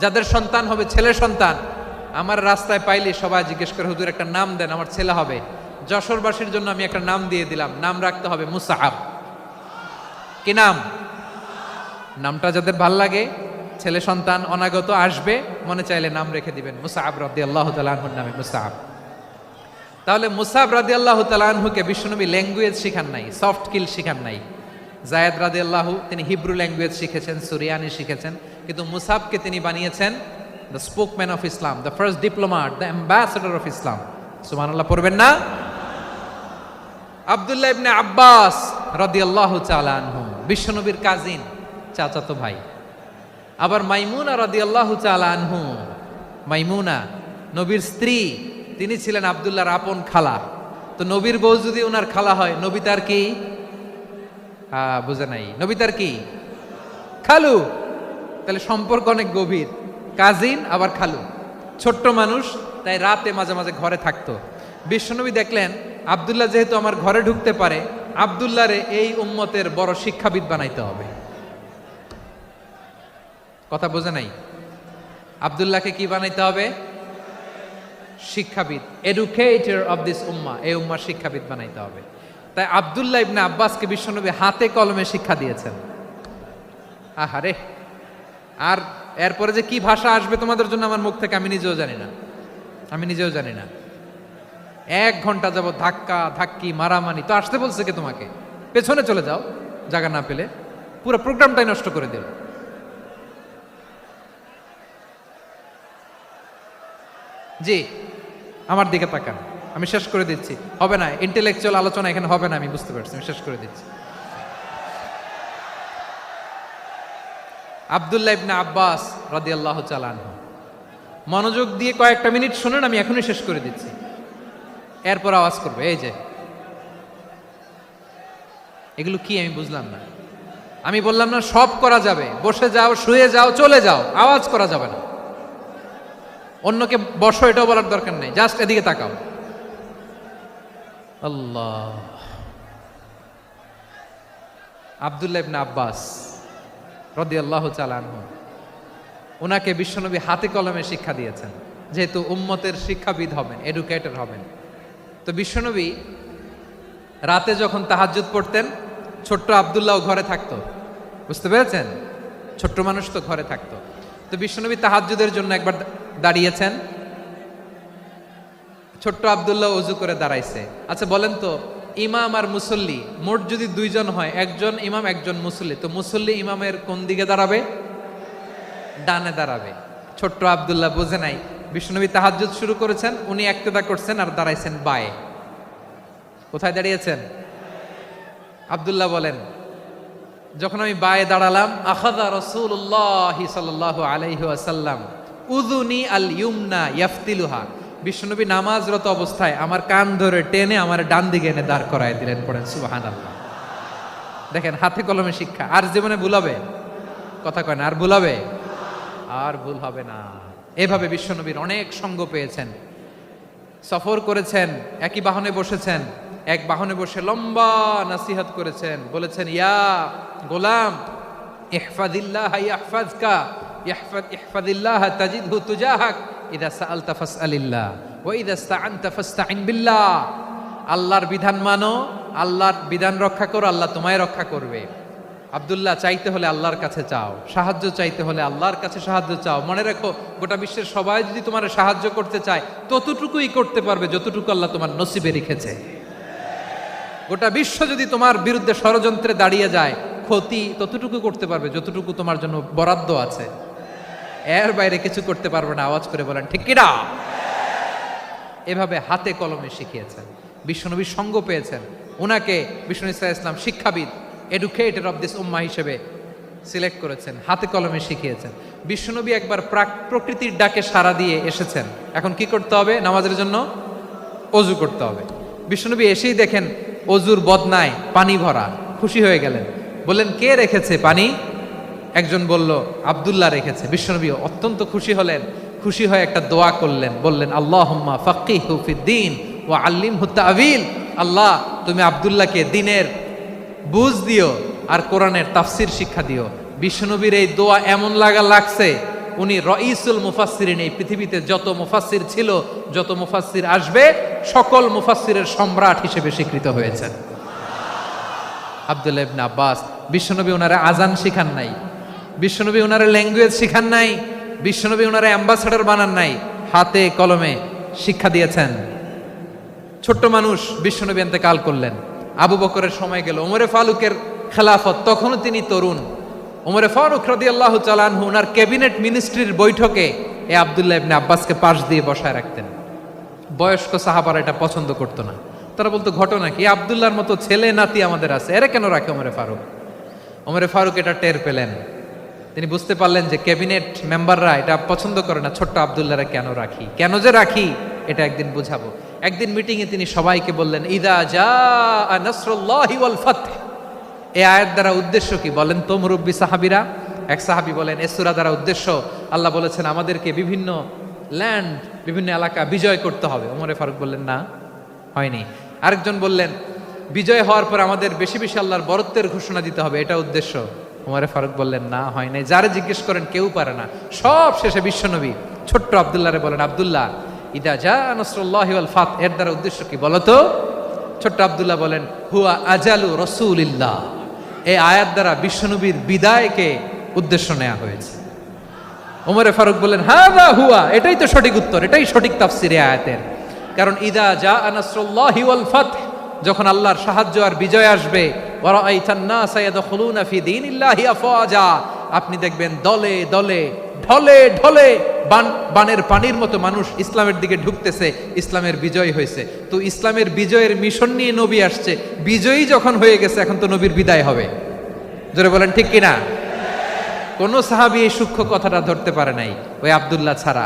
যাদের সন্তান হবে, ছেলে সন্তান, আমার রাস্তায় পাইলে সবাই জিজ্ঞেস করে, হুজুর একটা নাম দেন, আমার ছেলে হবে। যশোরবাসীর জন্য আমি একটা নাম দিয়ে দিলাম, নাম রাখতে হবে মুসআব। কি নাম? নামটা যাদের ভাল লাগে, ছেলে সন্তান অনাগত আসবে, মনে চাইলে নাম রেখে দিবেন মুসআব রাদিয়াল্লাহু তাআলা আনহুর নামে মুসআব। তাহলে মুসআব রাদিয়াল্লাহু তাআলা আনহুকে বিশ্বনবী ল্যাঙ্গুয়েজ শিখান নাই, সফট স্কিল শিখান নাই। যায়েদ রাদিয়াল্লাহু তিনি হিব্রু ল্যাঙ্গুয়েজ শিখেছেন, সুরিয়ানি শিখেছেন, কিন্তু মুসআবকে তিনি বানিয়েছেন the spokesman of Islam, the first diplomat, the ambassador of Islam. সুবহানাল্লাহ পড়বেন না? আব্দুল্লাহ ইবনে আব্বাস রাদিয়াল্লাহু তাআলা আনহু বিশ্বনবীর কাজিন, চাচাতো ভাই। আবার মাইমুনা রাদিয়াল্লাহু তাআলা আনহু, মাইমুনা নবীর স্ত্রী, তিনি ছিলেন আব্দুল্লাহর আপন খালা। তো নবীর বউ যদি ওনার খালা হয়, নবী তার কি? বুঝে নাই, নবী তার কি? খালু। তাহলে সম্পর্ক অনেক গভীর, কাজিন আবার খালু। ছোট্ট মানুষ, তাই রাতে মাঝে মাঝে ঘরে থাকতো। বিশ্বনবী দেখলেন আব্দুল্লাহ যেহেতু আমার ঘরে ঢুকতে পারে, আব্দুল্লাহরে এই উম্মতের বড় শিক্ষাবিদ বানাইতে হবে। কথা বোঝে নাই? আব্দুল্লাহকে কি বানাইতে হবে? শিক্ষাবিদ, এডুকেটর অফ দিস উম্মা, এই উম্মার শিক্ষাবিদ বানাইতে হবে। তাই আব্দুল্লাহ ইবনে আব্বাসকে বিশ্বনবী হাতে কলমে শিক্ষা দিয়েছেন। আহারে, আর এরপরে যে কি ভাষা আসবে তোমাদের জন্য আমার মুখ থেকে আমি নিজেও জানি না, আমি নিজেও জানি না। 1 ঘন্টা যাব ধাক্কা ধাক্কি মারামারি। তো আসতে বলছে কে তোমাকে? পেছনে চলে যাও, জায়গা না পেলে। পুরো প্রোগ্রামটাই নষ্ট করে দিল। জি, আমার দিকে তাকান, আমি শেষ করে দিচ্ছি। হবে না, ইন্টেলেকচুয়াল আলোচনা এখানে হবে না, আমি বুঝতে পারছি, আমি শেষ করে দিচ্ছি। আব্দুল্লাহ ইবনে আব্বাস রাদিয়াল্লাহু তাআলা আনহু, মনোযোগ দিয়ে কয়েকটা মিনিট শুনুন, আমি এখনই শেষ করে দিচ্ছি, এরপর আওয়াজ করবে। এই যে এগুলো কি আমি বুঝলাম না। আমি বললাম না সব করা যাবে, বসে যাও, শুয়ে যাও, চলে যাও, আওয়াজ করা যাবে না। অন্যকে বসো এটাও বলার দরকার নেই, জাস্ট এদিকে তাকাও। আল্লাহ। আব্দুল্লাহ ইবনে আব্বাস রাদিয়াল্লাহু তাআলা আনহু, ওনাকে বিশ্বনবী হাতে কলমে শিক্ষা দিয়েছেন, যেহেতু উম্মতের শিক্ষাবিদ হবেন, এডুকেটর হবেন। তো বিশ্বনবী রাতে যখন তাহাজ্জুদ পড়তেন, ছোট্ট আব্দুল্লাহ ঘরে থাকতো, বুঝতে পেরেছেন? ছোট্ট মানুষ তো ঘরে থাকতো। তো বিশ্বনবী তাহাজ্জুদের জন্য একবার দাঁড়িয়েছেন, ছোট্ট আব্দুল্লাহ ওযু করে দাঁড়াইছে। আচ্ছা বলেন তো, ইমাম আর মুসল্লি মোট যদি দুইজন হয়, একজন ইমাম একজন মুসল্লি, তো মুসল্লি ইমামের কোন দিকে দাঁড়াবে? ডানে দাঁড়াবে। ছোট্ট আব্দুল্লাহ বুঝে নাই, বিশ্বনবী তাহাজ্জুদ শুরু করেছেন, উনি একতেদা করছেন আর দাঁড়াইছেন বায়ে। কোথায় দাঁড়িয়েছেন? আব্দুল্লাহ বলেন, যখন আমি বায়ে দাঁড়ালাম, আখাযা রাসূলুল্লাহ সাল্লাল্লাহু আলাইহি ওয়াসাল্লাম উযুনি আল ইউমনা ইয়াফতিলুহা, বিশ্বনবী নামাজরত অবস্থায় আমার কান ধরে টেনে আমার ডান দিকে এনে দাঁড় করায় দিলেন। পড়েন সুবহানাল্লাহ। দেখেন হাতে কলমে শিক্ষা। আর জীবনে ভুল হবে? কথা কয় না, আর ভুল হবে? আর ভুল হবে না। এভাবে বিশ্বনবীর অনেক সঙ্গ পেয়েছেন, সফর করেছেন, একই বাহনে বসেছেন, এক বাহনে বসে লম্বা নসিহত করেছেন, বলেছেন, ইয়া গোলাম ইহফাজিল্লাহ ইয়াহফাজকা, ইহফাজিল্লাহ তাজিদহু তুজাহাক, ইযা সাআলতা ফাসআলিল্লাহ ওয়া ইযা ইসতাআনতা ফাসতাইন বিল্লাহ। আল্লাহর বিধান মানো, আল্লাহর বিধান রক্ষা করো, আল্লাহ তোমায় রক্ষা করবে। আব্দুল্লাহ, চাইতে হলে আল্লাহর কাছে চাও, সাহায্য চাইতে হলে আল্লাহর কাছে সাহায্য চাও। মনে রাখো, গোটা বিশ্বের সবাই যদি তোমার সাহায্য করতে চায়, ততটুকুই করতে পারবে যতটুকু আল্লাহ তোমার নসিবে রেখেছে। গোটা বিশ্ব যদি তোমার বিরুদ্ধে ষড়যন্ত্রে দাঁড়িয়ে যায়, ক্ষতি ততটুকু করতে পারবে যতটুকু তোমার জন্য বরাদ্দ আছে, এর বাইরে কিছু করতে পারবে না। আওয়াজ করে বলেন ঠিক কিনা? এভাবে হাতে কলমে শিখিয়েছেন, বিশ্বনবীর সঙ্গ পেয়েছেন। ওনাকে বিষ্ণু ইসলাম শিক্ষাবিদ, এডুকেটর অফ দিস উম্মাহ হিসেবে সিলেক্ট করেছেন, হাতে কলমে শিখিয়েছেন। বিশ্বনবী একবার প্রকৃতির ডাকে সাড়া দিয়ে এসেছেন, এখন কি করতে হবে? নামাজের জন্য অজু করতে হবে। বিশ্বনবী এসেই দেখেন অজুর বদনায় পানি ভরা, খুশি হয়ে গেলেন, বললেন, কে রেখেছে পানি? একজন বলল, আব্দুল্লাহ রেখেছে। বিশ্বনবী অত্যন্ত খুশি হলেন, খুশি হয়ে একটা দোয়া করলেন, বললেন, আল্লাহুম্মা ফাক্কিহু ফিদ্দীন ওয়া আল্লিমহু তা'ওয়ীল, আল্লাহ তুমি আব্দুল্লাহকে দ্বীনের বুঝ দিও আর কোরআনের তাফসির শিক্ষা দিও। বিশ্বনবীর এই দোয়া এমন লাগছে, উনি রাইসুল মুফাসসিরিন, এই পৃথিবীতে যত মুফাসসির ছিল, যত মুফাসসির আসবে, সকল মুফাসসিরের সম্রাট হিসেবে স্বীকৃত হয়েছেন আব্দুল্লাহ ইবনে আব্বাস। বিশ্বনবী ওনারে আজান শিখান নাই, বিশ্বনবী ওনারে ল্যাঙ্গুয়েজ শিখান নাই, বিশ্বনবী ওনারে অ্যাম্বাসাডর বানান নাই, হাতে কলমে শিক্ষা দিয়েছেন। ছোট্ট মানুষ, বিশ্বনবী ইন্তেকাল করলেন, আবু বকরের সময় গেল, ওমরে ফারুকের খেলাফত, তখনও তিনি তরুণ। ওমরে ফারুক রাদিয়াল্লাহু তাআলা আনহু ওনার ক্যাবিনেট মিনিস্ট্রির বৈঠকে এই আব্দুল্লাহ ইবনে আব্বাসকে পাশ দিয়ে বসায় রাখতেন। বয়স্ক সাহাবারা এটা পছন্দ করতো না, তারা বলতো, ঘটনা কি? আব্দুল্লাহর মতো ছেলে নাতি আমাদের আছে, এরা কেন রাখে ওমরে ফারুক? ওমরে ফারুক এটা টের পেলেন, তিনি বুঝতে পারলেন যে ক্যাবিনেট মেম্বাররা এটা পছন্দ করে না, ছোট্ট আব্দুল্লাহরা কেন রাখি, কেন যে রাখি, এটা একদিন বুঝাবো। একদিন মিটিংয়ে তিনি সবাইকে বললেন, ইদা জাআ নাসরুল্লাহি ওয়াল ফাতহ, এই আয়াত দ্বারা উদ্দেশ্য কি বলেন তো মুরব্বী সাহাবীরা? এক সাহাবী বলেন, এই সূরা দ্বারা উদ্দেশ্য, আল্লাহ বলেছেন আমাদেরকে বিভিন্ন ল্যান্ড, বিভিন্ন এলাকা বিজয় করতে হবে। ওমরে ফারুক বললেন, না, হয়নি। আরেকজন বললেন, বিজয় হওয়ার পর আমাদের বেশি বেশি আল্লাহর বরত্বের ঘোষণা দিতে হবে, এটা উদ্দেশ্য। ওমরে ফারুক বললেন, না, হয় নাই। যারে জিজ্ঞেস করেন কেউ পারে না। সব শেষে বিশ্বনবী ছোট্ট আব্দুল্লাহরে বলেন, আব্দুল্লাহ, ইদা জাআ নাসরুল্লাহি ওয়াল ফাতহ, এর দ্বারা উদ্দেশ্য কি বলো তো? ছোট্ট আব্দুল্লাহ বলেন, হুয়া আজালু রাসূলিল্লাহ, এই আয়াত দ্বারা বিশ্বনবীর বিদায়কে উদ্দেশ্য নেওয়া হয়েছে। ওমরে ফারুক বললেন, হাযা হুয়া, এটাই তো সঠিক উত্তর, এটাই সঠিক তাফসীর এই আয়াতের। কারণ ইদা জাআ নাসরুল্লাহি ওয়াল ফাতহ, যখন আল্লাহর সাহায্য আর বিজয় আসবে, ওয়া রাআইতান নাসা ইয়াদখুলুনা ফি দীনিল্লাহি আফওয়াজা, আপনি দেখবেন দলে দলে, ঢলে ঢলে, বানের পানির মতো মানুষ ইসলামের দিকে ঢুকতেছে, ইসলামের বিজয় হয়েছে। তো ইসলামের বিজয়ের মিশন নিয়ে নবী আসছে, বিজয়ী যখন হয়ে গেছে, এখন তো নবীর বিদায় হবে। জোরে বলেন ঠিক কিনা? কোন সাহাবী এই সূক্ষ্ম কথাটা ধরতে পারে নাই, ওই আব্দুল্লাহ ছাড়া।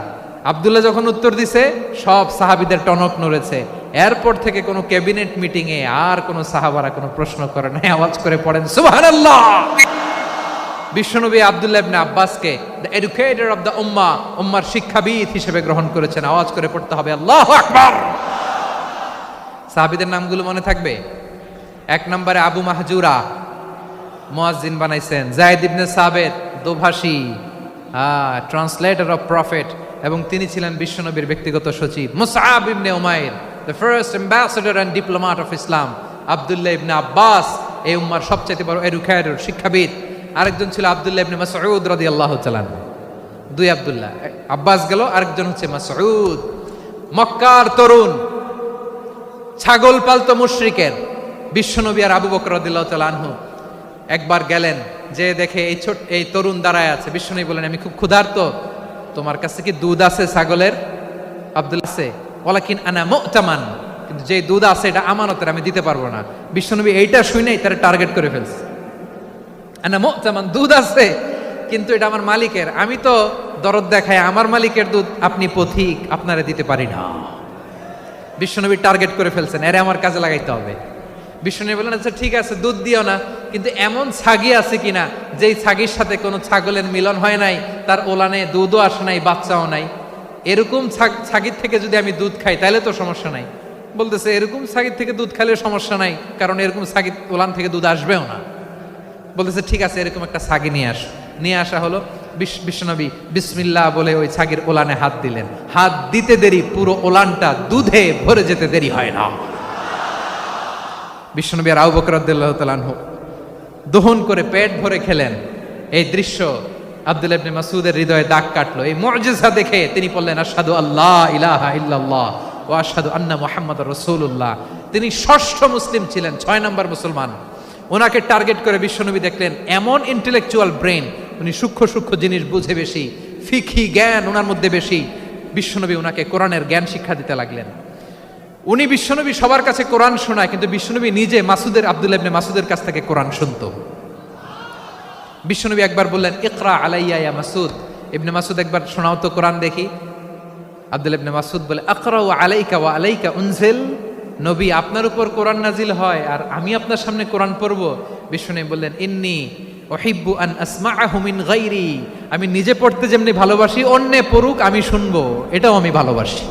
আব্দুল্লাহ যখন উত্তর দিছে, সব সাহাবীদের টনক নড়েছে। এরপর থেকে কোনো ক্যাবিনেট মিটিং এ আর কোনো সাহাবারা কোনো প্রশ্ন করে নাই। আওয়াজ করে পড়েন সুবহানাল্লাহ। বিশ্বনবী আব্দুল্লাহ ইবনে আব্বাসকে দ্য এডুকেটর অফ দ্য উম্মাহ, উম্মার শিক্ষাবিদ হিসেবে গ্রহণ করেছেন। আওয়াজ করে পড়তে হবে আল্লাহু আকবার। সাহাবীদের নামগুলো মনে থাকবে? 1 নম্বরে আবু মাহজুরা, মুয়াজ্জিন বানাইছেন। যায়েদ ইবনে সাবিত, দোভাষী, ট্রান্সলেটর অফ প্রফেট, এবং তিনি ছিলেন বিশ্বনবীর ব্যক্তিগত সচিব। Musab ibn Umair, the first ambassador and diplomat of Islam. Abdullah ibn Abbas, এই উম্মার সবচেয়ে বড় এডুকেটর, শিক্ষাবিদ। আরেকজন ছিল আব্দুল্লাহ ইবনে মাসউদ রাদিয়াল্লাহু তাআলা। 2 আব্দুল্লাহ, আব্বাস গেল, আরেকজন হচ্ছে মাসউদ। মক্কার তরুণ, ছাগল পালতো মুশরিকের বিশ্বনবী আর আবু বকর রাদিয়াল্লাহু তাআলা আনহু একবার গেলেন, যে দেখে এই তরুণ দাঁড়ায় আছে। বিশ্বনবী বলেন, আমি খুব ক্ষুধার্ত, তোমার কাছে কি দুধ আছে ছাগলের? আব্দুল্লাহ আছে, ওয়ালাকিন আনা মু'তামান, কিন্তু যে দুধ আছে এটা আমানতের, আমি দিতে পারবো না। বিশ্বনবী এইটা শুনেই তার টার্গেট করে ফেলছে। আনা মু'তামান, দুধ আছে কিন্তু এটা আমার মালিকের, আমি তো দরদ দেখাই, আমার মালিকের দুধ, আপনি পথিক, আপনারে দিতে পারি না। বিশ্বনবী টার্গেট করে ফেলছেন, এরে আমার কাজে লাগাইতে হবে। বিশ্বনবী বলেন, আচ্ছা ঠিক আছে, দুধ দিও না, কিন্তু এমন ছাগি আছে কিনা যেই ছাগির সাথে কোনো ছাগলের মিলন হয় নাই, তার ওলানে দুধও আসে নাই, বাচ্চাও নাই, এরকম ছাগির থেকে যদি আমি দুধ খাই তাহলে তো সমস্যা নাই। বলতেছে, এরকম ছাগির থেকে দুধ খাইলে সমস্যা নাই, কারণ এরকম ছাগির ওলান থেকে দুধ আসবেও না। বলতেছে, ঠিক আছে, এরকম একটা ছাগি নিয়ে আস। নিয়ে আসা হলো। বিশ্বনবী বিসমিল্লাহ বলে ওই ছাগির ওলানে হাত দিলেন। হাত দিতে দেরি, পুরো ওলানটা দুধে ভরে যেতে দেরি হয় না। বিশ্বনবী আর আবু বকর রাদিয়াল্লাহু তাআলা আনহু দহন করে পেট ভরে খেলেন। এই দৃশ্য আব্দুল্লাহ ইবনে মাসউদের হৃদয়ে দাগ কাটলো। এই মুজিজা দেখে তিনি বললেন, আশহাদু আল্লা ইলাহা ইল্লাল্লাহ ওয়া আশহাদু আন্না মুহাম্মাদুর রাসূলুল্লাহ। তিনি ষষ্ঠ মুসলিম ছিলেন, 6 নম্বর মুসলমান। ওনাকে টার্গেট করে বিশ্বনবী দেখলেন এমন ইন্টেলেকচুয়াল ব্রেন, উনি সূক্ষ্ম সূক্ষ্ম জিনিস বুঝে বেশি, ফিকহি জ্ঞান ওনার মধ্যে বেশি। বিশ্বনবী ওনাকে কোরআনের জ্ঞান শিক্ষা দিতে লাগলেন। উনি বিশ্বনবী সবার কাছে কোরআন শোনায়, কিন্তু বিশ্বনবী নিজে আব্দুল্লাহ ইবনে মাসউদের কাছ থেকে কোরআন শুনতো। বিশ্বনবী একবার বললেন, ইকরা আলাইয়া ইয়া মাসউদ। ইবনে মাসউদ, একবার শোনাও তো কোরআন দেখি। আব্দুল্লাহ ইবনে মাসউদ বলে, আকরাউ আলাইকা ওয়া আলাইকা উনজিল। নবী, আপনার উপর কোরআন নাজিল হয় আর আমি আপনার সামনে কোরআন পড়ব। বিশ্বনবী বললেন, ইন্নী উহিব্বু আন আসমাআহু মিন গায়রি। আমি নিজে পড়তে যেমনি ভালোবাসি, অন্যে পড়ুক আমি শুনবো, এটাও আমি ভালোবাসি।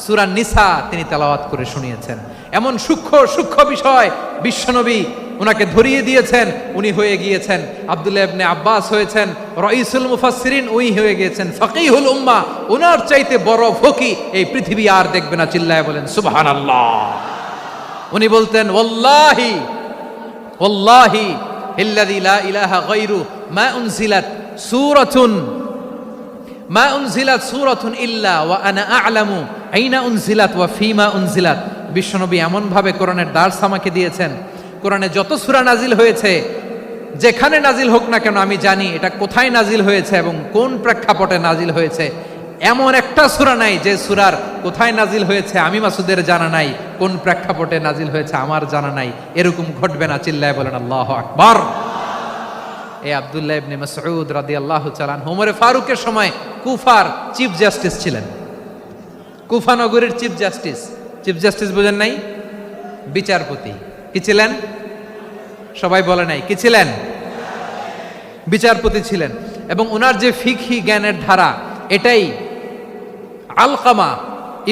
সূরা নিসা তিনি তেলাওয়াত করে শুনিয়েছেন। এমন সূক্ষ্ম সূক্ষ্ম বিষয় বিশ্বনবী ওনাকে ধরিয়ে দিয়েছেন। উনি হয়ে গিয়েছেন, আব্দুল্লাহ ইবনে আব্বাস হয়েছেন রাইসুল মুফাসসিরিন, উনি হয়ে গিয়েছেন ফাকিহুল উম্মাহ। ওনার চাইতে বড় ফকি এই পৃথিবী আর দেখবে না। চিল্লায় বলেন সুবহানাল্লাহ। উনি বলতেন, ওয়াল্লাহি ওয়াল্লাহি ইল্লাযী লা ইলাহা গায়রু মা উনজিলাত সূরাতুন ইল্লা ওয়া আনা আ'লামু আইনা উনজিলাত ওয়া ফিমা উনজিলাত। বিশ্বনবী এমন ভাবে কোরআনের দার্স আমাকে দিয়েছেন, কোরআনে যত সূরা নাজিল হয়েছে, যেখানে নাজিল হোক না কেন আমি জানি এটা কোথায় নাজিল হয়েছে এবং কোন প্রেক্ষাপটে নাজিল হয়েছে। এমন একটা সূরা নাই যে সূরার কোথায় নাজিল হয়েছে আমি মাসুদের জানা নাই, কোন প্রেক্ষাপটে নাজিল হয়েছে আমার জানা নাই। এরকম ঘটবে না। চিল্লায় বলেন আল্লাহু আকবার। এই আব্দুল্লাহ ইবনে মাসউদ রাদিয়াল্লাহু তাআলা আনহু ওমরে ফারুকের সময় কুফার চিফ জাস্টিস ছিলেন। কুফা নগরীর চিফ জাস্টিস। চিফ জাস্টিস বুঝেন নাই? বিচারপতি। কি ছিলেন? সবাই বলে নাই, কি ছিলেন? বিচারপতি ছিলেন। এবং ওনার যে ফিকহি জ্ঞানের ধারা, এটাই আলকামা,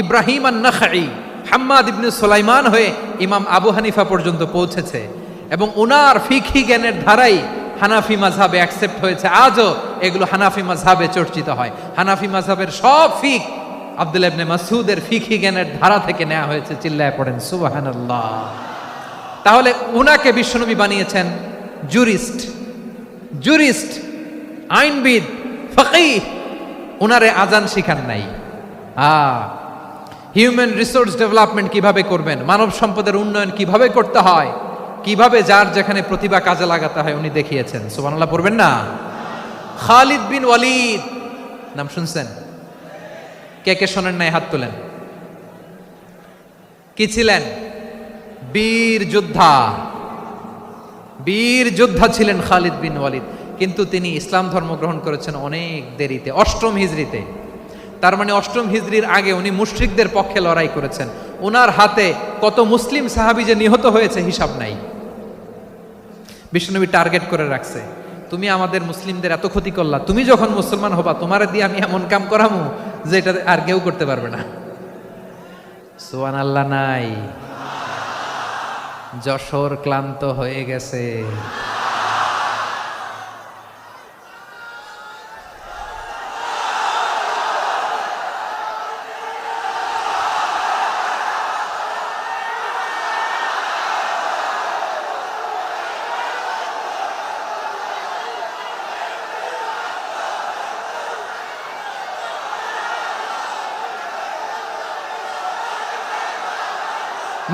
ইব্রাহিম আন-নাখাই, হাম্মাদ ইবনে সুলাইমান হয়ে ইমাম আবু হানিফা পর্যন্ত পৌঁছেছে। এবং ওনার ফিকহি জ্ঞানের ধারাই হানাফি মাযহাবে অ্যাকসেপ্ট হয়েছে। আজও এগুলো হানাফি মাযহাবে চর্চিত হয়। হানাফি মাযহাবের সব ফিক আব্দুল্লাহ ইবনে মাসউদের ফিকহি জ্ঞানের ধারা থেকে নেওয়া হয়েছে। চিল্লায় পড়েন সুবহানাল্লাহ। তাহলে উনাকে বিশ্বনবী বানিয়েছেন জুরিস্ট, আইনবিদ, ফাকিহ। উনারে আজান শিখান নাই। হিউম্যান রিসোর্স ডেভেলপমেন্ট কিভাবে করবেন, মানব সম্পদের উন্নয়ন কিভাবে করতে হয়, কিভাবে যার যেখানে প্রতিভা কাজে লাগাতে হয় উনি দেখিয়েছেন। সুবহানাল্লাহ পড়বেন না? খালিদ বিন ওয়ালিদ নাম শুনছেন? কে কে শোনেন নাই হাত তোলেন। কি ছিলেন? বীর যোদ্ধা ছিলেন খালিদ বিন ওয়ালিদ। কিন্তু তিনি ইসলাম ধর্ম গ্রহণ করেছেন অনেক দেরিতে, 8ম হিজরিতে। তার মানে 8ম হিজরির আগে উনি মুশরিকদের পক্ষে লড়াই করেছেন। ওনার হাতে কত মুসলিম সাহাবী যে নিহত হয়েছে হিসাব নাই। বিশ্বনবী টার্গেট করে রাখছে, তুমি আমাদের মুসলিমদের এত ক্ষতি করলা, তুমি যখন মুসলমান হবা তোমার দিয়ে আমি এমন কাম করামু যে এটা আর কেউ করতে পারবে না। সুবহানাল্লাহ নাই? যশোর ক্লান্ত হয়ে গেছে।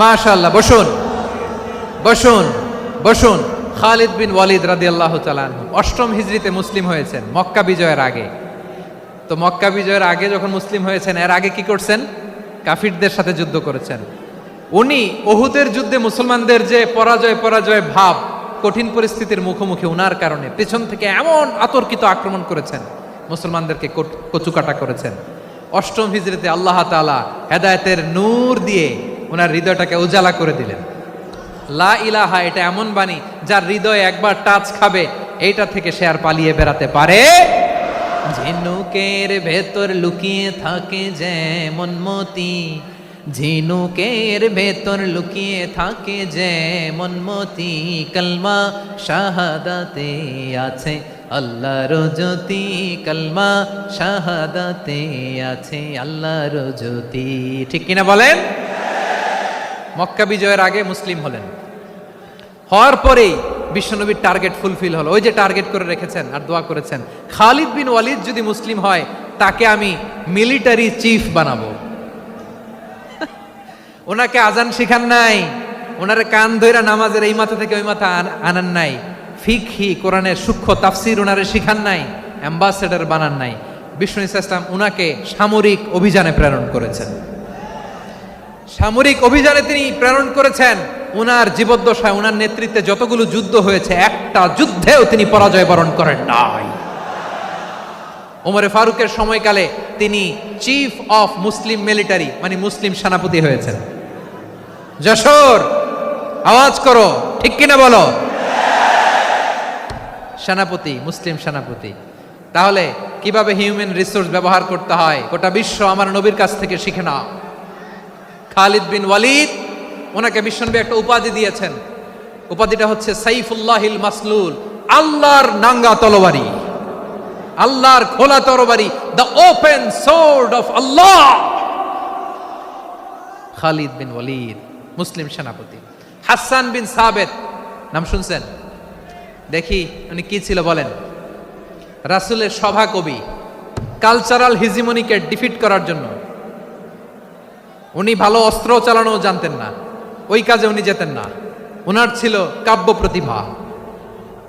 মাশাআল্লাহ, বসুন বসুন বসুন। খালিদ বিন ওয়ালিদ রাদিয়াল্লাহু তাআলা আনহু 8ম হিজরিতে মুসলিম হয়েছেন, মক্কা বিজয়ের আগে। তো মক্কা বিজয়ের আগে যখন মুসলিম হয়েছেন, এর আগে কি করছেন? কাফিরদের সাথে যুদ্ধ করেছেন। উনি উহুদের যুদ্ধে মুসলমানদের যে পরাজয় ভাব, কঠিন পরিস্থিতির মুখোমুখি উনার কারণে পেছন থেকে এমন আতর্কিত আক্রমণ করেছেন, মুসলমানদেরকে কচুকাটা করেছেন। 8ম হিজরিতে আল্লাহ তাআলা হেদায়েতের নূর দিয়ে ওনার হৃদয়টাকে উজালা করে দিলেন। লা ইলাহা, এটা এমন বাণী যার হৃদয়ে একবার টাচ খাবে, এইটা থেকে সে আর পালিয়ে বেড়াতে পারে। ঝিনুকের ভেতর লুকিয়ে থাকে যেমন মতি, ঝিনুকের ভেতর লুকিয়ে থাকে যেমন মতি, কলমা শাহাদাতে আছে আল্লাহর জ্যোতি, কলমা শাহাদাতে আছে আল্লাহর জ্যোতি। ঠিক কিনা বলেন? মক্কা বিজয়ের আগে মুসলিম হলেন, হওয়ার পরেই বিশ্বনবীর টার্গেট ফুলফিল হলো। ওই যে টার্গেট করে রেখেছেন আর দোয়া করেছেন, খালিদ বিন ওয়ালিদ যদি মুসলিম হয় তাকে আমি মিলিটারি চিফ বানাবো। ওনাকে আজান শিখান নাই, ওনারে কান ধইরা নামাজের এই মাথা থেকে ওই মাথা আনান নাই, ফিকহি কোরআনের সূক্ষ্ম তাফসীর ওনারে শিখান নাই, অ্যাম্বাসেডর বানান নাই। বিষ্ণু ইসলাম উনাকে সামরিক অভিযানে প্রেরণ করেছেন। সামরিক অভিযানে তিনি প্রেরণ করেছেন। উনার জীবদ্দশায় উনার নেতৃত্বে যতগুলো যুদ্ধ হয়েছে, একটা যুদ্ধেও তিনি পরাজয় বরণ করেন নাই। ওমরে ফারুকের সময়কালে তিনি চিফ অফ মুসলিম মিলিটারি, মানে মুসলিম সেনাপতি হয়েছেন। যশোর আওয়াজ করো, ঠিক কিনা বলো? সেনাপতি, মুসলিম সেনাপতি। তাহলে কিভাবে হিউম্যান রিসোর্স ব্যবহার করতে হয় গোটা বিশ্ব আমার নবীর কাছ থেকে শিখে নাও। খালিদ বিন ওয়ালিদ, ওনাকে বিশ্বনবী একটা উপাধি দিয়েছেন। উপাধিটা হচ্ছে সাইফুল্লাহিল মাসলুল, আল্লাহর নাঙ্গা তরবারি, আল্লাহর খোলা তরবারি, দ্য ওপেন সোর্ড অফ আল্লাহ। খালিদ বিন ওয়ালিদ মুসলিম সেনাপতি। হাসান বিন সাবেত নাম শুনছেন? দেখি উনি কি ছিল বলেন। রাসূলের সভা কবি, কালচারাল হিজিমনিকে ডিফিট করার জন্য। উনি ভালো অস্ত্র চালানো জানতেন না, ওই কাজে উনি যেতেন না। ওনার ছিল কাব্য প্রতিভা।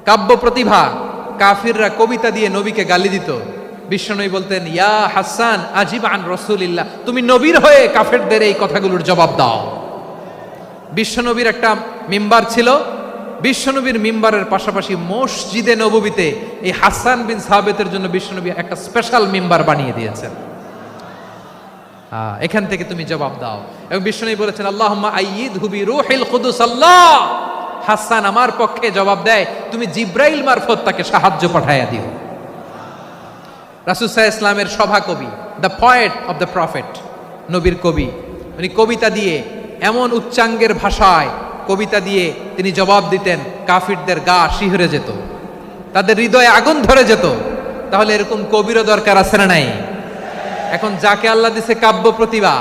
কাব্য প্রতিভা, কাফিররা কবিতা দিয়ে নবীকে গালি দিত। বিশ্বনবী বলতেন, ইয়া হাসান আজিব আন রাসূলিল্লাহ, তুমি নবীর হয়ে কাফেরদের এই কথাগুলোর জবাব দাও। বিশ্বনবীর একটা মিম্বার ছিল। বিশ্বনবীর মিম্বারের পাশাপাশি মসজিদে নববীতে এই হাসান বিন সাবেতের জন্য বিশ্বনবী একটা স্পেশাল মিম্বার বানিয়ে দিয়েছেন। এখান থেকে তুমি জবাব দাও। এবং বিশ্বনবী বলেছেন, আল্লাহুম্মা আইয়িদহু বিরূহিল কুদুস। আল্লাহ, হাসান আমার পক্ষে জবাব দেয়, তুমি জিব্রাইল মারফত তাকে সাহায্য পাঠাইয়া দিও। রাসূল সাল্লাল্লাহু আলাইহি ইসলামের সভা কবি, the poet of the prophet, নবীর কবি। উনি কবিতা দিয়ে, এমন উচ্চাঙ্গের ভাষায় কবিতা দিয়ে তিনি জবাব দিতেন, কাফিরদের গা শিহরে যেত, তাদের হৃদয়ে আগুন ধরে যেত। তাহলে এরকম কবিরও দরকার আছে না নাই? এখন যাকে আল্লাহ দিছে কাব্য প্রতিভা,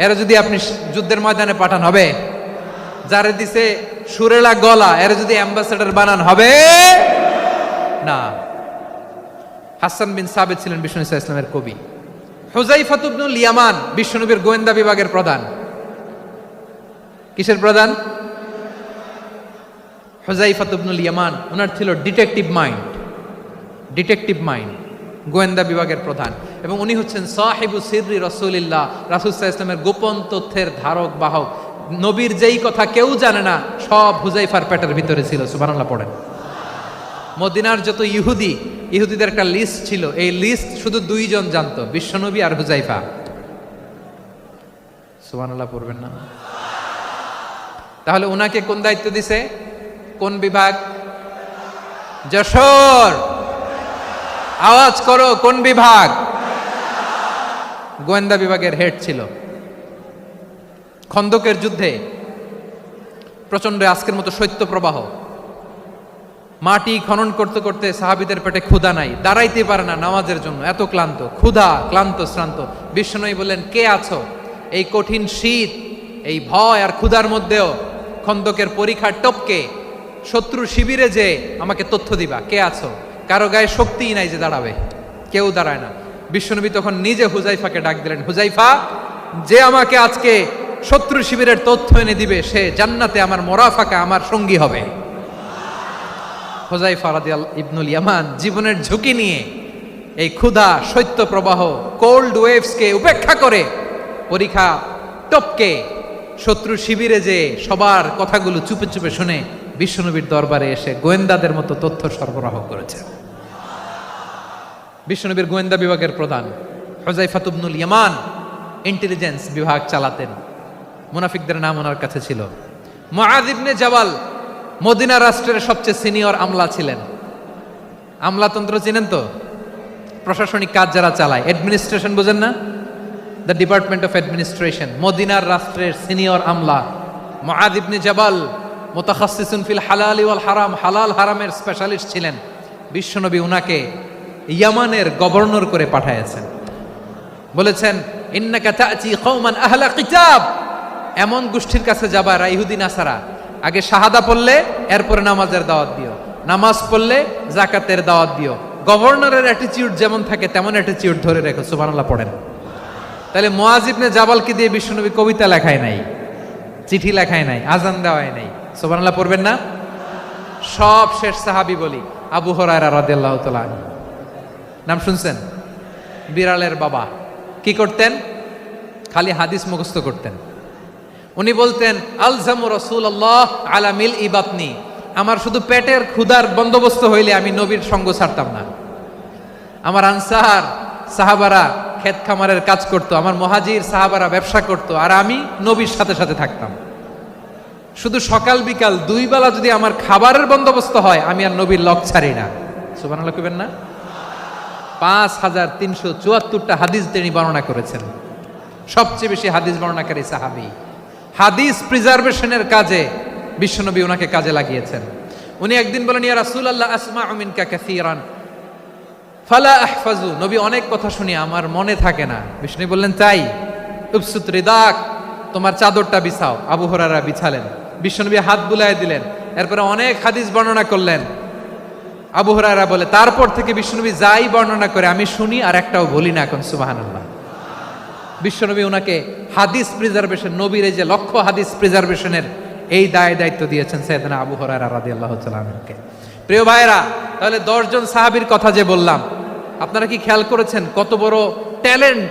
এরা যদি আপনি যুদ্ধের ময়দানে পাঠান হবে? যারে দিছে সুরেলা গলা, এরা যদি অ্যাম্বাসেডর বানান হবে না। হাসান বিন সাবেত ছিলেন বিষ্ণু ইসলামের কবি। হুযায়ফা ইবনুল ইয়ামান বিশ্বনবীর গোয়েন্দা বিভাগের প্রধান। কিসের প্রধান? হুযায়ফা ইবনুল ইয়ামান। ওনার ছিল ডিটেকটিভ মাইন্ড, ডিটেকটিভ মাইন্ড, গোয়েন্দা বিভাগের প্রধান। এবং উনি হচ্ছেন সাহিবু সিররি রাসূলিল্লাহ, রাসূল সাল্লাল্লাহু আলাইহি ওয়াসাল্লামের গোপন তথ্যের ধারক বাহক। নবীর যেই কথা কেউ জানে না, সব হুযায়ফার পেটের ভিতরে ছিল। সুবহানাল্লাহ পড়েন। মদিনার যত ইহুদিদের একটা লিস্ট ছিল, এই লিস্ট শুধু দুইজন জানতো, বিশ্বনবী আর হুযায়ফা। সুবহানাল্লাহ পড়বেন না? তাহলে ওনাকে কোন দায়িত্ব দিছে? কোন বিভাগ? যশোর, আওয়াজ করো কোন বিভাগ? গোয়েন্দা বিভাগের হেড ছিল। খন্দকের যুদ্ধে প্রচন্ড আজকের মতো শৈত্য প্রবাহ, মাটি খনন করতে করতে সাহাবীদের পেটে ক্ষুধা নাই, দাঁড়াইতে পারে না নামাজের জন্য, এত ক্লান্ত, ক্ষুধা, ক্লান্ত, শ্রান্ত। বিশ্বনবী বললেন, কে আছো? এই কঠিন শীত, এই ভয় আর ক্ষুধার মধ্যেও খন্দকের পরীক্ষার টপকে শত্রু শিবিরে যে আমাকে তথ্য দিবা, কে আছো? কারো গায়ে শক্তিই নাই যে দাঁড়াবে, কেউ দাঁড়ায় না। বিশ্বনবী তখন নিজে হুজাইফাকে ডাক দিলেন, হুজাইফা, যে আমাকে আজকে শত্রু শিবিরের তথ্য এনে দিবে সে জান্নাতে আমার মোরাফাকা, আমার সঙ্গী হবে। হুজাইফা রাদিয়াল্লাহু ইবনুল ইয়ামান জীবনের ঝুঁকি নিয়ে এই ক্ষুধা, শৈত্য প্রবাহ, কোল্ড ওয়েভসকে উপেক্ষা করে পরীক্ষা টপকে শত্রু শিবিরে যে সবার কথাগুলো চুপে চুপে শুনে বিশ্বনবীর দরবারে এসে গোয়েন্দাদের মতো তথ্য সরবরাহ করেছে। বিশ্বনবীর গোয়েন্দা বিভাগের প্রধান হুজাইফা ইবনুল ইয়ামান ইন্টেলিজেন্স বিভাগ চালাতেন। মুনাফিকদের নাম ওনার কাছে ছিল। মুআয ইবনে জাবাল মদিনা রাষ্ট্রের সবচেয়ে সিনিয়র আমলা ছিলেন। আমলাতন্ত্র চিনেন তো? প্রশাসনিক কাজ যারা চালায়, অ্যাডমিনিস্ট্রেশন বোঝেন না? The department of administration. মদিনার রাষ্ট্রের সিনিয়র আমলা মুআয ইবনে জাবাল মুতাখাসসিসুন ফিল হালালি ওয়াল হারাম, হালাল হারামের স্পেশালিস্ট ছিলেন। বিশ্বনবী উনাকে ইয়ামানের গভর্নর করে পাঠাইছেন। বলেছেন, ইন্নাকা তা'তি কওমান আহলা কিতাব, এমন গোষ্ঠীর কাছে যাবা এরা ইহুদি নাসারা, আগে শাহাদা পড়লে এরপরে নামাজের দাওয়াত দিও, নামাজ পড়লে যাকাতের দাওয়াত দিও। গভর্নরের অ্যাটিটিউড যেমন থাকে তেমন অ্যাটিটিউড ধরে রেখো। সুবহানাল্লাহ পড়েন। তাহলে মুআয ইবনে জাবালকে দিয়ে বিশ্বনবী কবিতা লেখায় নাই, চিঠি লেখায় নাই, আজান দেওয়ায় নাই। সুবহানাল্লাহ পড়বেন না? সব শেষ সাহাবী বলি আবু হুরায়রা রাদিয়াল্লাহু তাআলা আনহু, নাম শুনছেন? বিড়ালের বাবা। কি করতেন? খালি হাদিস মুখস্থ করতেন। উনি বলতেন, আলজামু রাসূলুল্লাহ আলা মিল ইবাতনি, আমার শুধু পেটের ক্ষুধার বন্দোবস্ত হইলে আমি নবীর সঙ্গ ছাড়তাম না। আমার আনসার সাহাবারা ক্ষেত খামারের কাজ করতো, আমার মুহাজির সাহাবারা ব্যবসা করতো, আর আমি নবীর সাথে সাথে থাকতাম। শুধু সকাল বিকাল দুই বেলা যদি আমার খাবারের বন্দোবস্ত হয় আমি আর নবীর লক ছাড়ি না। সুবহানাল্লাহ কইবেন না? 5374টা হাদিস তিনি বর্ণনা করেছেন। সবচেয়ে বেশি হাদিস বর্ণনাকারী সাহাবী। হাদিস প্রিজার্ভেশনের কাজে বিশ্বনবী ওনাকে কাজে লাগিয়েছেন। উনি একদিন বলেন, ইয়া রাসূলুল্লাহ আসমাউ মিনকা কাসীরান ফালা আহফাজু, নবী অনেক কথা শুনি আমার মনে থাকে না। বিষ্ণু বললেন, তাই? উবসুত রিদাক, তোমার চাদরটা বিছাও। আবু হুরায়রা বিছালেন, বিশ্বনবী হাত বুলায় দিলেন, এরপরে অনেক হাদিস বর্ণনা করলেন। আবু হুরায়রা বলে, তারপর থেকে বিশ্বনবী যাই বর্ণনা করে আমি শুনি আর একটাও বলি না। এখন সুবহানাল্লাহ। বিশ্বনবী ওনাকে হাদিস প্রিজার্ভেশন, নবীর এই যে লক্ষ্য হাদিস প্রিজার্ভেশনের এই দায়িত্ব দিয়েছেন সাইয়েদনা আবু হুরায়রা রাদিয়াল্লাহু তাআলা আনহুকে। প্রিয় ভাইরা, তাহলে 10 জন সাহাবীর কথা যে বললাম, আপনারা কি খেয়াল করেছেন কত বড় ট্যালেন্ট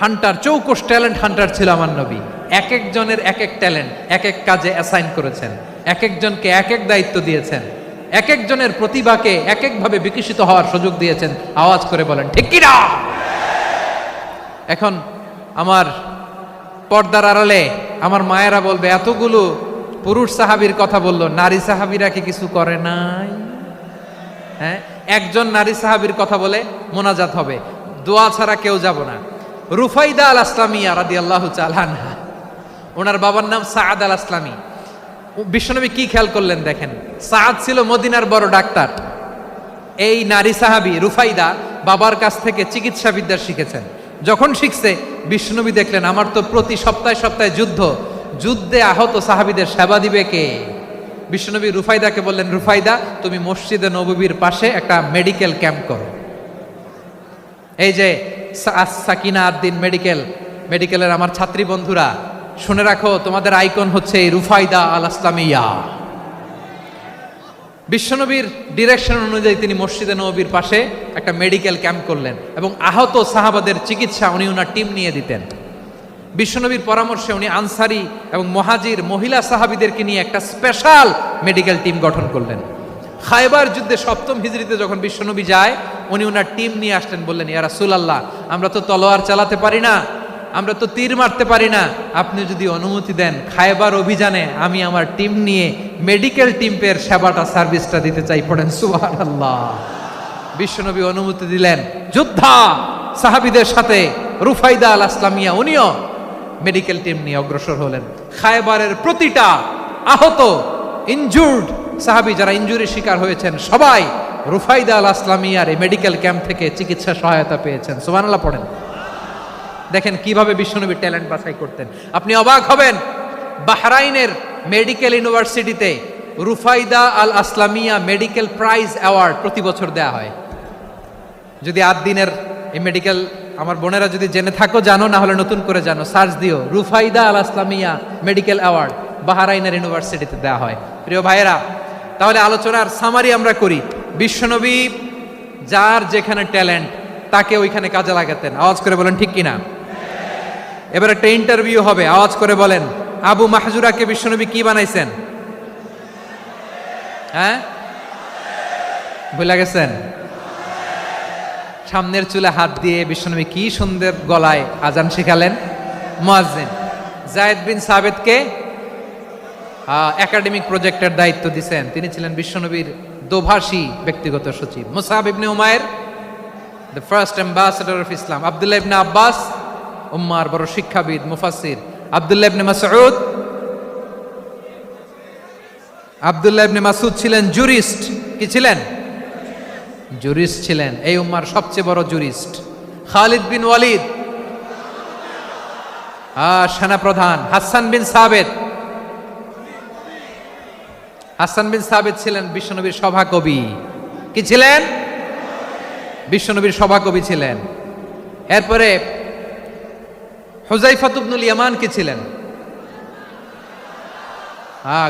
হান্টার, চৌকস ট্যালেন্ট হান্টার ছিল আমার নবী। এক একজনের এক এক ট্যালেন্ট, এক এক কাজে অ্যাসাইন করেছেন, এক একজনকে এক এক দায়িত্ব দিয়েছেন, এক একজনের প্রতিভাকে এক একভাবে বিকশিত হওয়ার সুযোগ দিয়েছেন। আওয়াজ করে বলেন ঠিক কি না? এখন আমার পর্দার আড়ালে আমার মায়েরা বলবে, এতগুলো পুরুষ সাহাবীর কথা বললো, নারী সাহাবীরা কি কিছু করে নাই? হ্যাঁ, একজন নারী সাহাবীর কথা বলে মোনাজাত হবে, দোয়া ছাড়া কেউ যাব না। রুফাইদা আল আসলামিয়া রাদিয়াল্লাহু তাআলা আনহা, ওনার বাবার নাম সাআদ আল আসলামি। বিশ্বনবী কি খেয়াল করলেন দেখেন, সাআদ ছিল মদিনার বড় ডাক্তার। এই নারী সাহাবী রুফাইদা বাবার কাছ থেকে চিকিৎসা বিদ্যা শিখেছেন। যখন শিখছে বিশ্বনবী দেখলেন, আমার তো প্রতি সপ্তাহে সপ্তাহে যুদ্ধে আহত সাহাবীদের সেবা দিবে কে? বিশ্বনবী রুফাইদাকে বললেন, রুফাইদা তুমি মসজিদে নববীর পাশে একটা মেডিকেল ক্যাম্প করো। এই যে সাকিনা আদ্দিন মেডিকেলের আমার ছাত্রী বন্ধুরা শুনে রাখো, তোমাদের আইকন হচ্ছে এই রুফাইদা আল আসলামিয়া। বিশ্বনবীর ডিরেকশন অনুযায়ী তিনি মসজিদে নববীর পাশে একটা মেডিকেল ক্যাম্প করলেন এবং আহত সাহাবাদের চিকিৎসা উনি ওনার টিম নিয়ে দিতেন। বিশ্বনবীর পরামর্শে উনি আনসারি এবং মুহাজির মহিলা সাহাবীদেরকে নিয়ে একটা স্পেশাল মেডিকেল টিম গঠন করলেন। খায়বার যুদ্ধে 7ম হিজরিতে যখন বিশ্বনবী যায়, উনি ওনার টিম নিয়ে আসলেন, বললেন, ইয়া রাসূলুল্লাহ আমরা তো তলোয়ার চালাতে পারি না, আমরা তো তীর মারতে পারি না, আপনি যদি অনুমতি দেন খায়বার অভিযানে আমি আমার টিম নিয়ে মেডিকেল টিমের সেবাটা সার্ভিসটা দিতে চাই। পড়েন সুবহানাল্লাহ। বিশ্বনবী অনুমতি দিলেন, যোদ্ধা সাহাবীদের সাথে রুফাইদা আল আসলামিয়া উনিও মেডিকেল টিম নিয়ে অগ্রসর হলেন। খায়বারের প্রতিটা আহত ইনজুর্ড সাহাবী যারা ইনজুরির শিকার হয়েছেন সবাই রুফাইদা আল আসলামিয়ার এই মেডিকেল ক্যাম্প থেকে চিকিৎসা সহায়তা পেয়েছেন। সুবহানাল্লাহ পড়েন। দেখেন কিভাবে বিশ্বনবী ট্যালেন্ট বাছাই করতেন। আপনি অবাক হবেন, বাহরাইনের মেডিকেল ইউনিভার্সিটিতে রুফাইদা আল আসলামিয়া মেডিকেল প্রাইজ অ্যাওয়ার্ড প্রতি বছর দেয়া হয়। যদি 8 দিনের এই মেডিকেল আমার বোনেরা যদি জেনে থাকো জানো, না হলে নতুন করে জানো, সার্চ দিও রুফাইদা আল আসলামিয়া মেডিকেল অ্যাওয়ার্ড বাহরাইনের ইউনিভার্সিটিতে দেয়া হয়। প্রিয় ভাইয়েরা, তাহলে আলোচনার সামারি আমরা করি। বিশ্বনবী যার যেখানে ট্যালেন্ট তাকে ওইখানে কাজে লাগাতেন। আওয়াজ করে বলেন ঠিক কিনা? এবার একটা ইন্টারভিউ হবে, আওয়াজ করে বলেন আবু মাহজুরাকে বিশ্বনবী কি বানাইছেন? হ্যাঁ, ভুলে গেছেন? সামনের চুলে হাত দিয়ে বিশ্বনবী কি সুন্দর গলায় আজান শিখালেন, মুয়াজ্জিন। যায়েদ বিন সাবিতকে একাডেমিক প্রজেক্টের দায়িত্ব দিয়েছেন, তিনি ছিলেন বিশ্বনবীর দোভাষী ব্যক্তিগত সচিব। Musab ibn Umair the first ambassador of Islam. Abdullah ibn Abbas উম্মার বড় শিক্ষাবিদ মুফাসসির। আব্দুল্লাহ ইবনে মাসউদ, আব্দুল্লাহ ইবনে মাসউদ ছিলেন জুরিস্ট। কি ছিলেন? জুরিস্ট ছিলেন, এই উম্মার সবচেয়ে বড় জুরিস্ট। খালিদ বিন ওয়ালিদ সেনাপ্রধান। হাসান বিন সাবিত, হাসান বিন সাবিত ছিলেন বিশ্বনবীর সভাকবি। কি ছিলেন? বিশ্বনবীর সভাকবি ছিলেন। এরপরে হুযায়ফা ইবনুল ইয়ামান কি ছিলেন?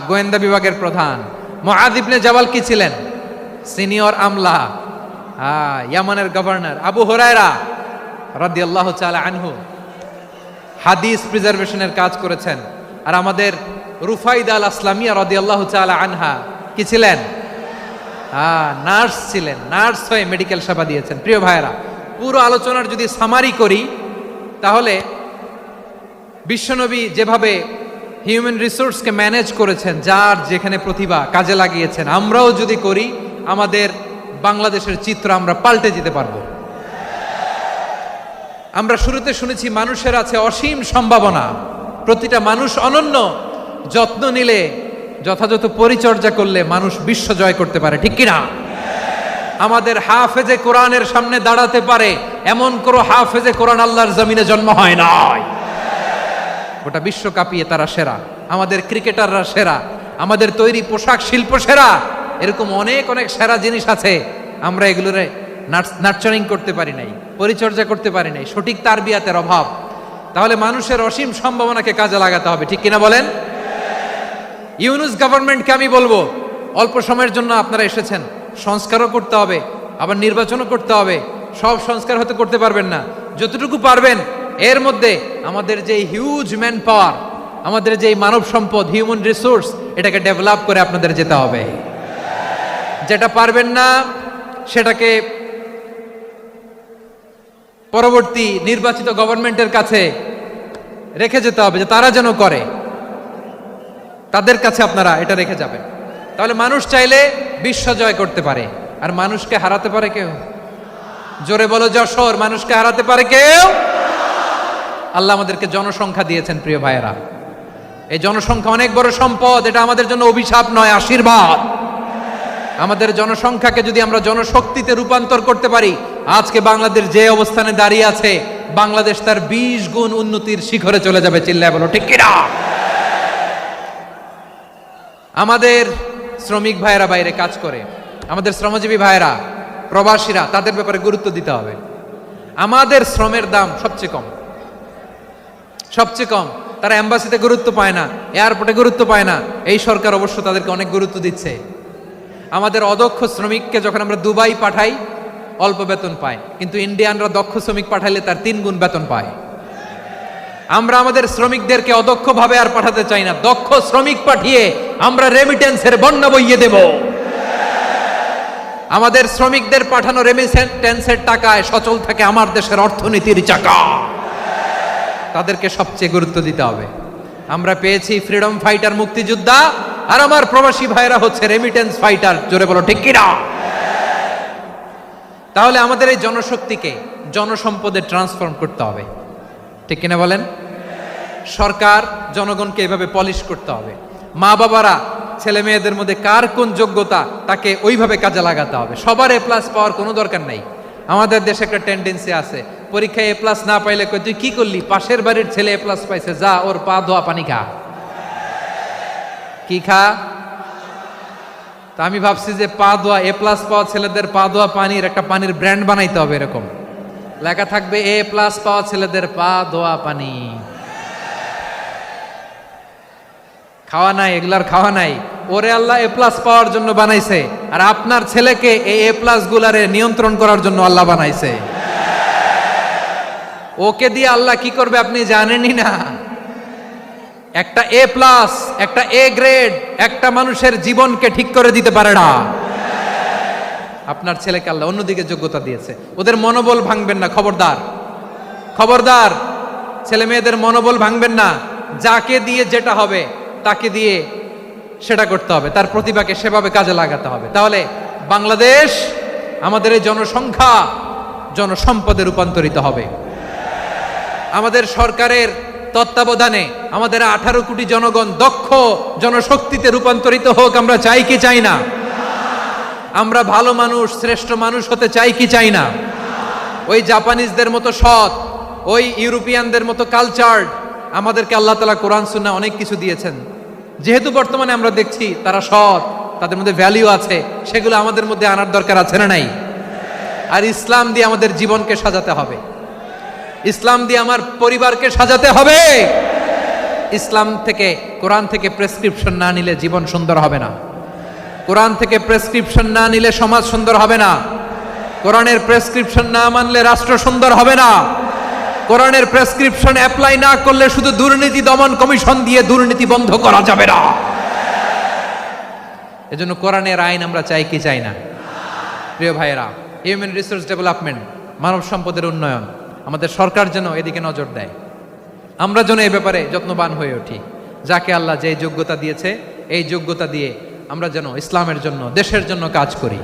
গোয়েন্দা বিভাগের প্রধান। মুআয ইবনে জাবাল কি ছিলেন? সিনিয়র আমলা, ইয়ামানের গভর্নর। আবু হুরায়রা রাদিয়াল্লাহু তাআলা আনহু হাদিস প্রিজার্ভেশনের কাজ করেছেন। আর আমাদের রুফাইদা আল আসলামিয়া রাদিয়াল্লাহু তাআলা আনহা কি ছিলেন? নার্স ছিলেন, নার্স হয়ে মেডিকেল সেবা দিয়েছেন। প্রিয় ভাইয়েরা, পুরো আলোচনার যদি সামারি করি তাহলে বিশ্বনবী যেভাবে হিউম্যান রিসোর্সকে ম্যানেজ করেছেন, যার যেখানে প্রতিভা কাজে লাগিয়েছেন, আমরাও যদি করি আমাদের বাংলাদেশের চিত্র আমরা পাল্টে যেতে পারবো। আমরা শুরুতে শুনেছি মানুষের আছে অসীম সম্ভাবনা, প্রতিটা মানুষ অনন্য, যত্ন নিলে যথাযথ পরিচর্যা করলে মানুষ বিশ্ব জয় করতে পারে। ঠিক কিনা? আমাদের হাফেজে কোরআনের সামনে দাঁড়াতে পারে এমন কোনো হাফেজে কোরআন আল্লাহর জমিনে জন্ম হয় নাই। গোটা বিশ্ব কাঁপিয়ে তারা সেরা, আমাদের ক্রিকেটাররা সেরা, আমাদের তৈরি পোশাক শিল্প সেরা। এরকম অনেক অনেক সেরা জিনিস আছে, আমরা এগুলোরে নার্চারিং করতে পারি নাই, পরিচর্যা করতে পারি নাই, সঠিক তারবিয়াতের অভাব। তাহলে মানুষের অসীম সম্ভাবনাকে কাজে লাগাতে হবে। ঠিক কিনা বলেন? ইউনুস গভর্নমেন্টকে আমি বলবো, অল্প সময়ের জন্য আপনারা এসেছেন, সংস্কারও করতে হবে, আবার নির্বাচনও করতে হবে। সব সংস্কার হতে করতে পারবেন না, যতটুকু পারবেন এর মধ্যে আমাদের যে হিউজ ম্যান পাওয়ার, আমাদের যে মানব সম্পদ, হিউম্যান রিসোর্স, এটাকে ডেভেলপ করে আপনাদের যেতে হবে। যেটা পারবেন না সেটাকে পরবর্তী নির্বাচিত গভর্নমেন্টের কাছে রেখে যেতে হবে, যে তারা যেন করে, তাদের কাছে আপনারা এটা রেখে যাবেন। তাহলে মানুষ চাইলে বিশ্ব জয় করতে পারে। আর মানুষকে হারাতে পারে কেউ? জোরে বলো যশোর, মানুষকে হারাতে পারে কেউ? আল্লাহ আমাদেরকে জনসংখ্যা দিয়েছেন প্রিয় ভাইয়েরা। এই জনসংখ্যা অনেক বড় সম্পদ, এটা আমাদের জন্য অভিশাপ নয়, আশীর্বাদ। আমাদের জনসংখ্যাকে যদি আমরা জনশক্তিতে রূপান্তর করতে পারি, আজকে বাংলাদেশ যে অবস্থানে দাঁড়িয়ে আছে, বাংলাদেশ তার 20 গুণ উন্নতির শিখরে চলে যাবে। চিল্লায় বলো ঠিক কিনা? আমাদের শ্রমিক ভাইয়েরা বাইরে কাজ করে, আমাদের শ্রমজীবী ভাইয়েরা, প্রবাসীরা, তাদের ব্যাপারে গুরুত্ব দিতে হবে। আমাদের শ্রমের দাম সবচেয়ে কম, সবচেয়ে কম। তারা এম্বাসিতে গুরুত্ব পায় না, এয়ারপোর্টে গুরুত্ব পায় না। এই সরকার অবশ্য তাদেরকে অনেক গুরুত্ব দিচ্ছে। আমাদের অদক্ষ শ্রমিককে যখন আমরা দুবাই পাঠাই অল্প বেতন পায়, কিন্তু ইন্ডিয়ানরা দক্ষ শ্রমিক পাঠাইলে তার 3 গুণ বেতন পায়। আমরা আমাদের শ্রমিকদেরকে অদক্ষভাবে আর পাঠাতে চাই না, দক্ষ শ্রমিক পাঠিয়ে আমরা রেমিটেন্সের বন্যা বইয়ে দেব। আমাদের শ্রমিকদের পাঠানো রেমিটেন্সের টাকায় সচল থাকে আমার দেশের অর্থনীতির চাকা। তাদেরকে সবচেয়ে গুরুত্ব দিতে হবে। আমরা পেয়েছি ফ্রিডম ফাইটার, মুক্তিযোদ্ধা, আর আমার প্রবাসী ভাইরা হচ্ছে রেমিটেন্স ফাইটার। জোরে বলো ঠিক কিনা? তাহলে আমাদের এই জনশক্তিকে জনসম্পদে ট্রান্সফর্ম করতে হবে, ঠিক কিনা বলেন? সরকার জনগণকে এভাবে পলিশ করতে হবে। মা বাবারা ছেলে মেয়েদের মধ্যে কার কোন যোগ্যতা তাকে ওইভাবে কাজে লাগাতে হবে। সবার এ প্লাস পাওয়ার কোনো দরকার নাই। আমাদের দেশে একটা টেন্ডেন্সি আছে, পরীক্ষায় এ প্লাস না পাইলে কই তুই কি করলি, পাশের বাড়ির ছেলে এ প্লাস পাইছে, যা ওর পা ধোয়া পানি খা। কি খা? তা আমি ভাবছি যে পা ধোয়া, এ প্লাস পাওয়া ছেলেদের পা ধোয়া পানির একটা পানির ব্র্যান্ড বানাইতে হবে, এরকম লেখা থাকবে এ প্লাস পাওয়া ছেলেদের পা ধোয়া পানি। খাওয়া নাই, এগুলার খাওয়া নাই। ওরে আল্লাহ এ প্লাস পাওয়ার জন্য বানাইছে, আর আপনার ছেলেকে এই এ প্লাস গুলারে নিয়ন্ত্রণ করার জন্য আল্লাহ বানাইছে। ওকে দিয়ে আল্লাহ কি করবে আপনি জানেনই না। একটা এ প্লাস, একটা এ গ্রেড একটা মানুষের জীবনকে ঠিক করে দিতে পারে না। আপনার ছেলেকে আল্লাহ অন্যদিকে যোগ্যতা দিয়েছে, ওদের মনোবল ভাঙবেন না। খবরদার, খবরদার, ছেলে মেয়েদের মনোবল ভাঙবেন না। যাকে দিয়ে যেটা হবে তাকে দিয়ে সেটা করতে হবে, তার প্রতিভাকে সেভাবে কাজে লাগাতে হবে। তাহলে বাংলাদেশ, আমাদের এই জনসংখ্যা জনসম্পদে রূপান্তরিত হবে। আমাদের সরকারের তত্ত্বাবধানে আমাদের 18 কোটি জনগণ দক্ষ জনশক্তিতে রূপান্তরিত হোক, আমরা চাই কি চাই না? আমরা ভালো মানুষ, শ্রেষ্ঠ মানুষ হতে চাই কি চাই না? ওই জাপানিজদের মতো সৎ, ওই ইউরোপিয়ানদের মতো কালচার্ড। আমাদেরকে আল্লাহ তাআলা কোরআন সুন্নাহ অনেক কিছু দিয়েছেন, যেহেতু বর্তমানে আমরা দেখছি তারা সৎ, তাদের মধ্যে ভ্যালিউ আছে, সেগুলো আমাদের মধ্যে আনার দরকার আছে না নাই? আর ইসলাম দিয়ে আমাদের জীবনকে সাজাতে হবে, ইসলাম দিয়ে আমার পরিবারকে সাজাতে হবে। ইসলাম থেকে, কোরআন থেকে প্রেসক্রিপশন না নিলে জীবন সুন্দর হবে না। কোরআন থেকে প্রেসক্রিপশন না নিলে সমাজ সুন্দর হবে না। কোরআনের প্রেসক্রিপশন না মানলে রাষ্ট্র সুন্দর হবে না। কোরআনের প্রেসক্রিপশন অ্যাপ্লাই না করলে শুধু দুর্নীতি দমন কমিশন দিয়ে দুর্নীতি বন্ধ করা যাবে না। এজন্য কোরআনের আইন আমরা চাই কি চাই না? প্রিয় ভাইয়েরা, হিউম্যান রিসোর্স ডেভেলপমেন্ট, মানব সম্পদের উন্নয়ন, আমাদের সরকার যেন এদিকে নজর দেয়। আমরা যেন এই ব্যাপারে যত্নবান হয়ে উঠি। যাকে আল্লাহ যে যোগ্যতা দিয়েছে, এই যোগ্যতা দিয়ে আমরা যেন ইসলামের জন্য, দেশের জন্য কাজ করি।